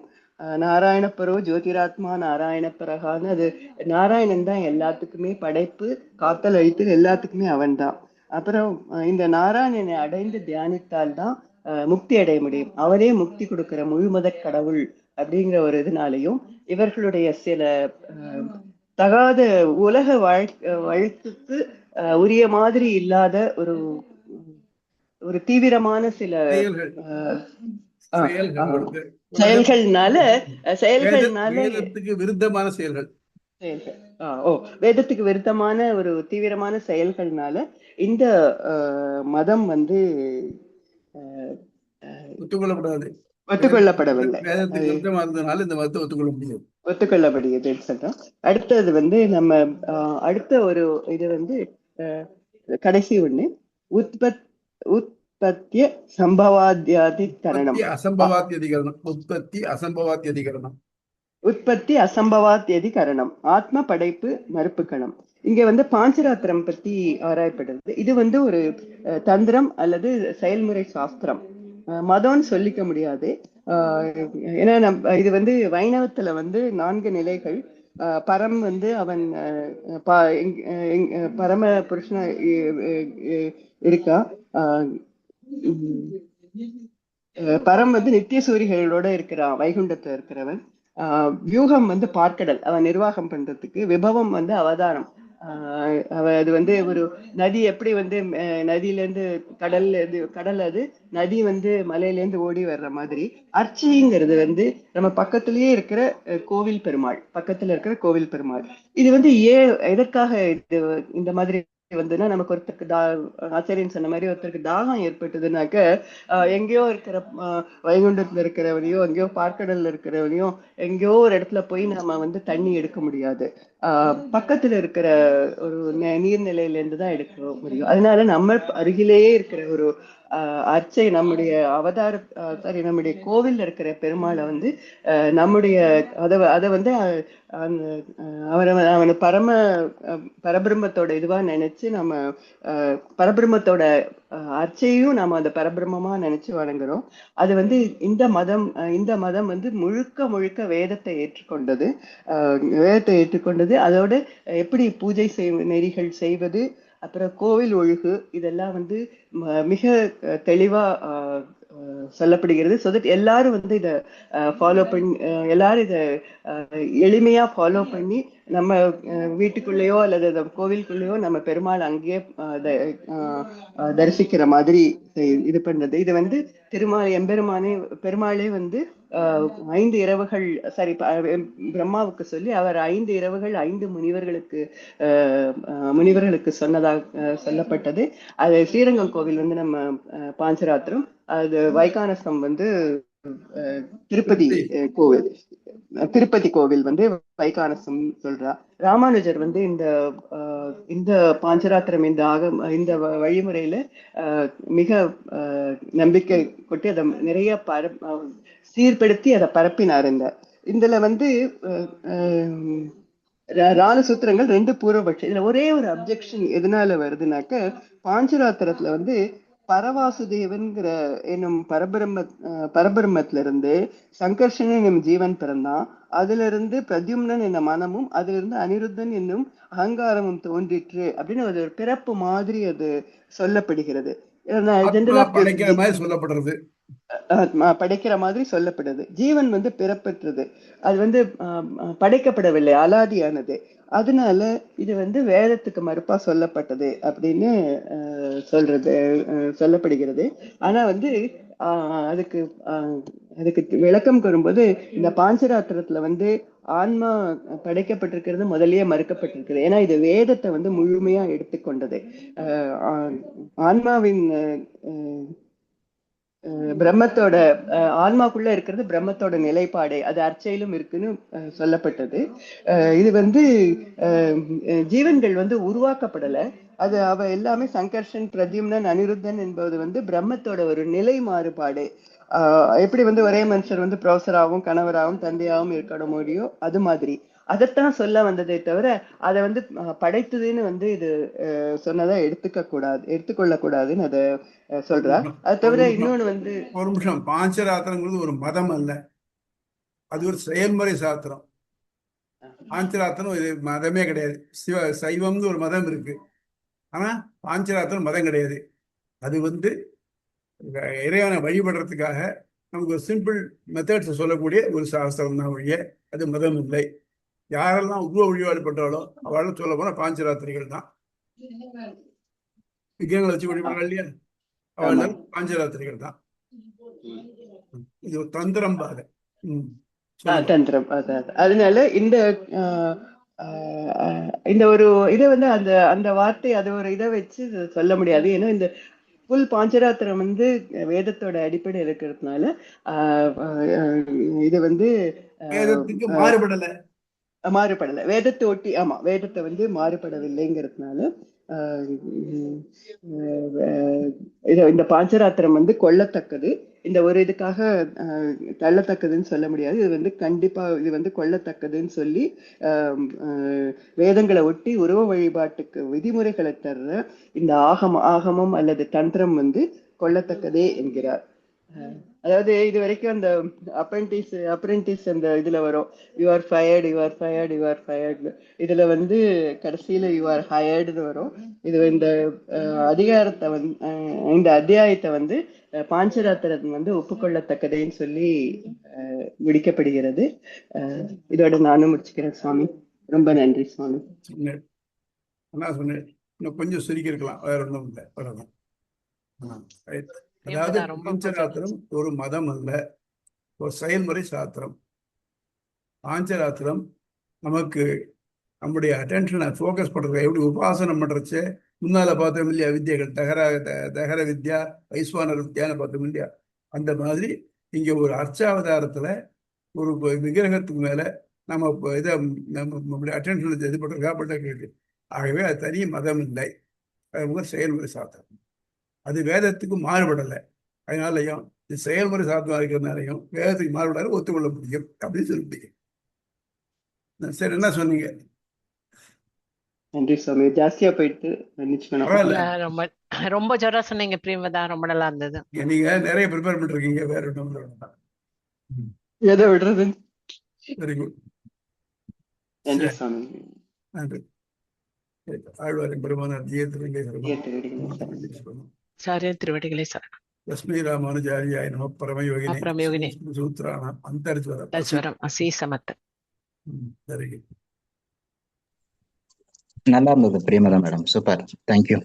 நாராயண பரோ ஜோதிராத்மா நாராயண பரகான்னு அது நாராயணன் தான் எல்லாத்துக்குமே படைப்பு, காத்தல், அழித்தல் எல்லாத்துக்குமே அவன் தான். அப்புறம் இந்த நாராயணனை அடைந்து தியானித்தால்தான் முக்தி அடைய முடியும். அவரே முக்தி கொடுக்கிற முழுமுதற் கடவுள் அப்படிங்கிற ஒரு இதனாலையும் இவர்களுடைய சில தகாத உலக வழக்குக்கு உரிய மாதிரி இல்லாத ஒரு ஒரு தீவிரமான சில செயல்கள்னால
வேதத்துக்கு விருத்தமான செயல்கள்
வேதத்துக்கு விருத்தமான ஒரு தீவிரமான செயல்கள்னால இந்த மதம் வந்து ஒத்துக்கொள்ளப்படவில்லை. ஒத்துக்கொள்ளப்படுகிறது சொல்றோம். அடுத்தது வந்து நம்ம அடுத்த ஒரு இது வந்து கடைசி ஒண்ணு உற்பத்திய சம்பவாத்யதிகரணம். உற்பத்தி அசம்பவாத்யதிகரணம், ஆத்ம படைப்பு மறுப்புக்கணம். இங்க வந்து பாஞ்சராத்திரம் பத்தி ஆராயப்படுறது. இது வந்து ஒரு தந்திரம் அல்லது செயல்முறை சாஸ்திரம். மதம்னு சொல்லிக்க முடியாது. ஏன்னா இது வந்து வைணவத்துல வந்து 4 நிலைகள். பரம் வந்து அவன் பரம புருஷன இருக்கா. பரம் வந்து நித்திய சூரிகளோட இருக்கிறான், வைகுண்டத்துல இருக்கிறவன். வியூகம் வந்து பார்க்கடல், அவன் நிர்வாகம் பண்றதுக்கு. விபவம் வந்து அவதாரம். அது வந்து ஒரு நதி எப்படி வந்து நதியில இருந்து கடல் அது நதி வந்து மலையில இருந்து ஓடி வர்ற மாதிரி. அர்ச்சைங்கிறது வந்து நம்ம பக்கத்திலேயே இருக்கிற கோவில் பெருமாள், பக்கத்துல இருக்கிற கோவில் பெருமாள். இது வந்து எதற்காக இந்த மாதிரி வந்துன்னா, நமக்கு ஒருத்தருக்கு ஆச்சாரியன் சொன்ன மாதிரி ஒருத்தருக்கு தாகம் ஏற்பட்டதுனாக்க எங்கேயோ இருக்கிற வைகுண்டத்துல இருக்கிறவனையும் எங்கேயோ பார்க்கடல்ல இருக்கிறவனையும் எங்கேயோ ஒரு இடத்துல போய் நம்ம வந்து தண்ணி எடுக்க முடியாது. பக்கத்துல இருக்கிற ஒரு நீர்நிலையில இருந்துதான் எடுக்க முடியும். அதனால நம்ம அருகிலேயே இருக்கிற ஒரு அர்ச்சை, நம்முடைய நம்முடைய கோவில்ல இருக்கிற பெருமாளை வந்து நம்முடைய அதை வந்து அவனை பரபிரம்மத்தோட இதுவா நினைச்சு நம்ம பரபிரம்மத்தோட அர்ச்சையும் நாம அந்த பரபிரம்மமா நினைச்சு வணங்குறோம். அது வந்து இந்த மதம் வந்து முழுக்க வேதத்தை ஏற்றுக்கொண்டது. அதோட எப்படி பூஜை நெறிகள் செய்வது, அப்புறம் கோவில் ஒழுகு, இதெல்லாம் வந்து மிக தெளிவா சொல்லப்படுகிறது. ஸோ தட் எல்லாரும் வந்து இதை ஃபாலோ பண்ணி, எல்லாரும் இதை எளிமையா ஃபாலோ பண்ணி நம்ம வீட்டுக்குள்ளேயோ அல்லது கோவிலுக்குள்ளேயோ நம்ம பெருமாள் அங்கேயே தரிசிக்கிற மாதிரி இது பண்றது. இது வந்து பெருமாளே வந்து 5 இரவுகள் பிரம்மாவுக்கு சொல்லி அவர் 5 இரவுகள் 5 முனிவர்களுக்கு சொன்னதாக சொல்லப்பட்டது. அது ஸ்ரீரங்கம் கோவில் வந்து நம்ம பாஞ்சராத்திரம், அது வைகானசம் வந்து திருப்பதி கோவில் வந்து வைகானசம் சொல்றா. ராமானுஜர் வந்து இந்த பாஞ்சராத்திரம் இந்த வழிமுறையில மிக நம்பிக்கை கொட்டி அதை நிறைய சீர்படுத்தி அதை பரப்பினார். இதுல வந்து ராணசூத்திரங்கள் 2 பூர்வபட்சம். இதுல ஒரே ஒரு அப்ஜெக்ஷன் எதனால வருதுனாக்க, பாஞ்சராத்திரத்துல வந்து பரவாசுதேவன்கிற என்னும் பரபிரம்மத்துல இருந்து சங்கர்ஷன் என்னும் ஜீவன் பிறந்தான். அதுல இருந்து பிரத்யும்னன் என்ன மனமும், அதுல இருந்து அனிருத்தன் என்னும் அகங்காரமும் தோன்றிற்று அப்படின்னு ஒரு பிறப்பு மாதிரி அது சொல்லப்படுகிறது. படைக்கிற மாதிரி சொல்லப்படுது. ஜீவன் வந்து பிறப்பற்றது, அது வந்து படைக்கப்படவில்லை, அலாதியானது. அதனால இது வந்து வேதத்துக்கு மறுப்பா சொல்லப்பட்டது அப்படின்னு சொல்லப்படுகிறது. ஆனா வந்து அதுக்கு விளக்கம் கூறும்போது, இந்த பாஞ்சராத்திரத்துல வந்து ஆன்மா படைக்கப்பட்டிருக்கிறது முதலியே மறுக்கப்பட்டிருக்கிறது. ஏன்னா இது வேதத்தை வந்து முழுமையா எடுத்துக்கொண்டது. ஆன்மாவின் பிரம்மத்தோட ஆன்மாக்குள்ள இருக்கிறது பிரம்மத்தோட நிலைப்பாடு, அது அர்ச்சையிலும் இருக்குன்னு சொல்லப்பட்டது. இது வந்து ஜீவன்கள் வந்து உருவாக்கப்படல, அது எல்லாமே சங்கர்ஷன், பிரத்யும்னன், அனிருத்தன் என்பது வந்து பிரம்மத்தோட ஒரு நிலை மாறுபாடு. எப்படி வந்து ஒரே மனுஷர் வந்து ப்ரொஃபஸராகவும் கணவராகவும் தந்தையாகவும் இருக்க முடியோ அது மாதிரி அதைத்தான் சொல்ல வந்ததே தவிர அதை வந்து படைத்ததுன்னு வந்து இது சொன்னதை எடுத்துக்கொள்ள கூடாதுன்னு அதை சொல்றா. அது தவிர இன்னொன்னு வந்து
ஒரு நிமிஷம், பாஞ்சராத்திரங்கிறது ஒரு மதம் அல்ல, அது ஒரு செயல்முறை சாஸ்திரம். பாஞ்சராத்திரம் ஒரு மதமே கிடையாது. சைவம்னு ஒரு மதம் இருக்கு, ஆனா பாஞ்சராத்திரம் மதம் கிடையாது. அது வந்து இறைவனை வழிபடுறதுக்காக நமக்கு ஒரு சிம்பிள் மெத்தட்ஸ் சொல்லக்கூடிய ஒரு சாஸ்திரம் தான் வழியே, அது மதம் இல்லை. யாரெல்லாம் உருவ வழிபாடு பண்றாலோ அவளும் சொல்ல போனா பாஞ்சராத்திரிகள் தான். விக்கிரங்களை வச்சு வழிபடுறா இல்லையா, அவள் பாஞ்சராத்திரிகள் தான். இது ஒரு தந்திரம் பாக.
தந்திரம். அதனால இந்த ஒரு இதை வந்து அந்த அந்த வார்த்தை அது ஒரு இதை வச்சு சொல்ல முடியாது. ஏன்னா இந்த புல் பாஞ்சராத்திரம் வந்து வேதத்தோட அடிப்படை இருக்கிறதுனால இது வந்து மாறுபடலை. வேதத்தை ஒட்டி, ஆமா, வேதத்தை வந்து மாறுபடவில்லைங்கிறதுனால இந்த பாஞ்சராத்திரம் வந்து கொள்ளத்தக்கது. இந்த ஒரு இதுக்காக தள்ளத்தக்கதுன்னு சொல்ல முடியாது. இது வந்து கண்டிப்பா இது வந்து கொள்ளத்தக்கதுன்னு சொல்லி வேதங்களை ஒட்டி உருவ வழிபாட்டுக்கு விதிமுறைகளை தர்ற இந்த ஆகமம் அல்லது தந்திரம் வந்து கொள்ளத்தக்கதே என்கிறார். அதாவது இது வரைக்கும் அந்த அப்ரெண்டிஸ் அந்த இதுல வரும், யூ ஆர் ஃபயர்டு. இதுல வந்து கடைசியில யூ ஆர் ஹயர்டுன்னு வரும். இது இந்த அதிகாரத்தை வந்து இந்த அத்தியாயத்தை வந்து பாஞ்சராத்திரம் வந்து ஒப்புக்கொள்ளத்தக்கதேன்னு சொல்லி முடிக்கப்படுகிறது. இதோட நானும் முடிச்சுக்கிறேன் சுவாமி. ரொம்ப நன்றி சுவாமி.
சொன்னேன், இன்னும் கொஞ்சம் சுருக்கி இருக்கலாம், வேற ஒன்றும் இல்லை. அதாவது பாஞ்சராத்திரம் ஒரு மதம் அல்ல, ஒரு செயல்முறை சாத்திரம். பாஞ்சராத்திரம் நமக்கு நம்முடைய அட்டென்ஷனை ஃபோக்கஸ் பண்றது. எப்படி உபாசனம் பண்றச்சு முன்னால பார்த்தோம் இல்லையா, வித்தியைகள் தகர வித்யா, வைஸ்வானர் வித்யான்னு பார்த்தோம் இல்லையா, அந்த மாதிரி இங்க ஒரு அர்ச்சாவதாரத்துல ஒரு விக்கிரகத்துக்கு மேல நம்ம இதை நம்மளுடைய அட்டென்ஷன் இது பண்றது. ஆகவே அது தனி மதம் இல்லை, அது செயல்முறை சாத்திரம். அது வேதத்துக்கு மாறுபடலை. அதனாலையும் இது செயல்முறை சாத்திரம் இருக்கிறதுனாலையும் வேதத்துக்கு மாறுபடாத ஒத்துக்கொள்ள முடியும் அப்படின்னு சொல்ல முடியும். சரி, என்ன சொன்னீங்க?
நன்றி சுவாமி. ஜாஸ்தியா போயிட்டு
ரொம்ப ஜோரா சொன்னீங்க பிரேமதா, ரொம்ப நல்லா இருந்தது.
நீங்க நிறைய ப்ரிப்பேர் பண்ணிருக்கீங்க, வேற ஒன்றும்
எதை விடுறது.
Very good.
நன்றி சுவாமி.
நன்றி. ஆழ்வாரின் பெருமானார்
திருவடிகளை சரணம்.
லட்சுமி ராமானுஜாரியாய நம. பரமயோகினே சூத்ராணாம் அந்தர்ஜ்வரம்
அசீசமத்.
Very good.
நல்லா இருந்தது பிரியமதா மேடம், சூப்பர், தேங்க்யூ.